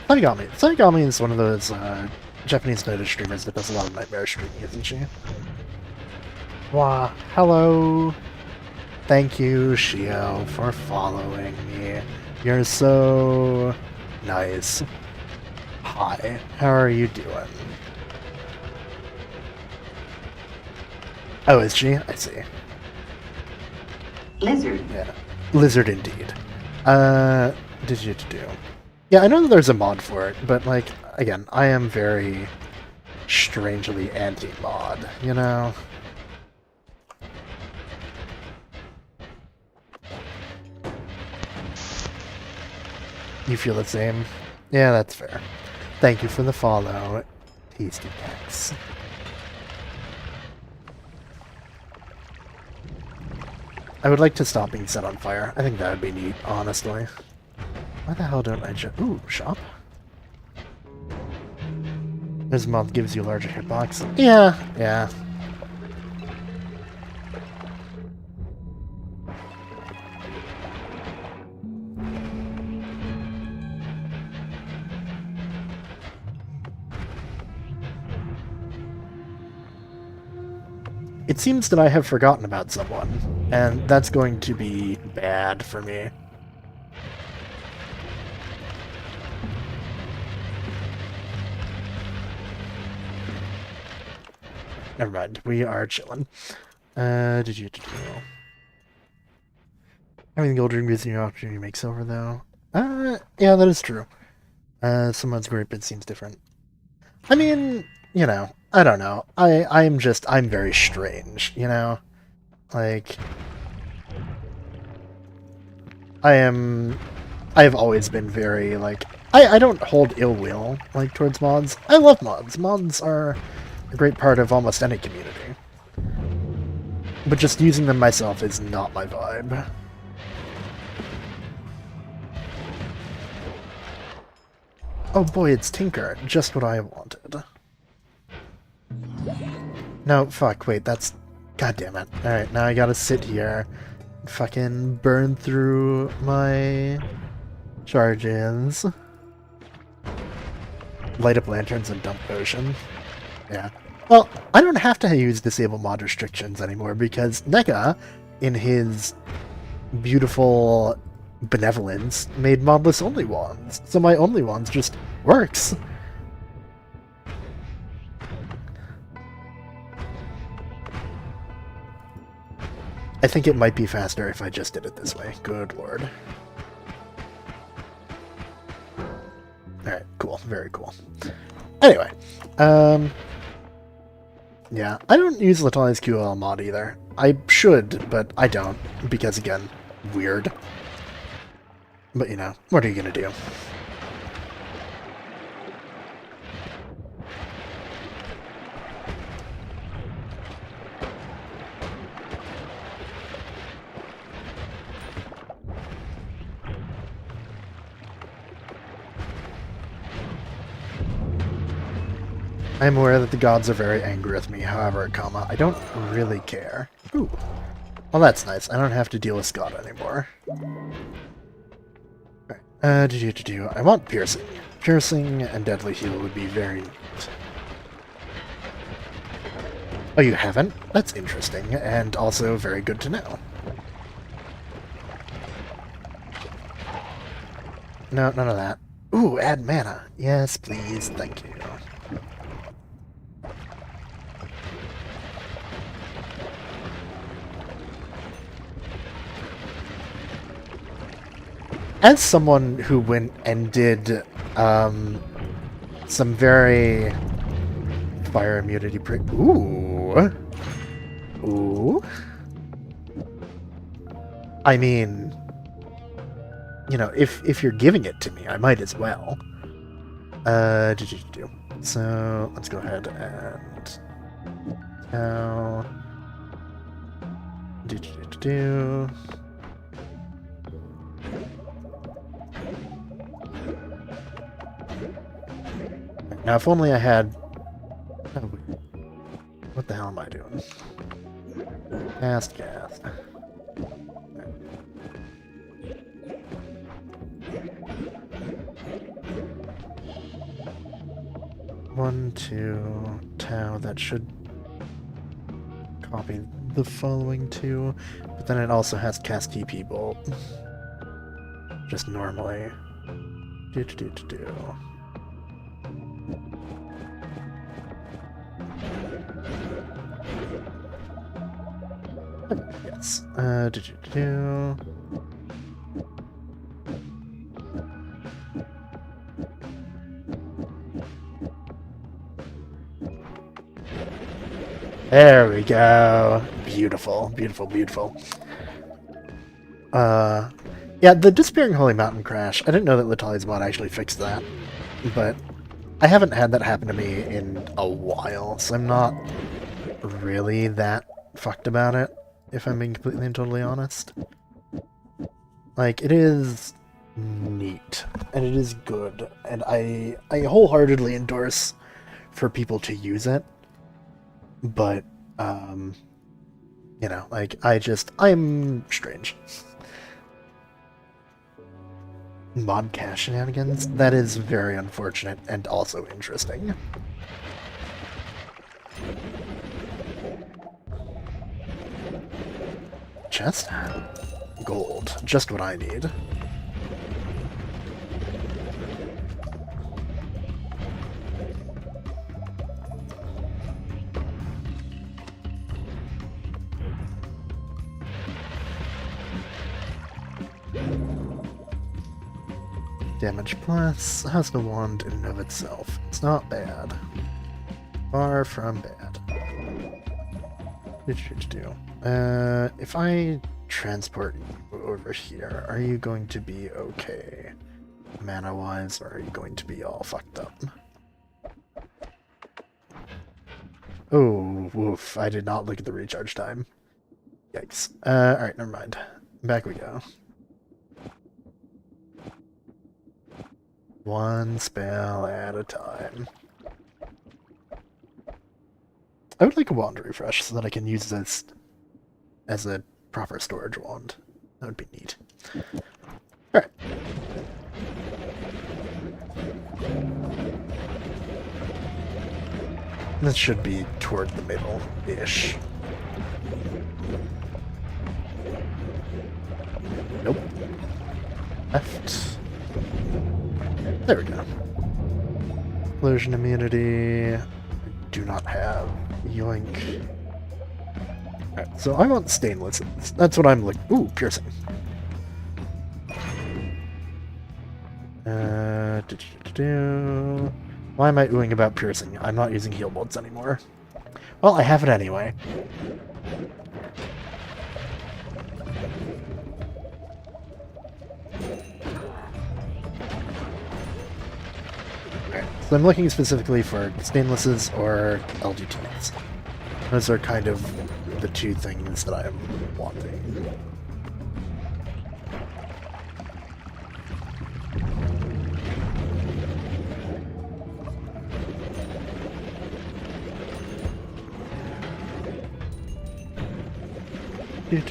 Speaker 1: Saigami is one of those Japanese native streamers that does a lot of nightmare streaming, isn't she? Wah, hello. Thank you, Shio, for following me. You're so nice. Hi, how are you doing? Oh, is she? I see.
Speaker 2: Lizard.
Speaker 1: Yeah. Lizard indeed. Did you do? Yeah, I know that there's a mod for it, but, like, again, I am very strangely anti-mod, you know? You feel the same? Yeah, that's fair. Thank you for the follow, Tasty Cats. I would like to stop being set on fire. I think that would be neat, honestly. Why the hell don't I just... Ooh, shop? This mod gives you a larger hitbox. Yeah. It seems that I have forgotten about someone, and that's going to be bad for me. Never mind, we are chilling. Did you do? Having the gold ring gives you an opportunity to make silver, though. Yeah, that is true. Someone's great, but it seems different. I mean, you know, I don't know. I'm very strange, you know? Like, I've always been very, like, I don't hold ill will, like, towards mods. I love mods. Mods are a great part of almost any community. But just using them myself is not my vibe. Oh boy, it's Tinker. Just what I wanted. No, fuck, wait, that's... God damn it. Alright, now I gotta sit here and fucking burn through my charges. Light up lanterns and dump potion. Yeah. Well, I don't have to use disable mod restrictions anymore because NECA, in his beautiful benevolence, made modless only wands. So my only wands just works. I think it might be faster if I just did it this way. Good lord. Alright, cool. Very cool. Anyway, yeah, I don't use Latali's QL mod either. I should, but I don't, because again, weird. But you know, what are you gonna do? I am aware that the gods are very angry with me, however, comma, I don't really care. Ooh. Well, that's nice. I don't have to deal with Scott anymore. Right. I want piercing. Piercing and deadly heal would be very neat. Oh, you haven't? That's interesting, and also very good to know. No, none of that. Ooh, add mana. Yes, please. Thank you. As someone who went and did some very fire immunity Ooh. I mean, you know, if you're giving it to me, I might as well. So let's go ahead and now Now, if only I had... Oh, what the hell am I doing? Cast. One, two, Tau, that should copy the following two, but then it also has cast TP Bolt. Just normally. Yes. There we go. Beautiful, beautiful, beautiful. Yeah, the Disappearing Holy Mountain crash. I didn't know that Latali's mod actually fixed that, but I haven't had that happen to me in a while, so I'm not really that fucked about it, if I'm being completely and totally honest. Like, it is neat, and it is good, and I wholeheartedly endorse for people to use it, but, you know, like, I'm strange. Mod cache shenanigans? That is very unfortunate, and also interesting. Chest? Gold. Just what I need. Damage plus. How's the wand in and of itself? It's not bad. Far from bad. If I transport you over here, are you going to be okay? Mana-wise, or are you going to be all fucked up? Oh, woof. I did not look at the recharge time. Yikes. Alright, never mind. Back we go. One spell at a time. I would like a wand refresh so that I can use this as a proper storage wand. That would be neat. Alright. This should be toward the middle-ish. Nope. Left. There we go. Explosion immunity. I do not have. Yoink. Alright, so I want stainless. That's what I'm looking. Ooh, piercing. Why am I oohing about piercing? I'm not using heal bolts anymore. Well, I have it anyway. Alright, so I'm looking specifically for stainlesses or LGTs. Those are kind of the two things that I'm wanting. Do.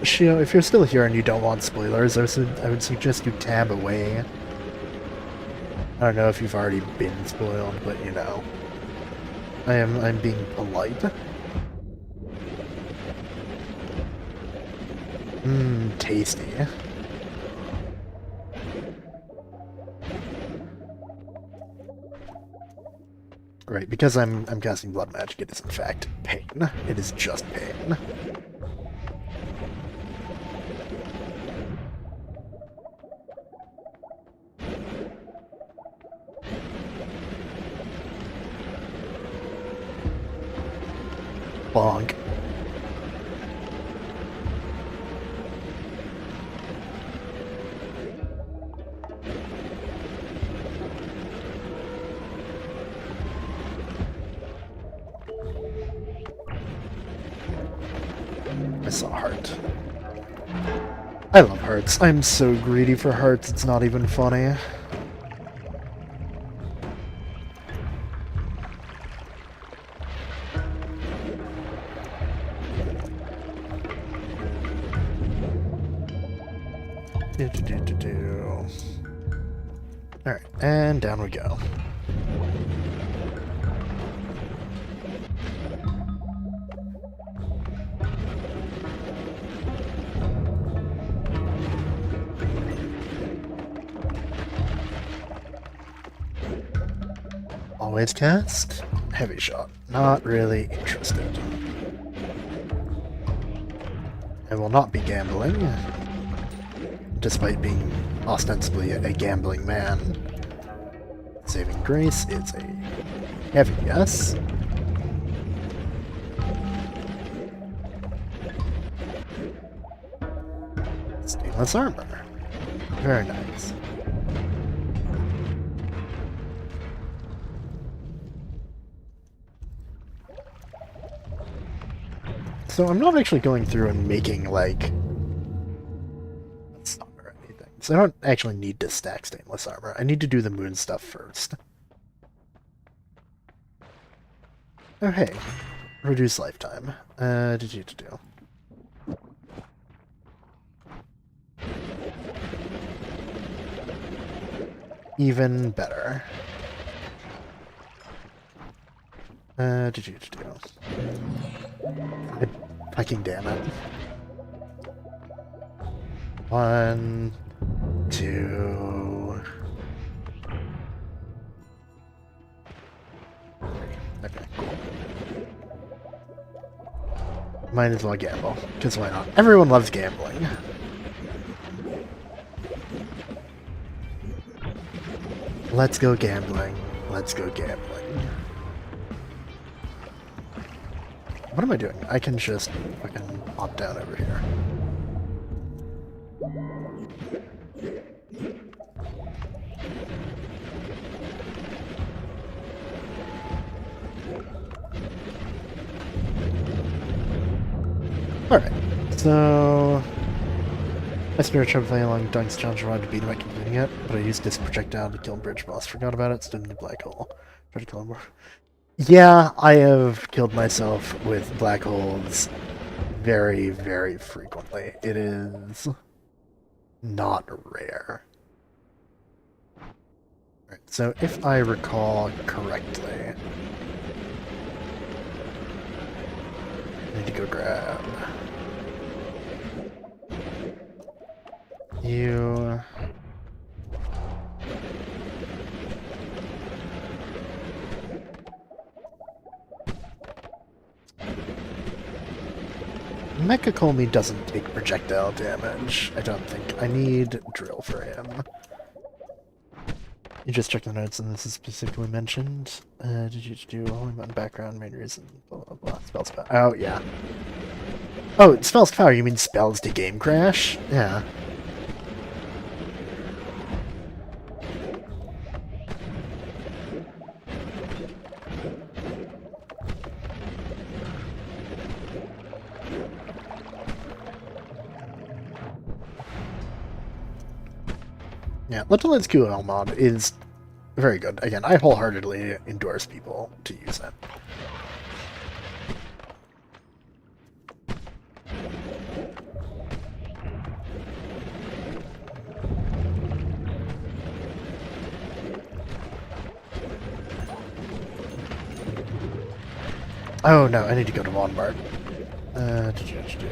Speaker 1: Shio, if you're still here and you don't want spoilers, I would suggest you tab away. I don't know if you've already been spoiled, but you know. I'm being polite. Mmm, tasty. Right, because I'm casting blood magic, it is in fact pain. It is just pain. Bonk. I saw a heart. I love hearts. I'm so greedy for hearts, it's not even funny. Alright, and down we go. Always cast? Heavy shot. Not really interested. I will not be gambling, despite being ostensibly a gambling man. Saving Grace is a heavy yes. Stainless armor. Very nice. So I'm not actually going through and making, like, or anything. So I don't actually need to stack stainless armor. I need to do the moon stuff first. Oh, hey. Reduce lifetime. Do. Even better. Do. Fucking damn it. 1, 2. Okay, cool. Might as well gamble, because why not? Everyone loves gambling. Let's go gambling. Let's go gambling. What am I doing? I can just fucking hop down over here. Alright, so I started trying to play along Dunk's challenge around to beat him at completing it, but I used this projectile to kill Bridge Boss. Forgot about it, stood in the black hole. Tried to kill him more. Yeah, I have killed myself with black holes very, very frequently. It is not rare. Right, so if I recall correctly, I need to go grab you. Mechacolmy doesn't take projectile damage, I don't think. I need drill for him. You just checked the notes and this is specifically mentioned. Did you do only one background, main reason, blah blah blah. Spells power. Oh, yeah. Oh, spells power, you mean spells to game crash? Yeah. Yeah, Little QL mod is very good. Again, I wholeheartedly endorse people to use it. Oh no, I need to go to Walmart. Did you do?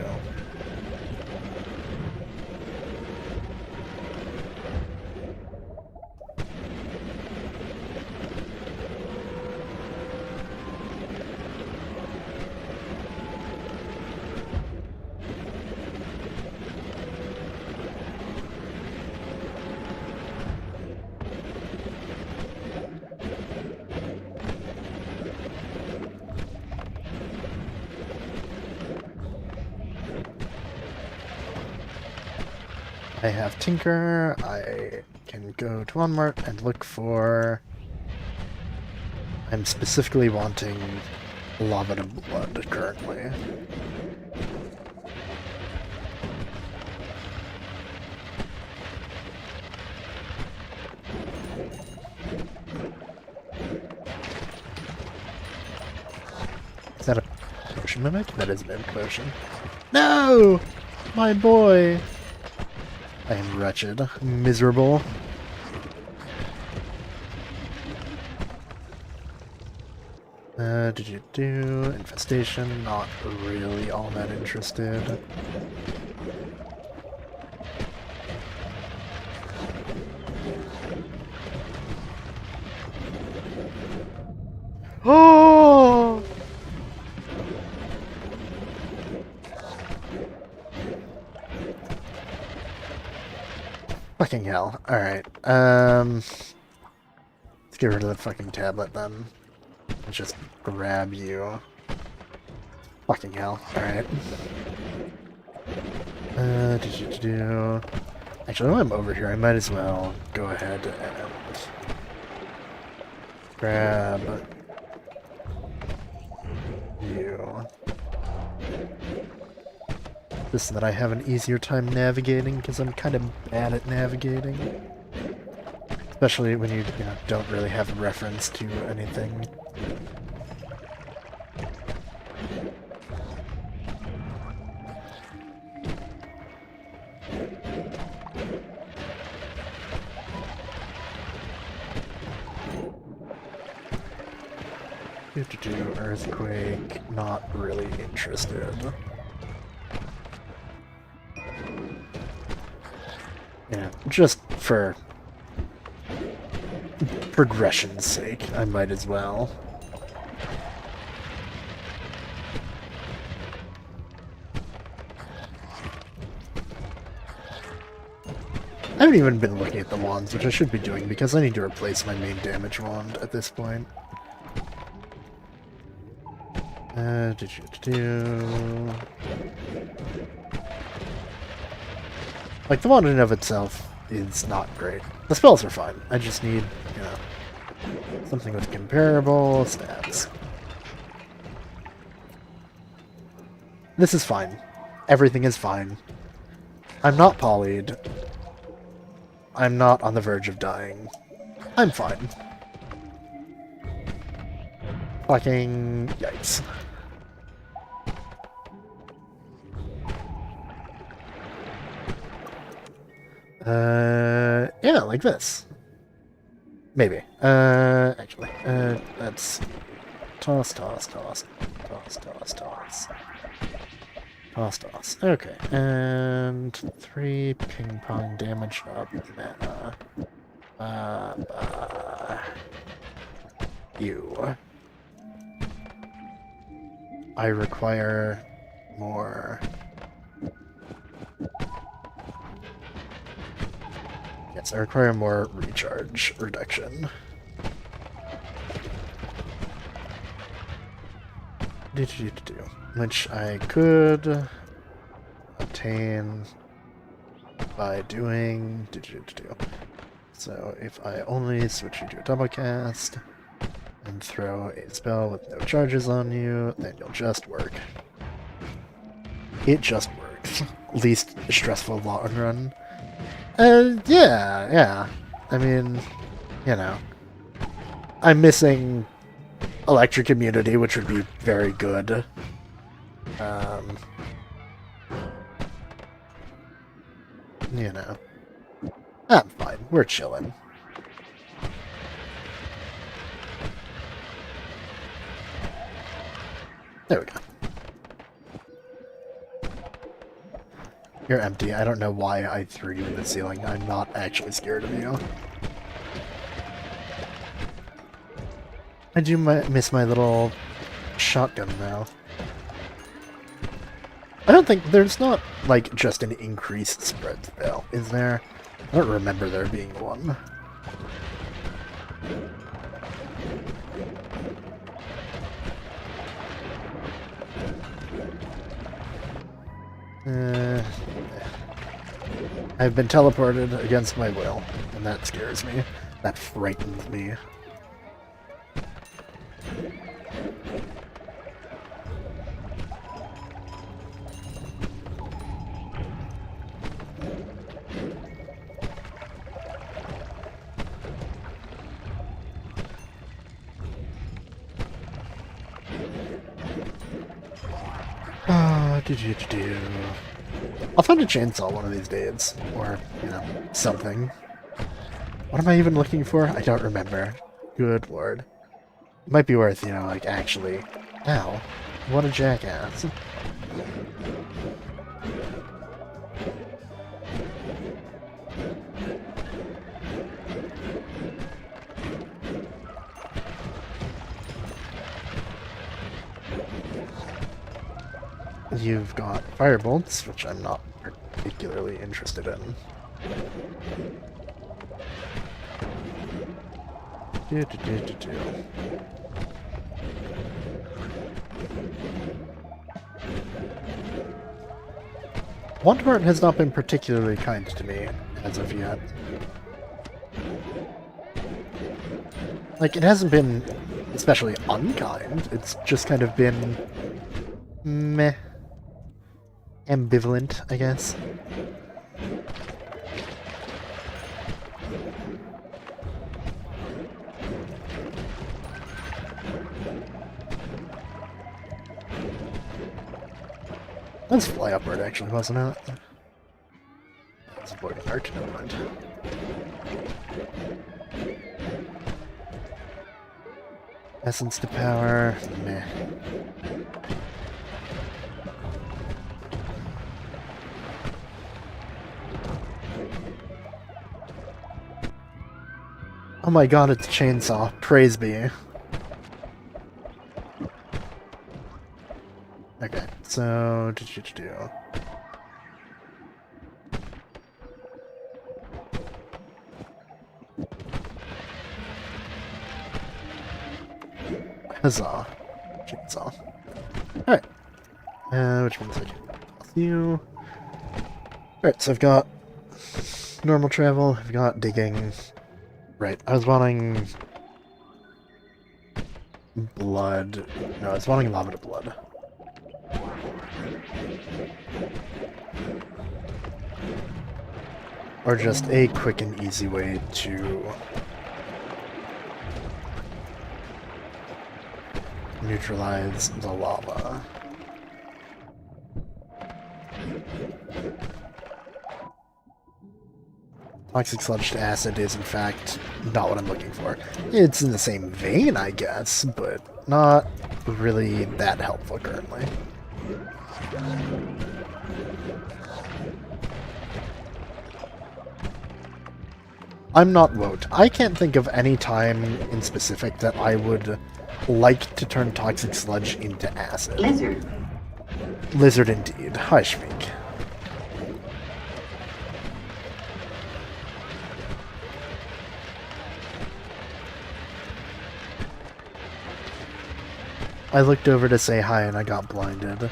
Speaker 1: I have Tinker. I can go to Walmart and look for... I'm specifically wanting Lava to Blood currently. Is that a potion mimic? That is a mimic potion. No! My boy! I am wretched. Miserable. Did you do infestation? Not really all that interested. Oh! Fucking hell. Alright. Let's get rid of the fucking tablet then. Let's just grab you. Fucking hell. Alright. Do. Actually, while I'm over here, I might as well go ahead and grab you. Just so that I have an easier time navigating, because I'm kind of bad at navigating. Especially when you know, don't really have a reference to anything. Earthquake, not really interested. Yeah, just for progression's sake, I might as well. I haven't even been looking at the wands, which I should be doing because I need to replace my main damage wand at this point. Like, the wand in and of itself is not great. The spells are fine. I just need, you know, something with comparable stats. This is fine. Everything is fine. I'm not polyed. I'm not on the verge of dying. I'm fine. Fucking yikes. Yeah, like this. Maybe. Actually, let's toss, toss, toss, toss, toss, toss. Toss, toss. Okay, and 3 ping pong damage up mana. You. I require more. Yes, I require more recharge reduction. Which I could obtain by doing. So if I only switch you to a double cast and throw a spell with no charges on you, then you'll just work. It just works. Least stressful long run. Yeah. I mean, you know. I'm missing Electric Immunity, which would be very good. You know. I'm fine. We're chilling. There we go. You're empty. I don't know why I threw you in the ceiling. I'm not actually scared of you. I do miss my little shotgun now. I don't think there's not, like, just an increased spread spell, is there? I don't remember there being one. I've been teleported against my will, and that scares me. That frightens me. I'll find a chainsaw one of these days, or, you know, something. What am I even looking for? I don't remember. Good lord. It might be worth, you know, like, actually... Ow. What a jackass. You've got firebolts, which I'm not particularly interested in. Wandmart has not been particularly kind to me as of yet. Like, it hasn't been especially unkind, it's just kind of been meh. Ambivalent, I guess. Let's fly upward, actually, wasn't it? Let's avoid an arch, never mind. Essence to power, meh. Oh my god, it's chainsaw. Praise be. Okay, so... Huzzah. Chainsaw. Alright. Which means I can toss you. Alright, so I've got normal travel, I've got digging. Right, I was wanting blood. No, I was wanting lava to blood. Or just a quick and easy way to neutralize the lava. Toxic sludge to acid is, in fact, not what I'm looking for. It's in the same vein, I guess, but not really that helpful currently. I'm not woke. I can't think of any time in specific that I would like to turn toxic sludge into acid.
Speaker 2: Lizard.
Speaker 1: Lizard indeed. Hi, Shmeek. I looked over to say hi and I got blinded.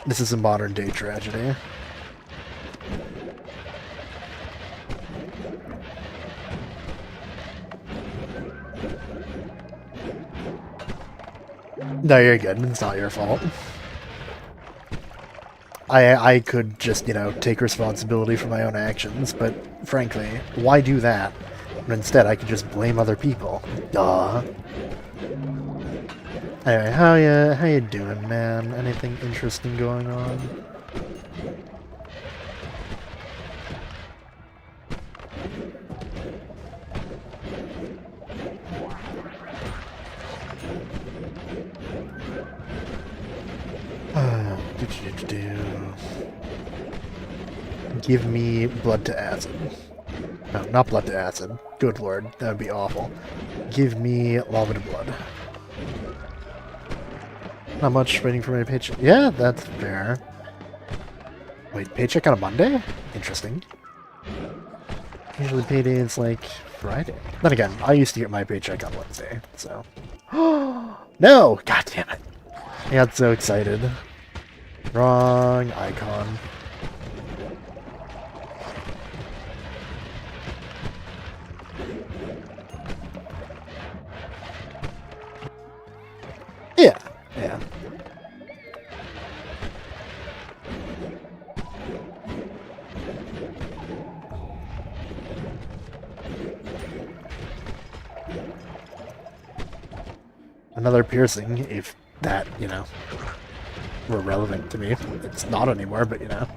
Speaker 1: This is a modern day tragedy. No, you're good. It's not your fault. I could just, you know, take responsibility for my own actions, but frankly, why do that? But instead, I could just blame other people. Duh. Anyway, how you doing, man? Anything interesting going on? Give me blood to acid. No, not blood to acid. Good lord, that would be awful. Give me lava to blood. Not much waiting for my paycheck. Yeah, that's fair. Wait, paycheck on a Monday? Interesting. Usually payday is like Friday. Then again, I used to get my paycheck on Wednesday, so. No! God damn it. I got so excited. Wrong icon. Yeah, yeah. Another piercing, if that, you know, were relevant to me. It's not anymore, but you know.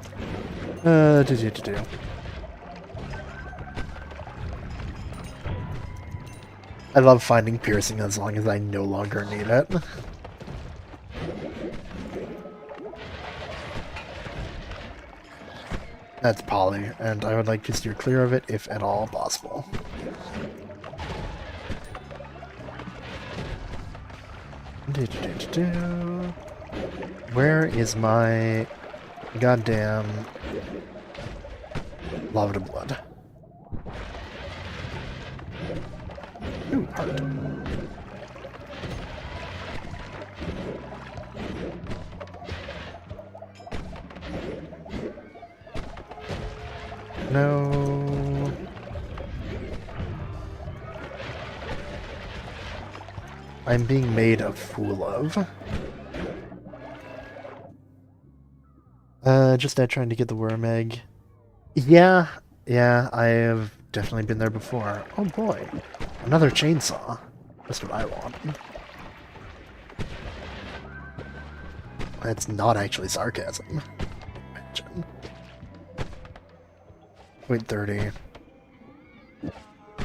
Speaker 1: I love finding piercing as long as I no longer need it. That's poly, and I would like to steer clear of it if at all possible. Where is my goddamn lava to blood? Ooh, heart. No. I'm being made a fool of. Just trying to get the worm egg. Yeah, I have definitely been there before. Oh boy, another chainsaw. That's what I want. That's not actually sarcasm. Imagine. Wait, 30.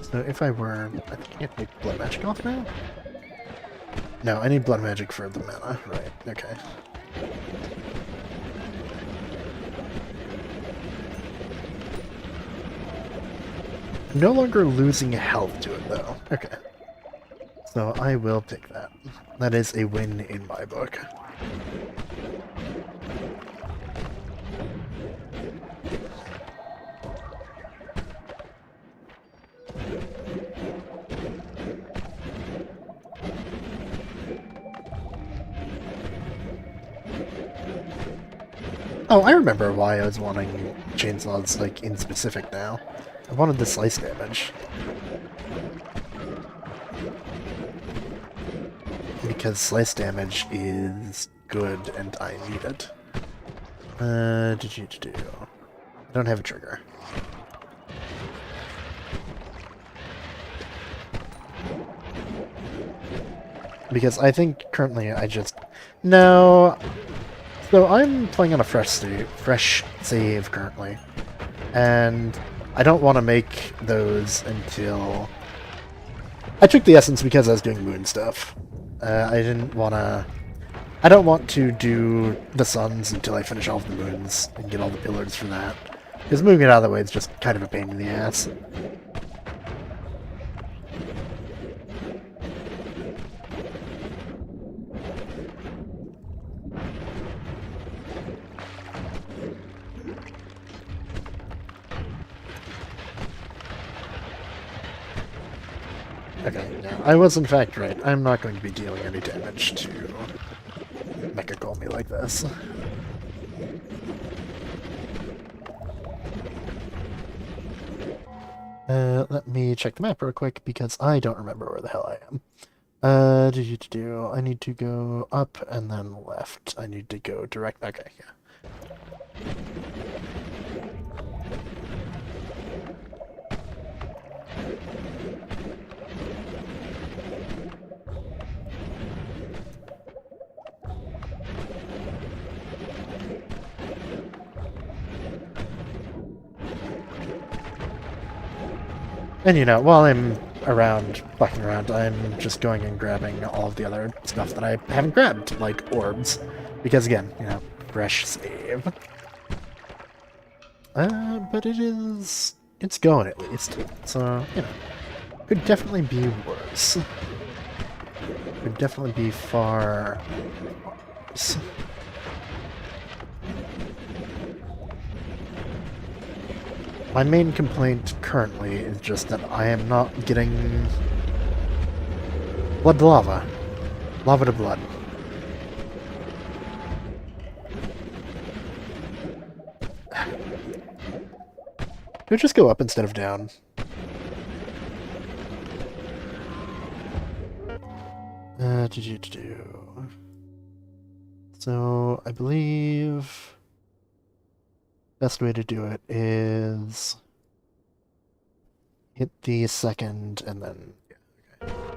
Speaker 1: So if I were... I think I have to take blood magic off now? No, I need blood magic for the mana. Right, okay. I'm no longer losing health to it, though. Okay. So I will pick that. That is a win in my book. Oh, I remember why I was wanting chainsaws, like, in specific now. I wanted the slice damage. Because slice damage is good and I need it. I don't have a trigger. Because I think currently I just... No... So I'm playing on a fresh save currently. And I don't want to make those until... I took the essence because I was doing moon stuff. I didn't want to... I don't want to do the suns until I finish all of the moons and get all the pillars for that. Because moving it out of the way is just kind of a pain in the ass. Okay, no, I was in fact right. I'm not going to be dealing any damage to Mecha Golmi like this. Let me check the map real quick because I don't remember where the hell I am. I need to go up and then left. I need to go direct. Okay, yeah. And you know, while I'm fucking around, I'm just going and grabbing all of the other stuff that I haven't grabbed, like orbs. Because again, you know, fresh save. But it's going at least. So, you know, could definitely be worse. Could definitely be far worse. My main complaint currently is just that I am not getting blood to lava. Lava to blood. Do I just go up instead of down? So, I believe... best way to do it is hit the second and then... Yeah, okay.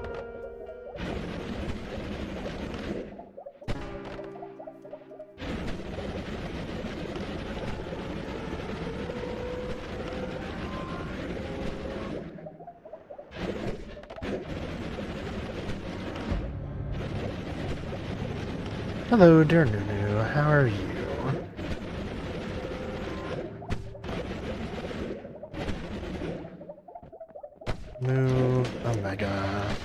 Speaker 1: Hello, dear Nunu. How are you? Move Omega.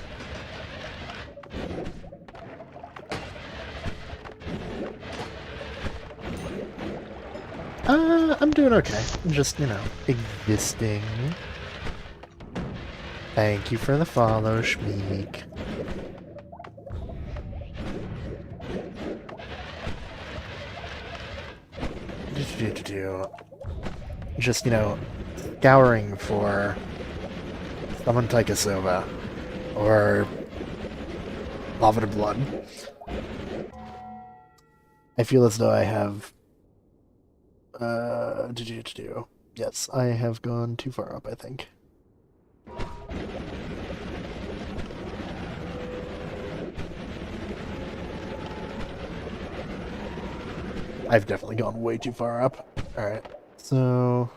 Speaker 1: I'm doing okay. I'm just, you know, existing. Thank you for the follow, Shmeek. Just, you know, scouring for someone Taikasova or Lava to Blood. I feel as though I have yes, I have gone too far up, I think. I've definitely gone way too far up. Alright, so...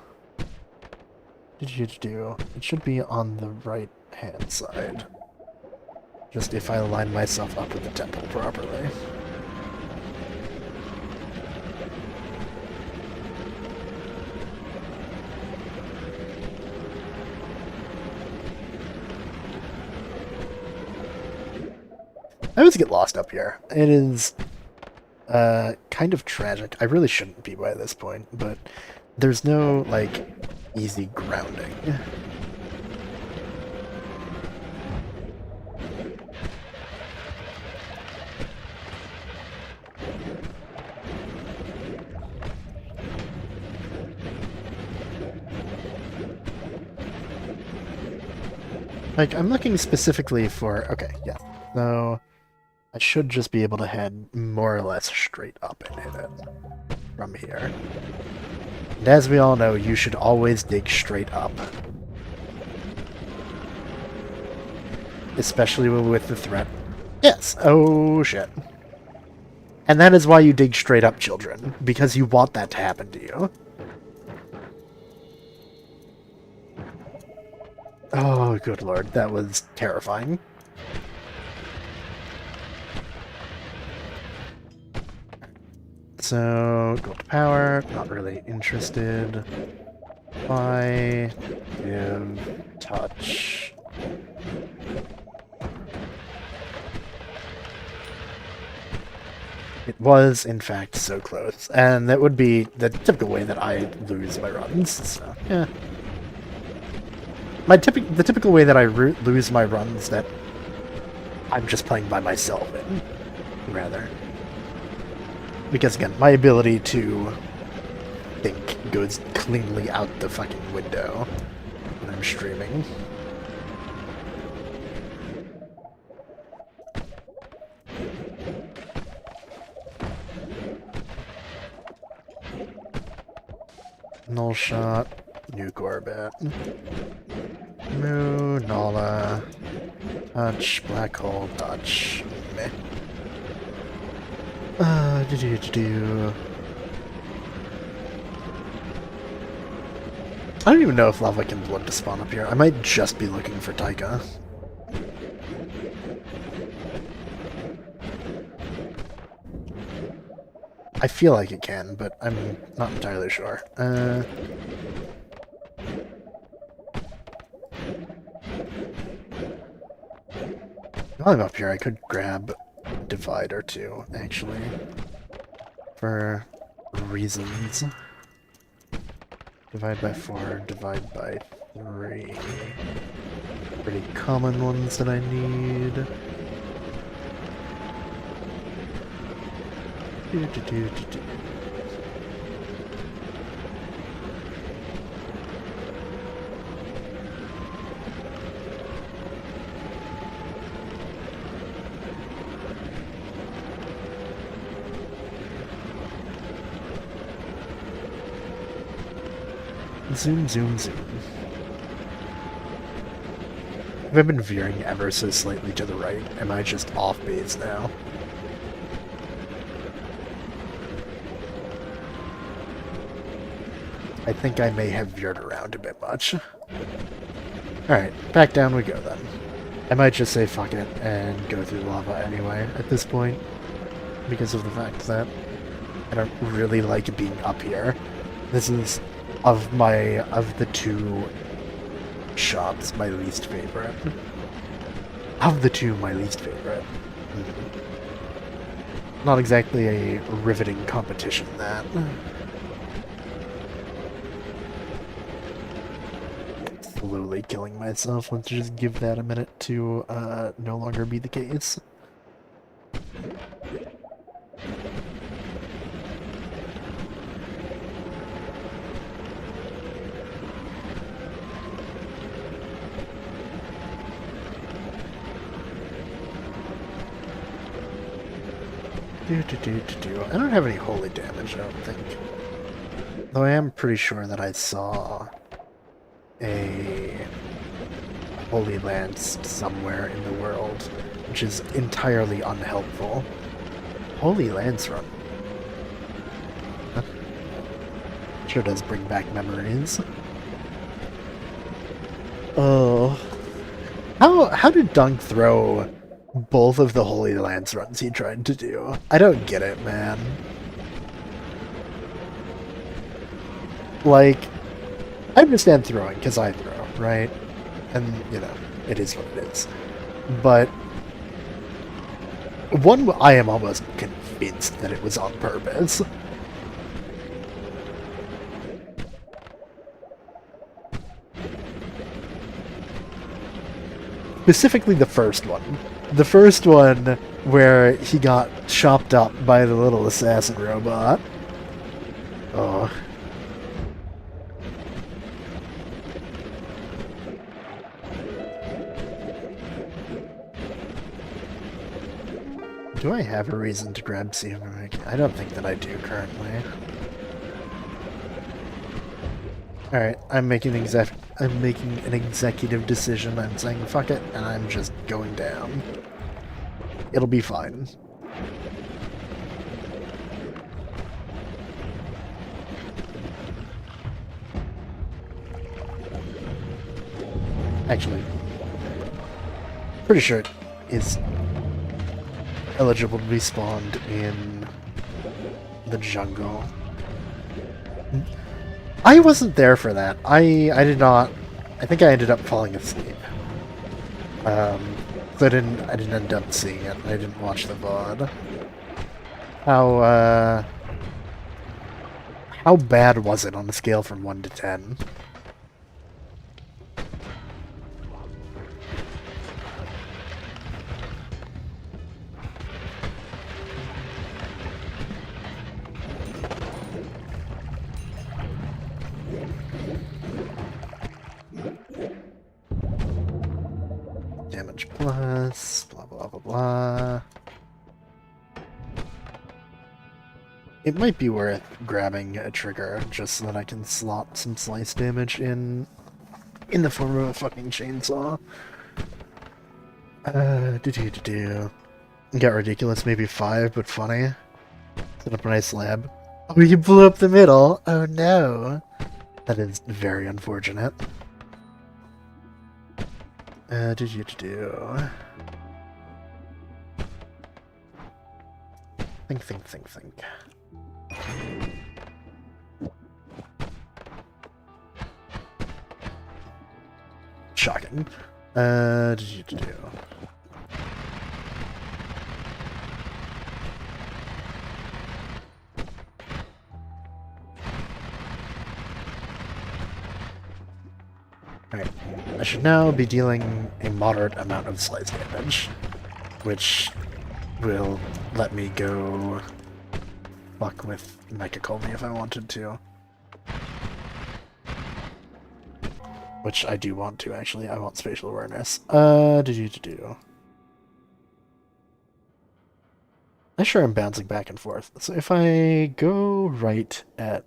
Speaker 1: It should be on the right-hand side. Just if I line myself up with the temple properly. I always get lost up here. It is kind of tragic. I really shouldn't be by this point, but there's no, like, easy grounding. Like, I'm looking specifically for... Okay, yeah. So, I should just be able to head more or less straight up and hit it from here. And as we all know, you should always dig straight up. Especially with the threat Yes. Oh, shit. And that is why you dig straight up, children. Because you want that to happen to you. Oh, good lord. That was terrifying. So, go to power. Not really interested. Apply. Give. Touch. It was, in fact, so close. And that would be the typical way that I lose my runs, so, yeah. The typical way that I lose my runs that I'm just playing by myself in, rather. Because, again, my ability to think goes cleanly out the fucking window when I'm streaming. Null shot, nuke orbit. Moo, Nala, touch, black hole, touch, meh. I don't even know if lava can blood to spawn up here. I might just be looking for Taika. I feel like it can, but I'm not entirely sure. While I'm up here, I could grab Divide or two, actually. For reasons. Divide by 4, divide by 3. Pretty common ones that I need. Zoom, zoom, zoom. Have I been veering ever so slightly to the right? Am I just off base now? I think I may have veered around a bit much. Alright, back down we go then. I might just say fuck it and go through lava anyway at this point. Because of the fact that I don't really like being up here. This is, of the two shots, my least favorite. Of the two, my least favorite. Not exactly a riveting competition, that. Slowly killing myself. Let's just give that a minute to no longer be the case. I don't have any holy damage, I don't think. Though I am pretty sure that I saw a Holy Lance somewhere in the world, which is entirely unhelpful. Holy Lance run. Huh? Sure does bring back memories. Oh. How did Dunk throw both of the Holy Lance runs he tried to do? I don't get it, man. Like, I understand throwing, because I throw, right? And, you know, it is what it is. But one, I am almost convinced that it was on purpose. Specifically the first one. The first one where he got chopped up by the little assassin robot. Oh. Do I have a reason to grab CMMI? I don't think that I do currently. Alright, I'm making an executive decision. I'm saying fuck it, and I'm just going down. It'll be fine. Actually, pretty sure it is eligible to be spawned in the jungle. I wasn't there for that. I did not. I think I ended up falling asleep. So I didn't end up seeing it. I didn't watch the VOD. How bad was it on a scale from 1 to 10? Damage plus, blah blah blah blah. It might be worth grabbing a trigger just so that I can slot some slice damage in the form of a fucking chainsaw. Get ridiculous, maybe 5, but funny. Set up a nice lab. Oh, you blew up the middle! Oh no! That is very unfortunate. Think. Shocking. Alright, I should now be dealing a moderate amount of slice damage, which will let me go fuck with Mecha Colby if I wanted to. Which I do want to, actually. I want spatial awareness. I sure am bouncing back and forth. So if I go right at...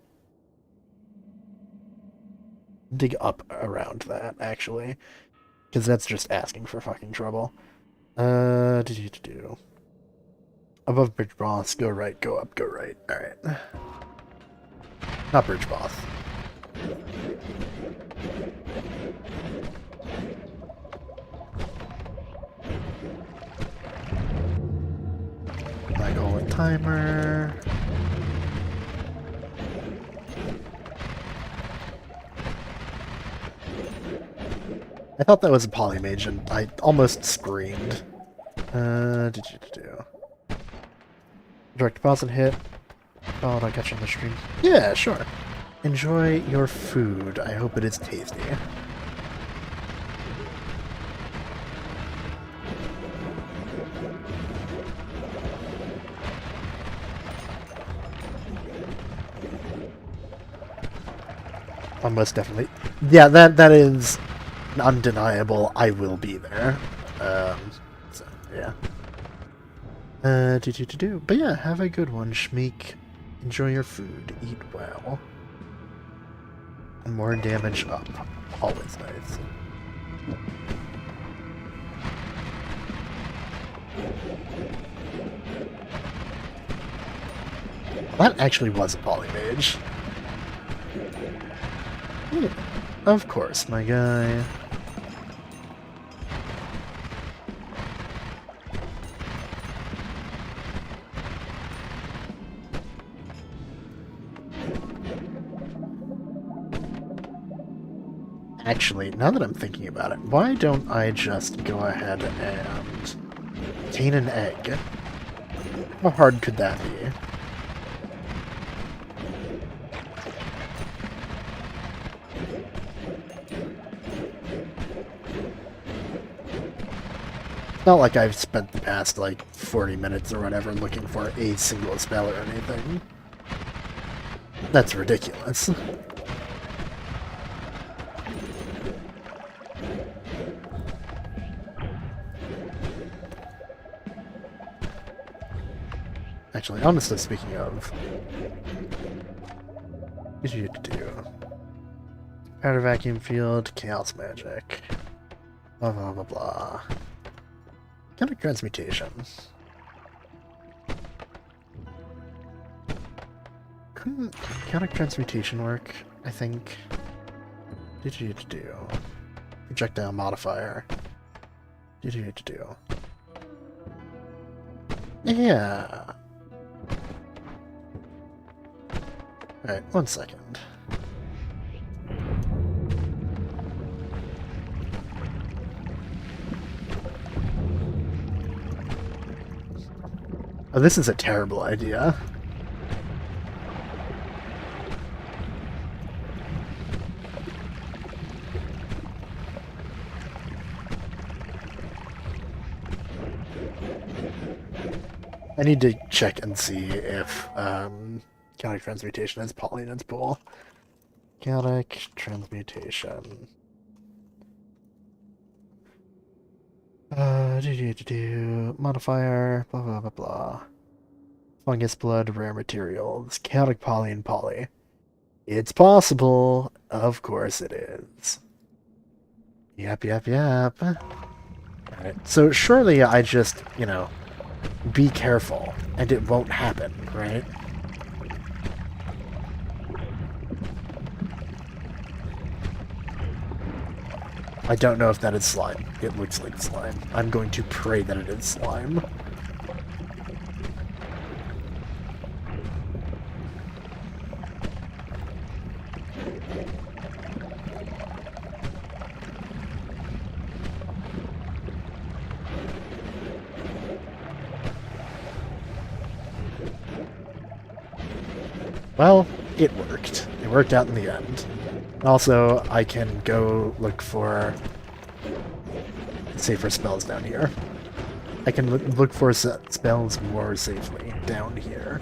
Speaker 1: dig up around that, actually. Because that's just asking for fucking trouble. Above Bridge Boss, go right, go up, go right. Alright. Not Bridge Boss. I go with timer. I thought that was a polymage and I almost screamed. Direct deposit hit. Oh, I got you on the stream. Yeah, sure. Enjoy your food. I hope it is tasty. Almost definitely. Yeah, that is undeniable. I will be there. So, yeah. But yeah, have a good one, Shmeek. Enjoy your food. Eat well. And more damage up. Always nice. That actually was a polymage. Yeah, of course, my guy. Actually, now that I'm thinking about it, why don't I just go ahead and obtain an egg? How hard could that be? It's not like I've spent the past, like, 40 minutes or whatever looking for a single spell or anything. That's ridiculous. Actually, honestly speaking of... Powder vacuum field, chaos magic. Blah blah blah blah. Kind of transmutation. couldn't chaotic transmutation work, I think. Do projectile modifier. Do. Yeah. Alright, 1 second. Oh, this is a terrible idea. I need to check and see if chaotic transmutation has poly in its pool. Chaotic transmutation. Modifier, blah blah blah blah. Fungus blood, rare materials, chaotic poly and poly. It's possible. Of course it is. Yep. Alright, so surely I just, be careful, and it won't happen, right? I don't know if that is slime. It looks like slime. I'm going to pray that it is slime. Well, it worked. It worked out in the end. Also, I can go look for safer spells down here. I can look for spells more safely down here.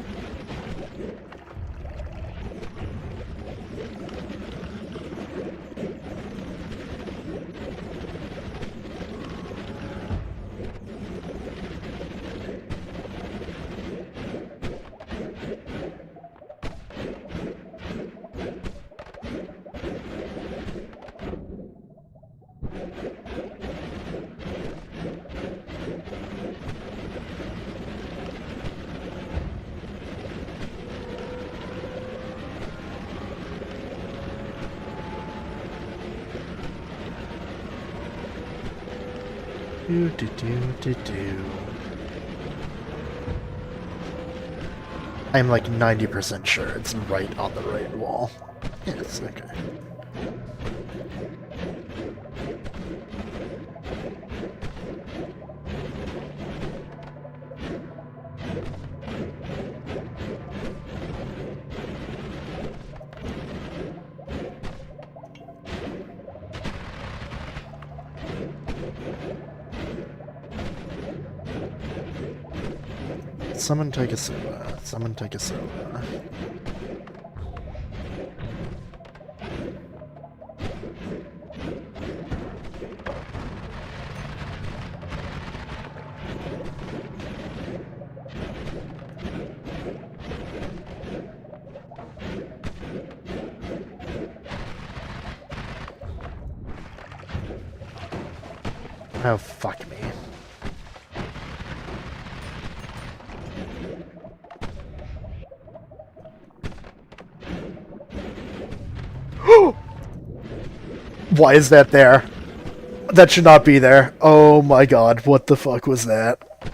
Speaker 1: Do. I'm like 90% sure it's right on the right wall. Yes, okay. Summon Taikasuba. Summon Taikasuba. Oh, fuck me. Why is that there? That should not be there. Oh my god, what the fuck was that?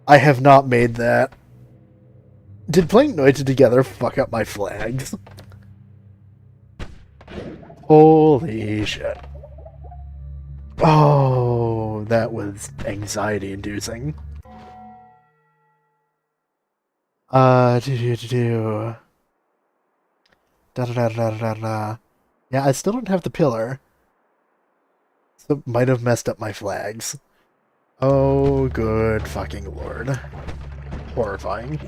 Speaker 1: I have not made that. Did playing Noitings together fuck up my flags? Holy shit. Oh, that was anxiety-inducing. Do. Da. Yeah, I still don't have the pillar. So it might have messed up my flags. Oh, good fucking lord. Horrifying.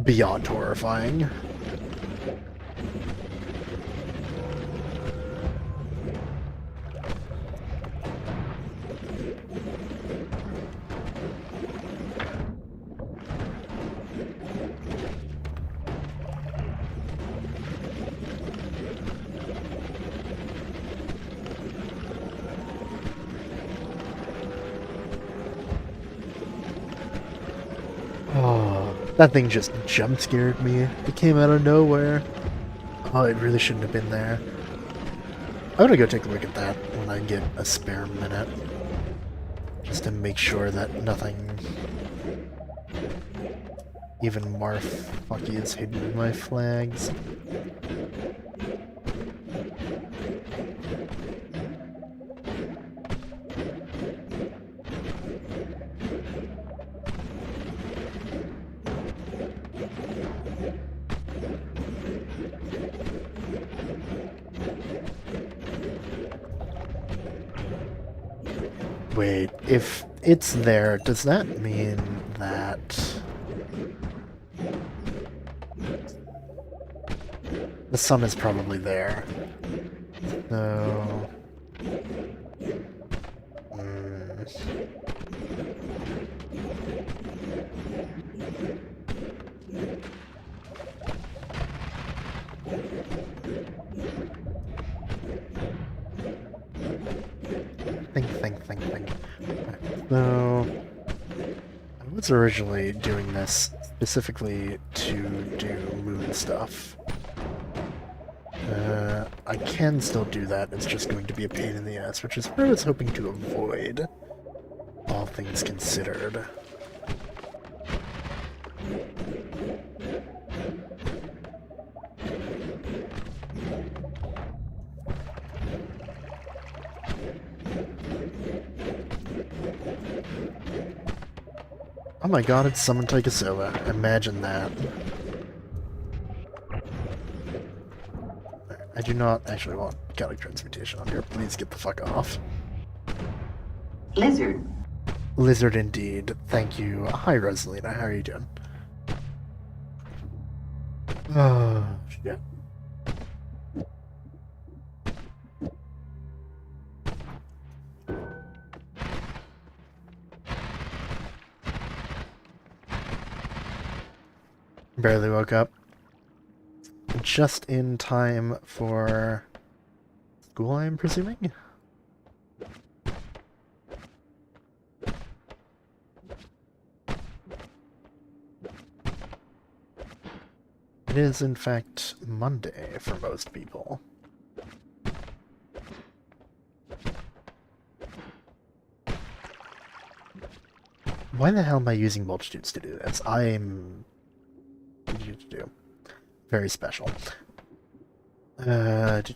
Speaker 1: Beyond horrifying. Oh. That thing just jump scared me. It came out of nowhere. Oh, it really shouldn't have been there. I'm gonna go take a look at that when I get a spare minute. Just to make sure that nothing even more fucky is hidden in my flags. Wait, if it's there, does that mean that the sun is probably there? So... Think. So, I was originally doing this specifically to do moon stuff. I can still do that, it's just going to be a pain in the ass, which is what I was hoping to avoid, all things considered. Oh my god, it's Summon Taikasova. Imagine that. I do not actually want Gallic Transmutation on here. Please get the fuck off.
Speaker 2: Lizard.
Speaker 1: Lizard indeed. Thank you. Hi, Rosalina. How are you doing? Oh, shit. Barely woke up. Just in time for school, I'm presuming? It is, in fact, Monday for most people. Why the hell am I using multitudes to do this? I'm... Very special. Alright.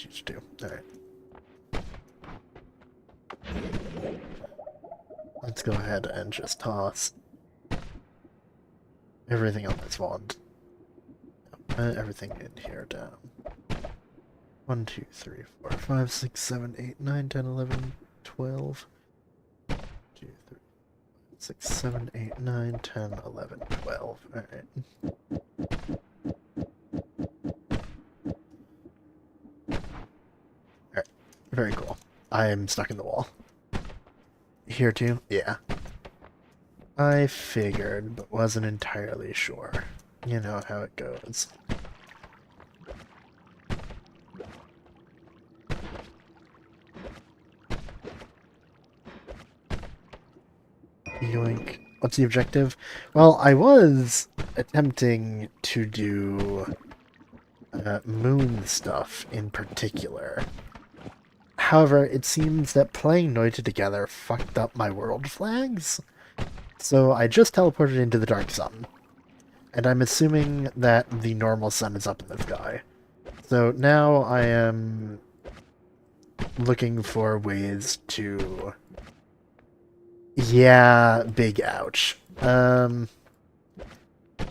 Speaker 1: Let's go ahead and just toss everything on this wand. Everything in here down. 1, 2, 3, 4, 5, 6, 7, 8, 9, 10, 11, 12. 2, 3, 6, 7, 8, 9, 10, 11, 12. Alright. Alright. Very cool. I am stuck in the wall. Here too? Yeah. I figured, but wasn't entirely sure. You know how it goes. Yoink. What's the objective? Well, I was attempting to do moon stuff in particular. However, it seems that playing Noita together fucked up my world flags. So I just teleported into the Dark Sun. And I'm assuming that the normal sun is up in the sky. So now I am looking for ways to... Yeah, big ouch. I'm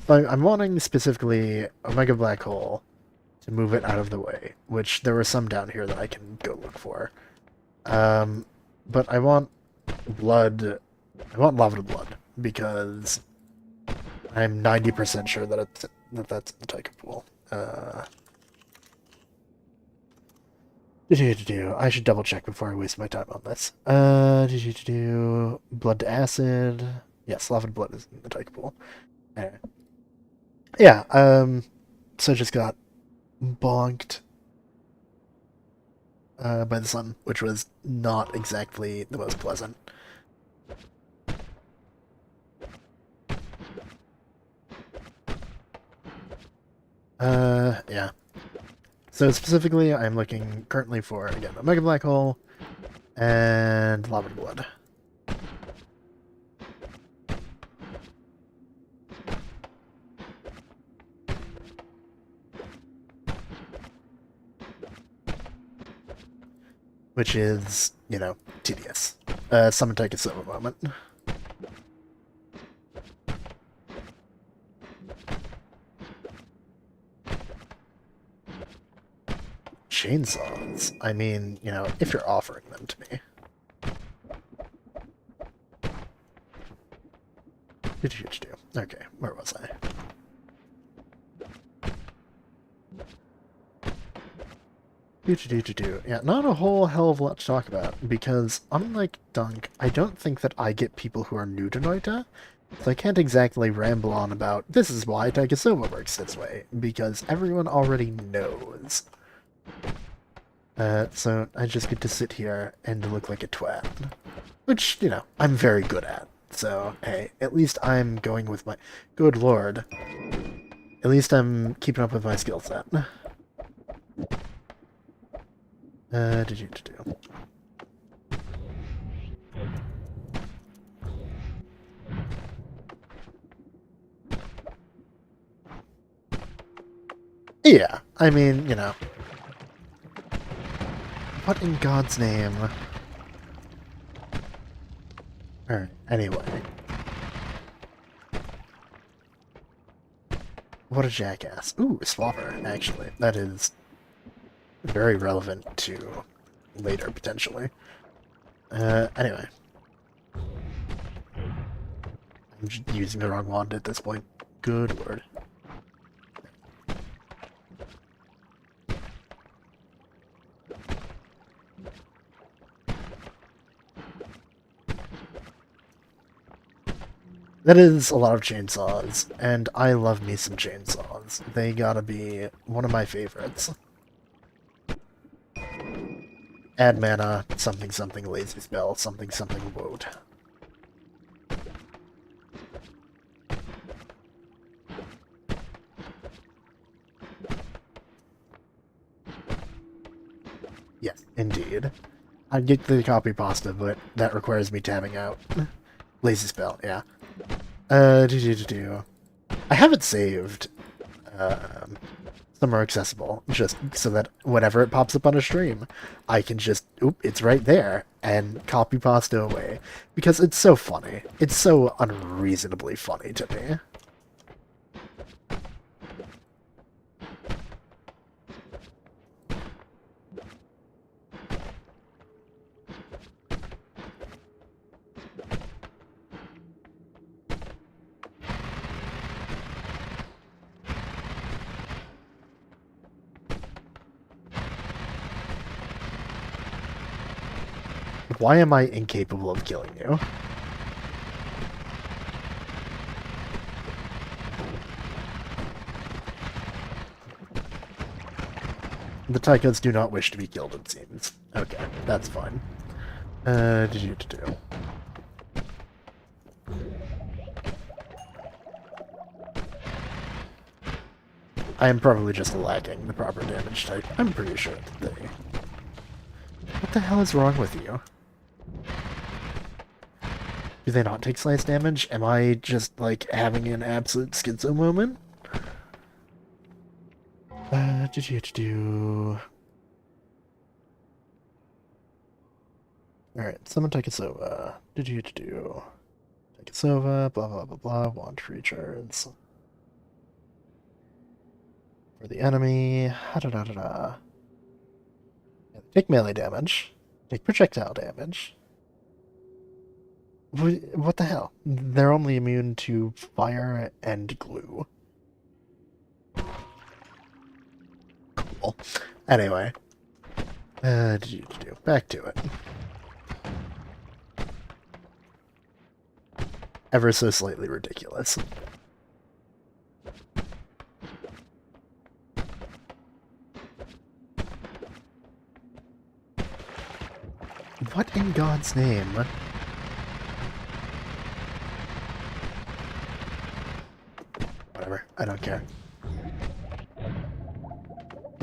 Speaker 1: wanting specifically Omega Black Hole to move it out of the way, which there were some down here that I can go look for. But I want blood... I want lava to blood, because I'm 90% sure that that's the Taika pool. I should double check before I waste my time on this. Blood to acid. Yes, lava to blood is in the Taika pool. Yeah, so I just got bonked by the sun, which was not exactly the most pleasant. Yeah. So specifically, I'm looking currently for, again, a Mega Black Hole and Lava Blood. Which is, you know, tedious. Summon take a silver moment. Chainsaws. I mean, you know, if you're offering them to me. Okay, where was I? Yeah, not a whole hell of a lot to talk about, because unlike Dunk, I don't think that I get people who are new to Noita, so I can't exactly ramble on about, this is why Taikasoma works this way, because everyone already knows. So I just get to sit here and look like a twat. Which, you know, I'm very good at. So, hey, at least I'm going with my... Good lord. At least I'm keeping up with my skill set. Do. Yeah, I mean, you know. What in God's name? Alright, anyway. What a jackass. Ooh, a swapper, actually. That is very relevant to later, potentially. Anyway. I'm just using the wrong wand at this point. Good word. That is a lot of chainsaws, and I love me some chainsaws. They gotta be one of my favorites. Add mana, something something lazy spell, something something woad. Yes, indeed. I'd get the copy pasta, but that requires me tabbing out. Lazy spell, yeah. I have it saved. Somewhere accessible, just so that whenever it pops up on a stream, I can just, oop, it's right there, and copy pasta away. Because it's so funny. It's so unreasonably funny to me. Why am I incapable of killing you? The Taikas do not wish to be killed, it seems. Okay, that's fine. Do. I am probably just lacking the proper damage type. I'm pretty sure that they... What the hell is wrong with you? Do they not take slice damage? Am I just, like, having an absolute schizo moment? Do. Alright, summon Taikasova. Do. Taikasova, blah blah blah blah, wand creatures. For the enemy, ha-da-da-da-da. Take melee damage. Take projectile damage. What the hell? They're only immune to fire and glue. Cool. Anyway. Back to it. Ever so slightly ridiculous. What in God's name? Whatever, I don't care.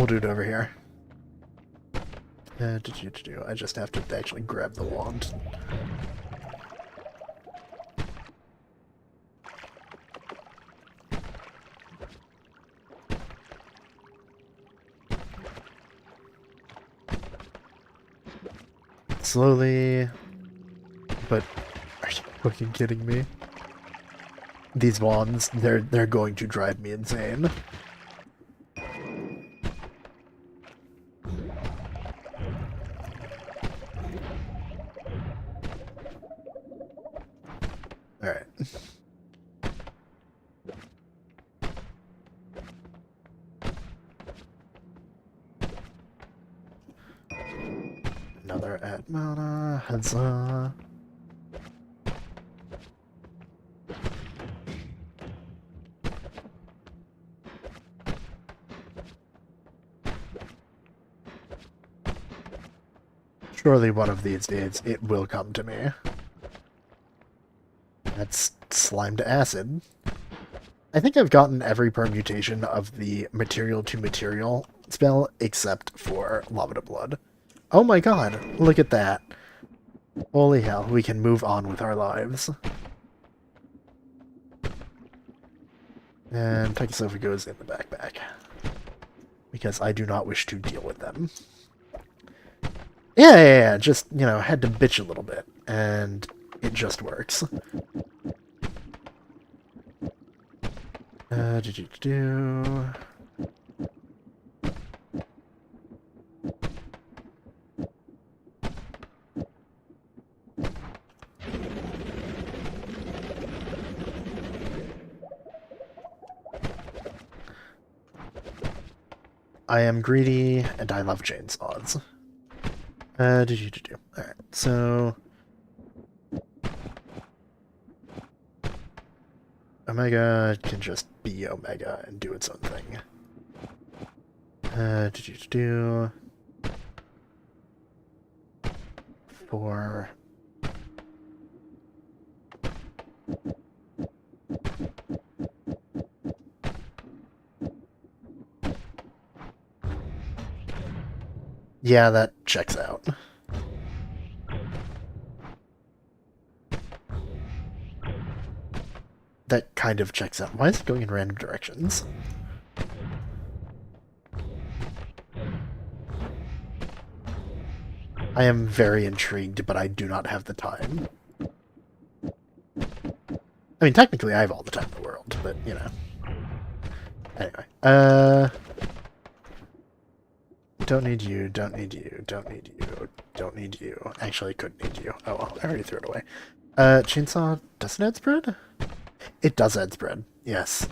Speaker 1: We'll do it over here. I just have to actually grab the wand. Slowly, but are you fucking kidding me? These wands, they're going to drive me insane. Alright. Another Atmana, huzzah. Surely one of these days it will come to me. That's slime to acid. I think I've gotten every permutation of the material to material spell except for lava to blood. Oh my god, look at that. Holy hell, we can move on with our lives. And Takisofa goes in the backpack. Because I do not wish to deal with them. Yeah, just, you know, had to bitch a little bit, and it just works. I am greedy, and I love chainsaws. Alright, so... Omega can just be Omega and do its own thing. For... Yeah, that checks out. That kind of checks out. Why is it going in random directions? I am very intrigued, but I do not have the time. I mean, technically I have all the time in the world, but, you know. Anyway, don't need you, don't need you, don't need you, don't need you. Actually, could need you. Oh well, I already threw it away. Chainsaw doesn't add spread? It does add spread, yes.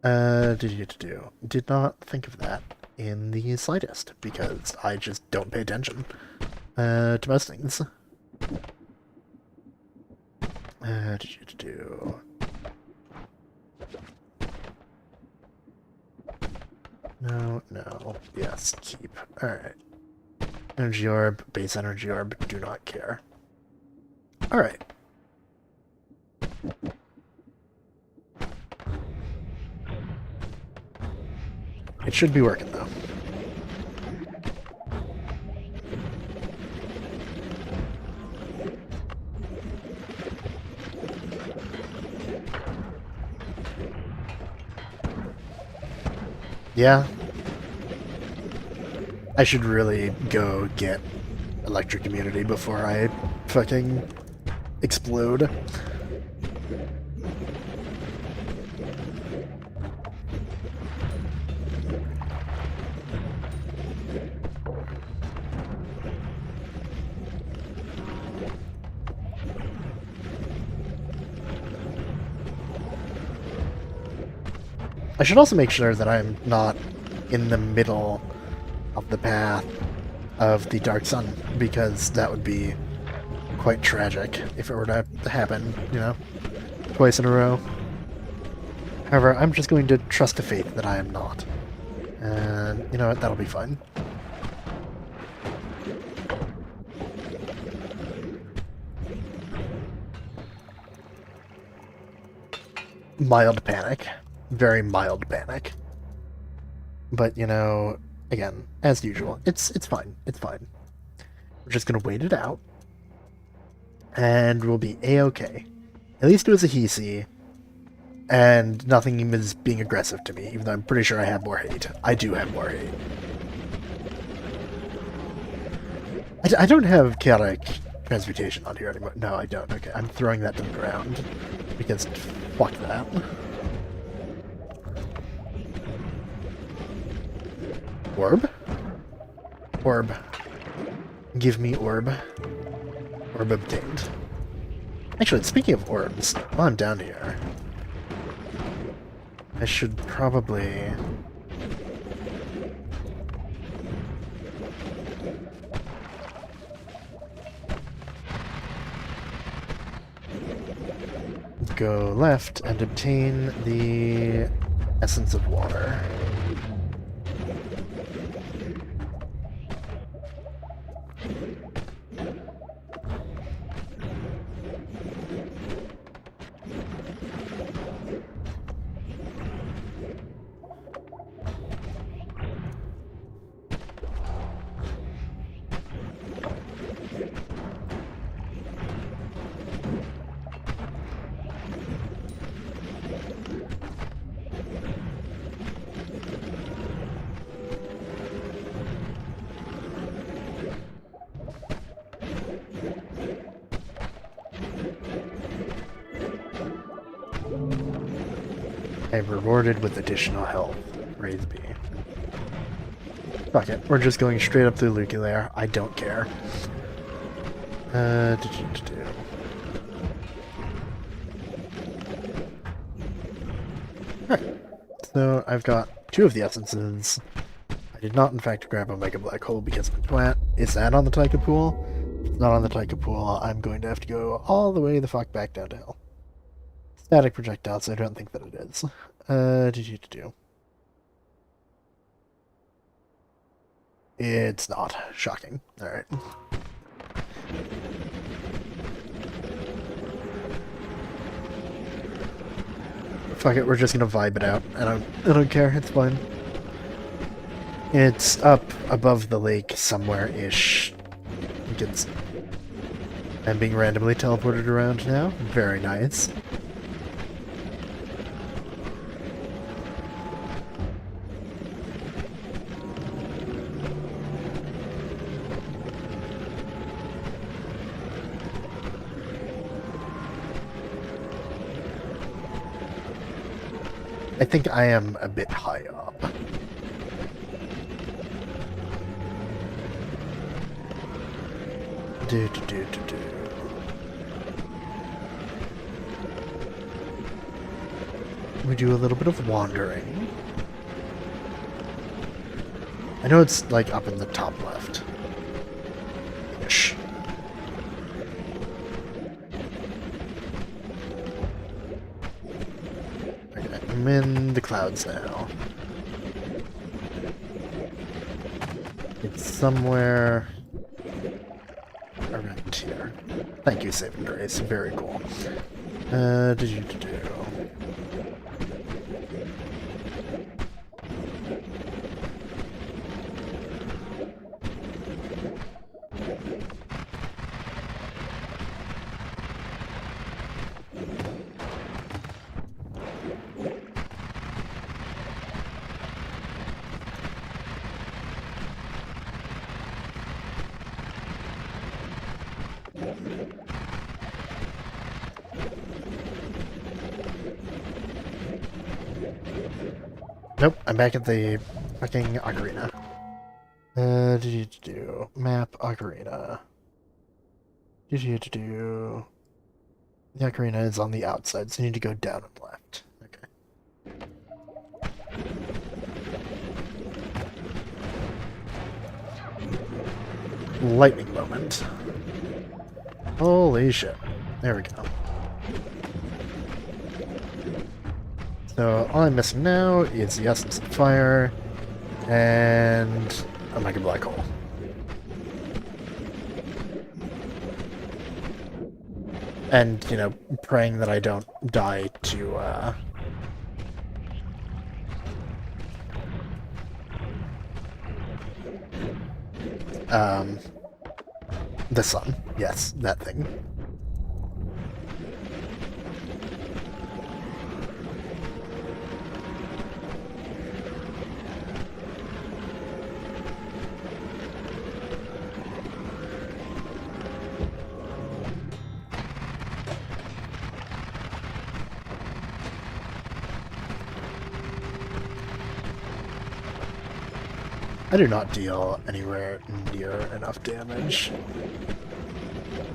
Speaker 1: Did not think of that in the slightest, because I just don't pay attention to most things. No, yes, keep. Alright. Energy orb, base energy orb, do not care. Alright. It should be working, though. Yeah. I should really go get electric immunity before I fucking explode. I should also make sure that I'm not in the middle of the path of the Dark Sun, because that would be quite tragic if it were to happen, you know, twice in a row. However, I'm just going to trust to fate that I am not. And, you know what, that'll be fine. Mild panic. Very mild panic. But, you know, again, as usual, it's fine. It's fine. We're just gonna wait it out, and we'll be a-okay. At least it was a he-see, and nothing is being aggressive to me, even though I'm pretty sure I have more hate. I do have more hate. I don't have chaotic transmutation on here anymore. No, I don't. Okay, I'm throwing that to the ground, because fuck that. Orb? Orb. Give me orb. Orb obtained. Actually, speaking of orbs, while I'm down here, I should probably... go left and obtain the essence of water. I'm rewarded with additional health. Praise be. Fuck it. We're just going straight up through Lukey Lair. I don't care. Alright. So I've got 2 of the essences. I did not, in fact, grab a Mega Black Hole because I'm a twat. Is that on the Taika pool? If it's not on the Taika pool, I'm going to have to go all the way the fuck back down to hell. Static projectile, so I don't think that it is. It's not. Shocking. Alright. Fuck it, we're just gonna vibe it out. I don't care, it's fine. It's up above the lake somewhere-ish. I'm being randomly teleported around now. Very nice. I think I am a bit high up. We do a little bit of wandering. I know it's like up in the top left. Ish. Okay, I'm in the clouds now. It's somewhere around here. Thank you, Saving Grace. Very cool. Nope, I'm back at the fucking ocarina. Map ocarina. The ocarina is on the outside, so you need to go down and left. Okay. Lightning moment. Holy shit. There we go. So all I'm missing now is the essence of fire and a Mega Black Hole. And, you know, praying that I don't die to The sun. Yes, that thing. I do not deal anywhere near enough damage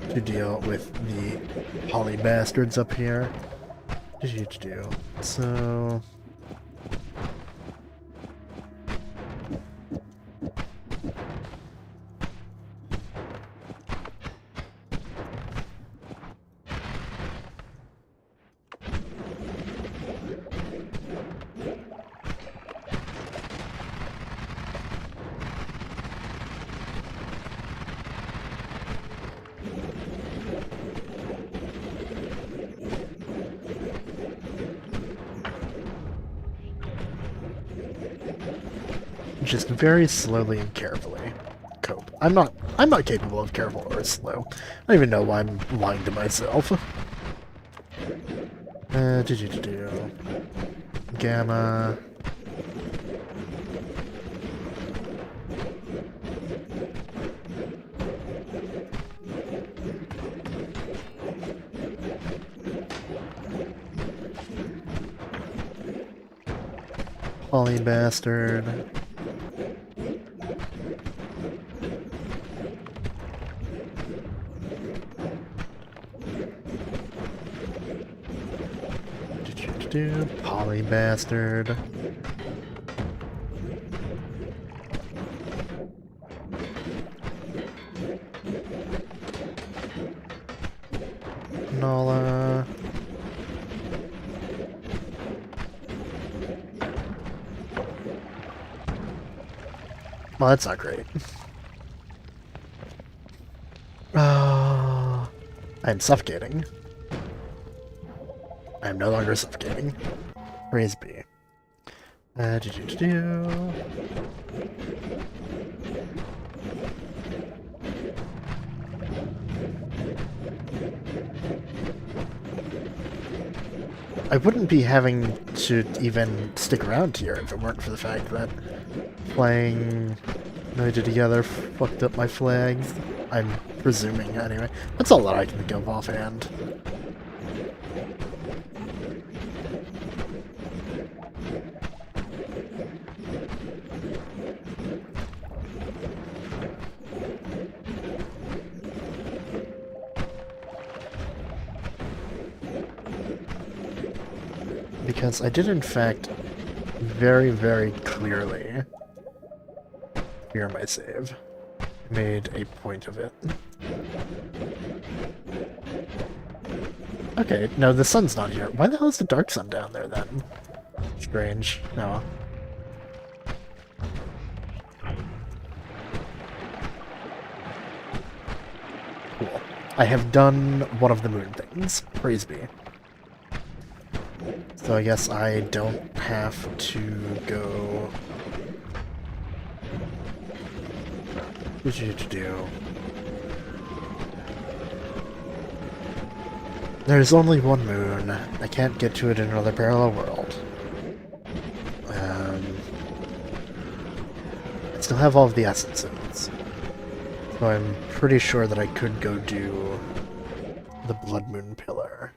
Speaker 1: to deal with the poly bastards up here. So... just very slowly and carefully cope. I'm not capable of careful or slow. I don't even know why I'm lying to myself. Gamma. Poly bastard. Poly bastard. Nala. Well, that's not great. I'm suffocating. I am no longer suffocating. Praise be. I wouldn't be having to even stick around here if it weren't for the fact that playing Noitings together fucked up my flags. I'm presuming, anyway. That's all that I can think of offhand. Because I did, in fact, very, very clearly clear my save. Made a point of it. Okay, no, the sun's not here. Why the hell is the dark sun down there, then? Strange. No. Cool. I have done one of the moon things. Praise be. So I guess I don't have to go... What you to do? There's only one moon. I can't get to it in another parallel world. I still have all of the essences. So I'm pretty sure that I could go do the Blood Moon Pillar.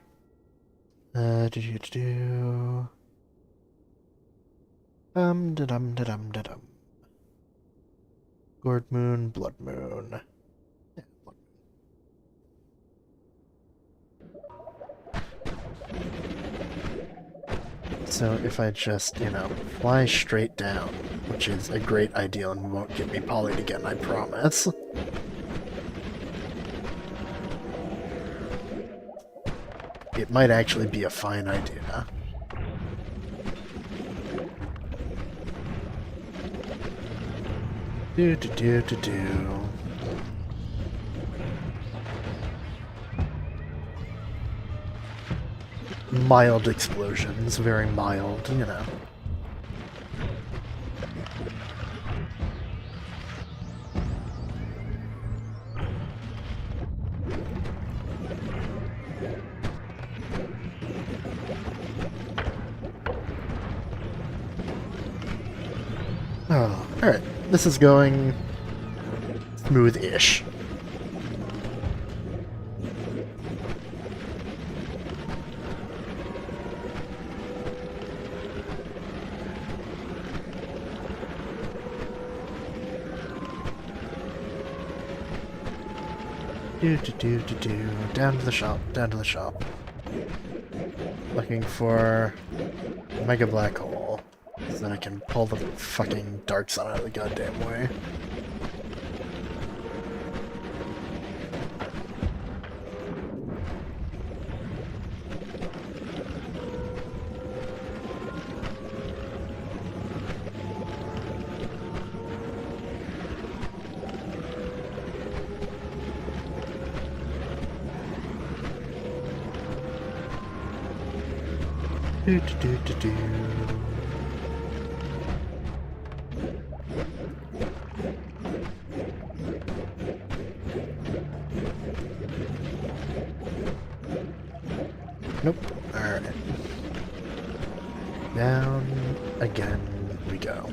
Speaker 1: Da-dum. Gourd Moon, Blood Moon. Yeah, Blood Moon. So if I just, fly straight down, which is a great idea and won't get me polyed again, I promise. It might actually be a fine idea. Mild explosions, very mild, Oh, alright. This is going smooth-ish. Down to the shop, down to the shop. Looking for Mega Black Hole, so that I can pull the fucking Dark Sun out of the goddamn way. Do. Nope. Alright. Down again we go.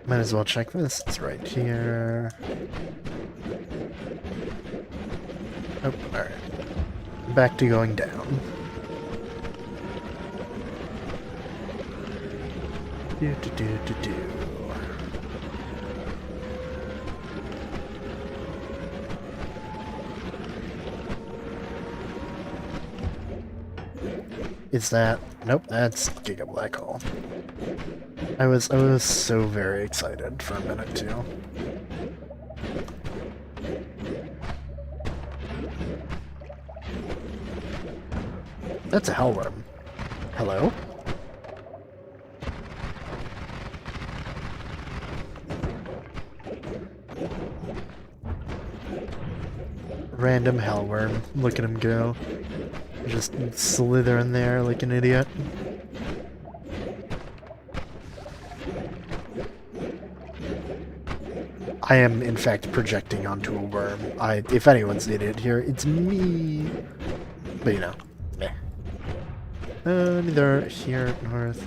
Speaker 1: Might as well check this. It's right here. Oh, alright. Back to going down. Do. Is that... Nope, that's Giga Black Hole. I was so very excited for a minute too. That's a hellworm. Hello? Random hellworm. Look at him go. Just slither in there like an idiot. I am, in fact, projecting onto a worm. If anyone's the idiot here, it's me. But, you know, meh. Neither here, north.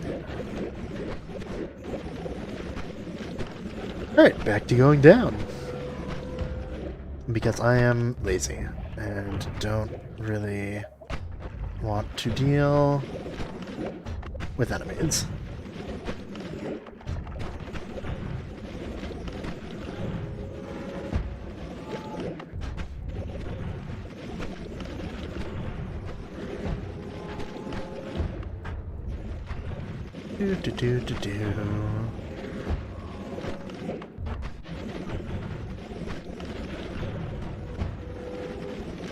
Speaker 1: Alright, back to going down. Because I am lazy and don't really want to deal with enemies. Do.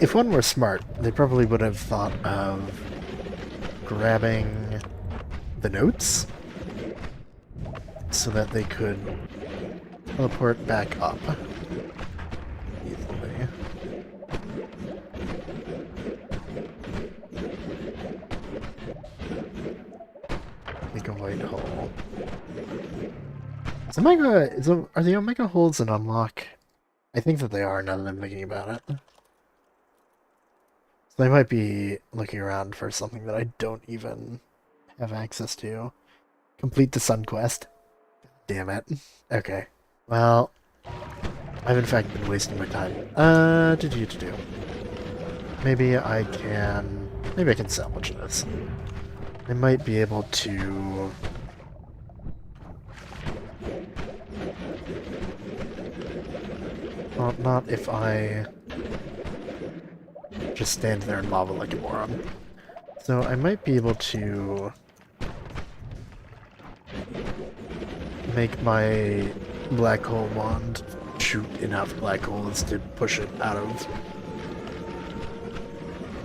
Speaker 1: If one were smart, they probably would have thought of grabbing the notes so that they could teleport back up easily. Make a white hole. Are the Omega holes an unlock? I think that they are now that I'm thinking about it. So I might be looking around for something that I don't even have access to. Complete the Sun Quest. Damn it. Okay. Well, I've in fact been wasting my time. Do. Maybe I can salvage this. I might be able to... Well, not if I just stand there in lava like a moron. So I might be able to make my black hole wand shoot enough black holes to push it out of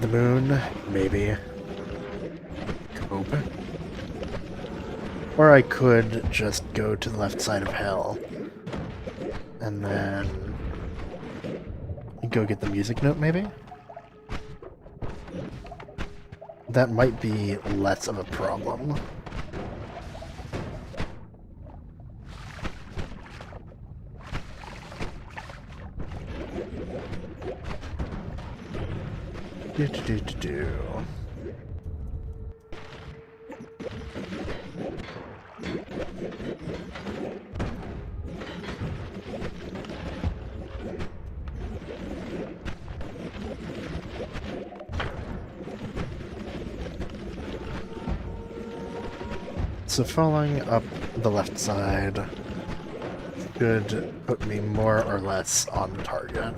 Speaker 1: the moon, maybe. Hope. Or I could just go to the left side of hell and then go get the music note, maybe? that might be less of a problem. Do. So following up the left side should put me more or less on target.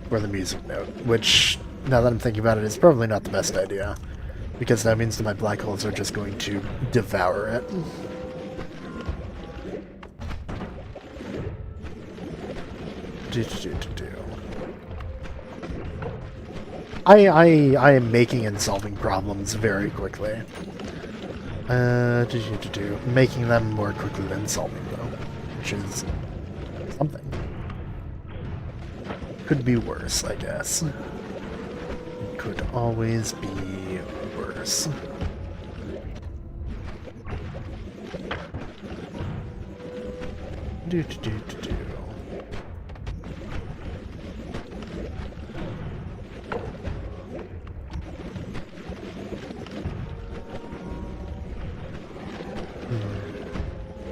Speaker 1: For the music note, which, now that I'm thinking about it, is probably not the best idea, because that means that my black holes are just going to devour it. I am making and solving problems very quickly. Making them more quickly than solving them, which is something. Could be worse, I guess. It could always be worse.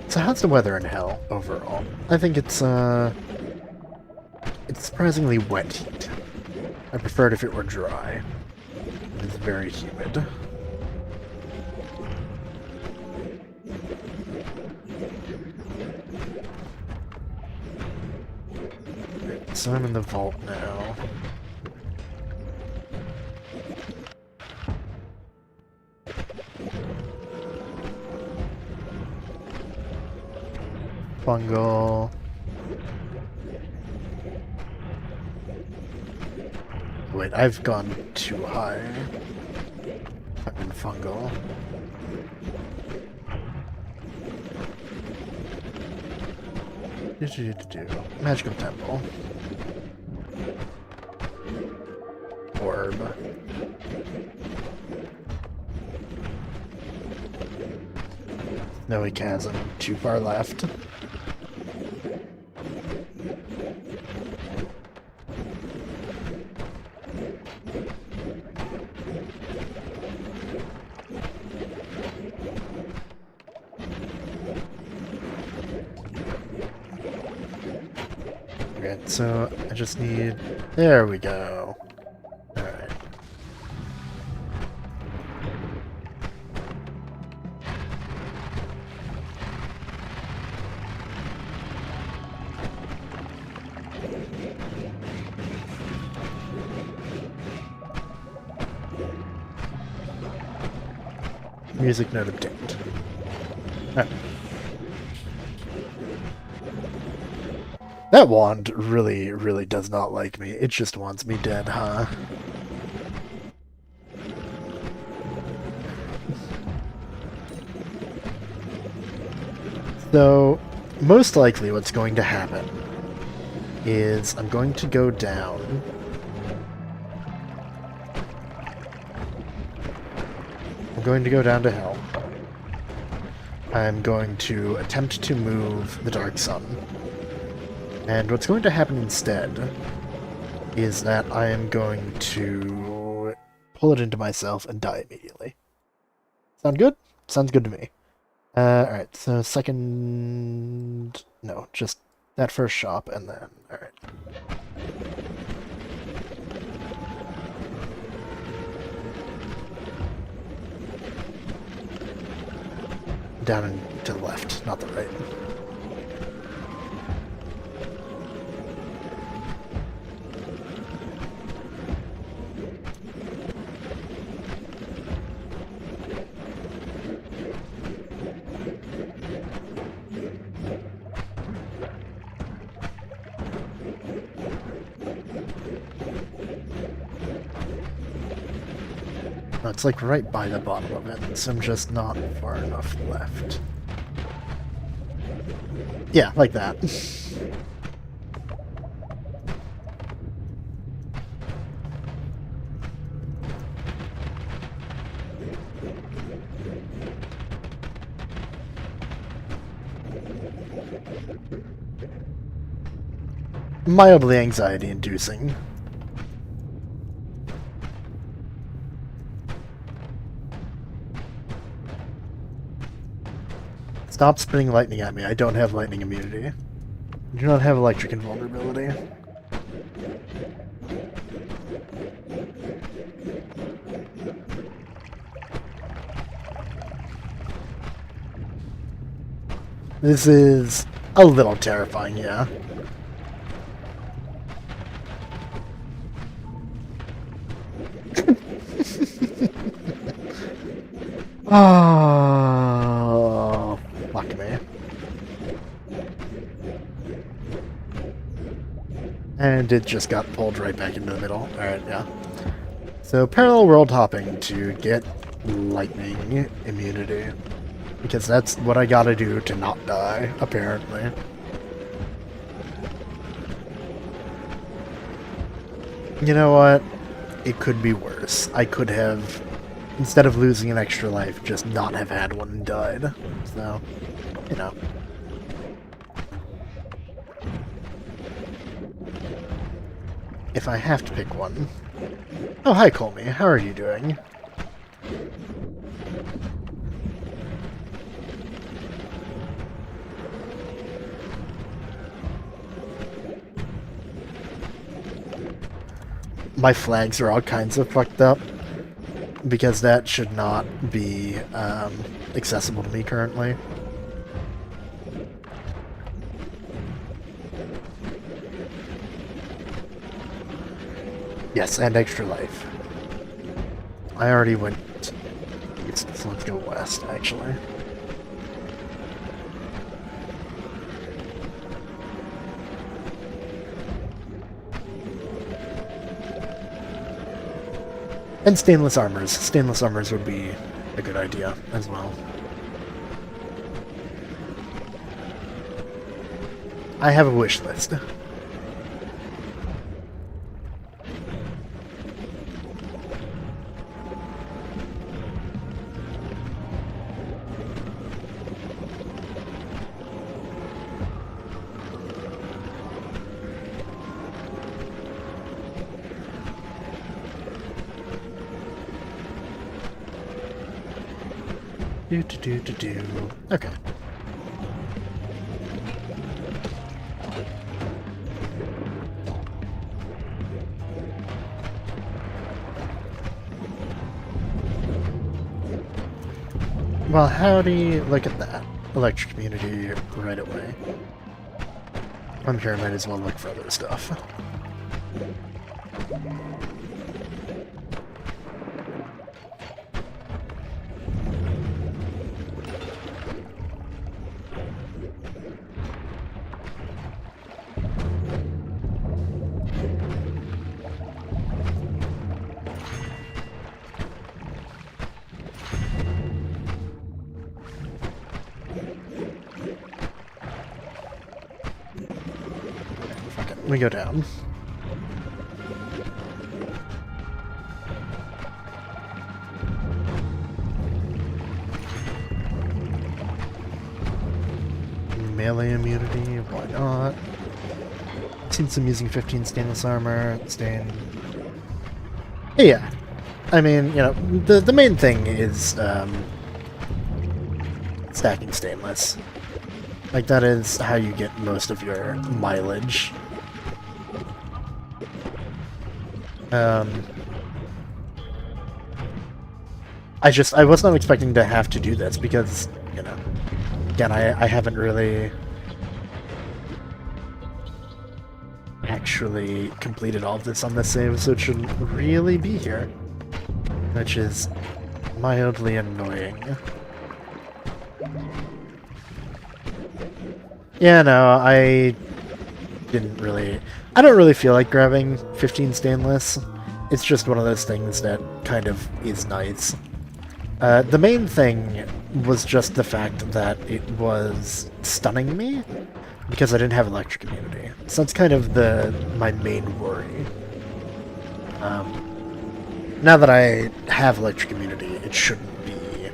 Speaker 1: So how's the weather in hell overall? I think it's surprisingly wet heat. I prefer it if it were dry. It's very humid. So I'm in the vault now. Fungal. Wait, I've gone too high. I'm in fungal. Magical temple. Orb. Snowy chasm, too far left. Okay, so I just need... There we go. Alright. Music note obtained. Alright. That wand really, really does not like me. It just wants me dead, huh? So, most likely what's going to happen is I'm going to go down. I'm going to go down to hell. I'm going to attempt to move the Dark Sun. And what's going to happen instead is that I am going to pull it into myself and die immediately. Sound good? Sounds good to me. Alright, so second... No, just that first shop, and then... Alright. Down and to the left, not the right. Oh, it's like right by the bottom of it, so I'm just not far enough left. Yeah, like that. Mildly anxiety-inducing. Stop spitting lightning at me. I don't have lightning immunity. I do not have electric invulnerability. This is a little terrifying, yeah. Oh, fuck me. And it just got pulled right back into the middle. Alright, yeah. So, parallel world hopping to get lightning immunity. Because that's what I gotta do to not die, apparently. You know what? It could be worse. I could have, instead of losing an extra life, just not have had one and died. So, you know. If I have to pick one. Oh, hi, Colmy. How are you doing? My flags are all kinds of fucked up. Because that should not be accessible to me currently. Yes, and extra life. I already went east, so let's go west, actually. And stainless armors. Stainless armors would be a good idea as well. I have a wish list. Do. Okay. Well, howdy, look at that. Electric community right away. I'm sure I might as well look for other stuff. Let me go down. Melee immunity, why not? Since I'm using 15 stainless armor, yeah. I mean, you know, the main thing is stacking stainless. Like, that is how you get most of your mileage. I was not expecting to have to do this because, you know, again, I haven't really actually completed all of this on this save, so it shouldn't really be here. Which is mildly annoying. Yeah, no, I don't really feel like grabbing 15 stainless. it's just one of those things that kind of is nice. The main thing was just the fact that it was stunning me because I didn't have electric immunity. So that's kind of my main worry. Now that I have electric immunity, it shouldn't be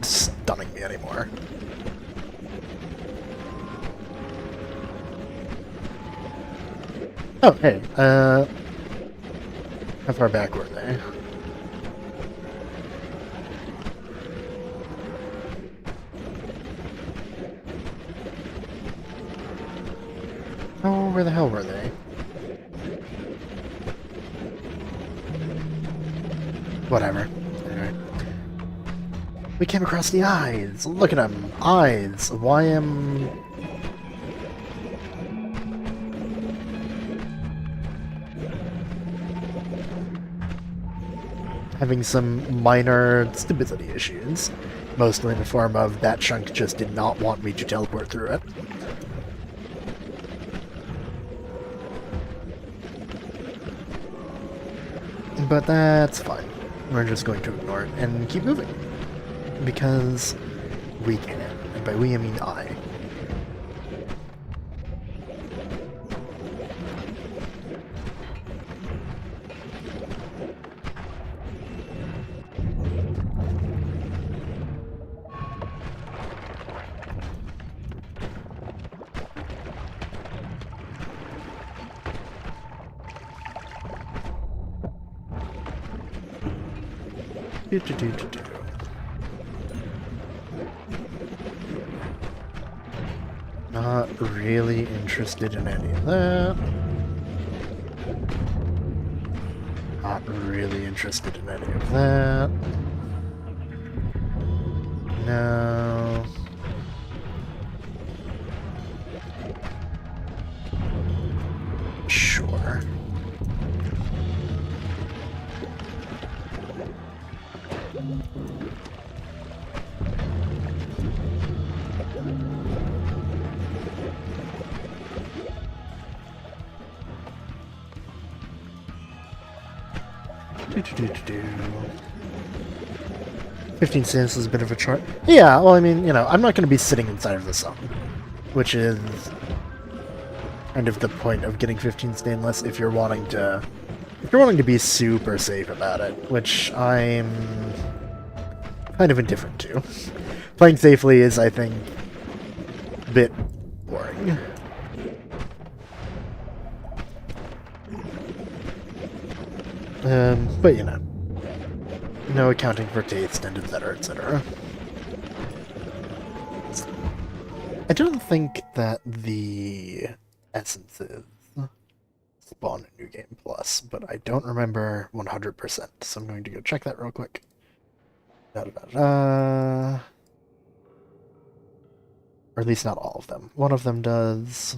Speaker 1: stunning me anymore. Oh, hey, how far back were they? Oh, where the hell were they? Whatever. Anyway. We came across the eyes! Look at them! Eyes! Why am... having some minor stability issues. Mostly in the form of that chunk just did not want me to teleport through it. But that's fine. We're just going to ignore it and keep moving. Because we can. And by we, I mean I. Not really interested in any of that. Not really interested in any of that. No. Sure. Do. 15 cents is a bit of a chart. Yeah, well, I mean, you know, I'm not going to be sitting inside of the sun, which is kind of the point of getting 15 stainless if you're wanting to be super safe about it, which I'm kind of indifferent to. Playing safely is, I think, a bit boring. But you know, no accounting for taste and etc., etc. I don't think that the essences spawn in New Game Plus, but I don't remember 100%, so I'm going to go check that real quick. Or at least not all of them. One of them does.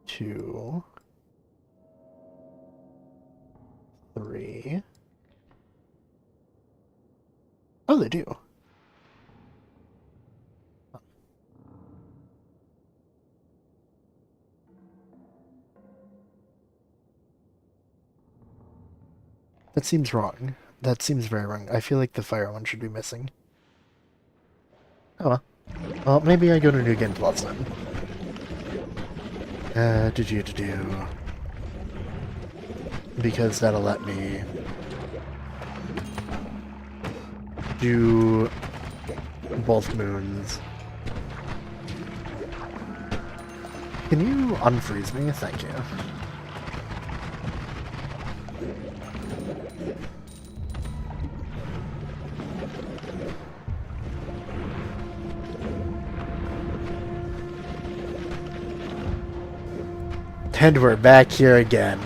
Speaker 1: Two, 3. Oh, they do. That seems wrong. That seems very wrong. I feel like the fire one should be missing. Oh well. Well, maybe I go to New Game Plus then. Because that'll let me do both moons. Can you unfreeze me? Thank you. And we're back here again.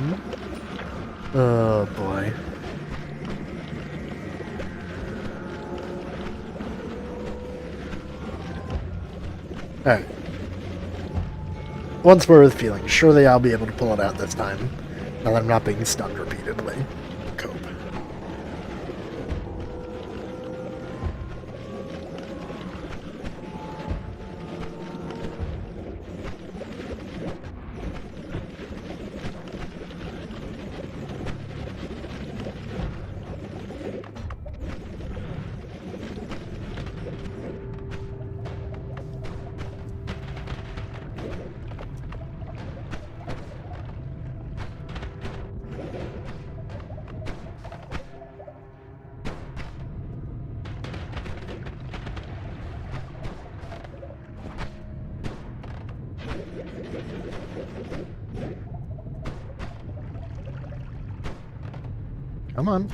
Speaker 1: Oh boy. Alright. Once we're with feeling, surely I'll be able to pull it out this time. Now that I'm not being stunned repeatedly. Cope. Come on.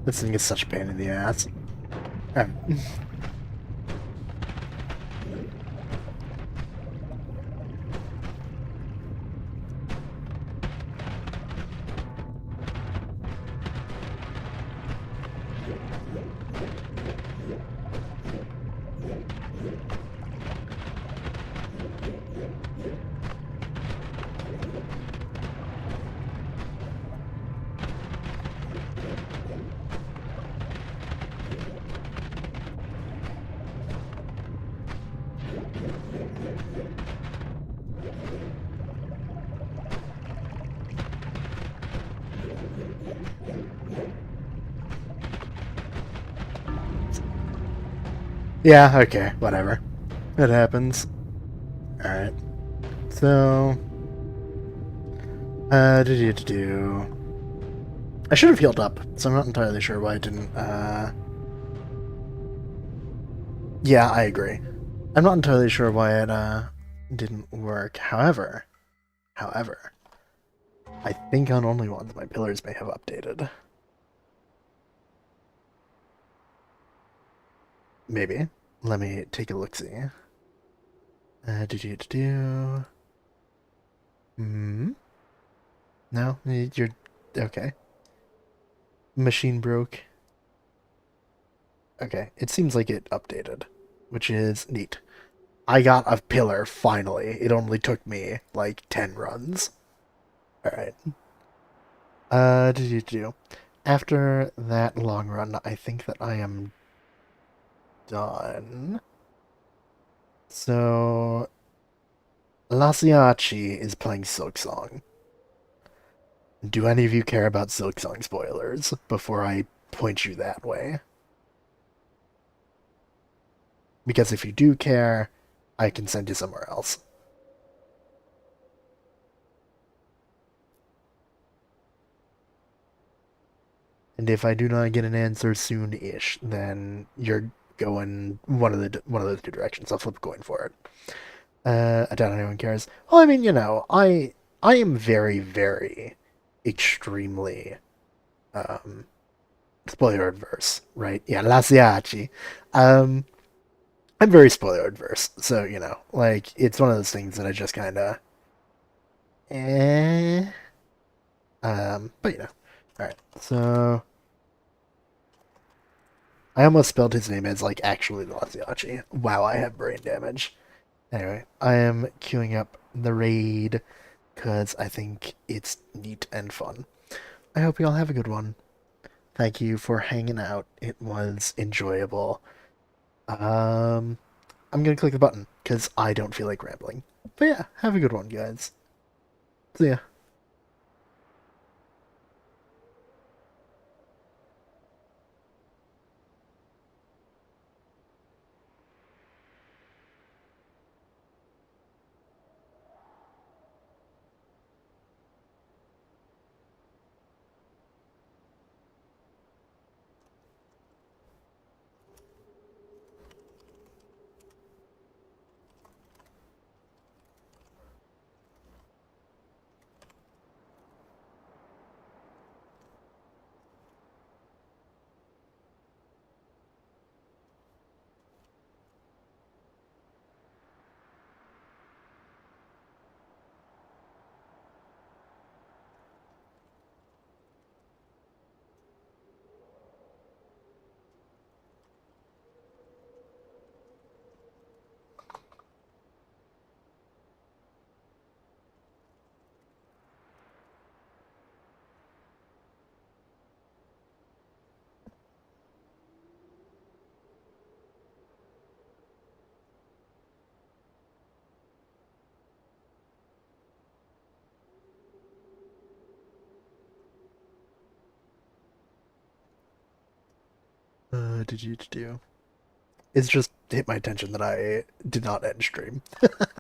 Speaker 1: This thing is such a pain in the ass. Alright. Yeah, okay, whatever. It happens. Alright. So, do. I should have healed up, so I'm not entirely sure why I didn't, Yeah, I agree. I'm not entirely sure why it, didn't work. However, I think on only ones my pillars may have updated. Maybe. Let me take a look-see. Do. Hmm? No? You're... Okay. Machine broke. Okay, it seems like it updated, which is neat. I got a pillar, finally. It only took me, like, 10 runs. Alright. Do. After that long run, I think that I am done. So, Lasiachi is playing Silksong. Do any of you care about Silksong spoilers before I point you that way? Because if you do care, I can send you somewhere else. And if I do not get an answer soon-ish, then you're going one of those two directions. I'll flip a coin for it. I doubt anyone cares. Well, I mean, I am very, very, extremely spoiler adverse, right? Yeah, Lasiachi. Um, I'm very spoiler adverse, so like it's one of those things that I just kind of, eh. But all right. So I almost spelled his name as like actually Lasiachi. Wow, I have brain damage. Anyway, I am queuing up the raid because I think it's neat and fun. I hope you all have a good one. Thank you for hanging out. It was enjoyable. Um, I'm gonna click the button because I don't feel like rambling. But yeah, have a good one, guys. See ya. Did you do? It's just hit my attention that I did not end stream.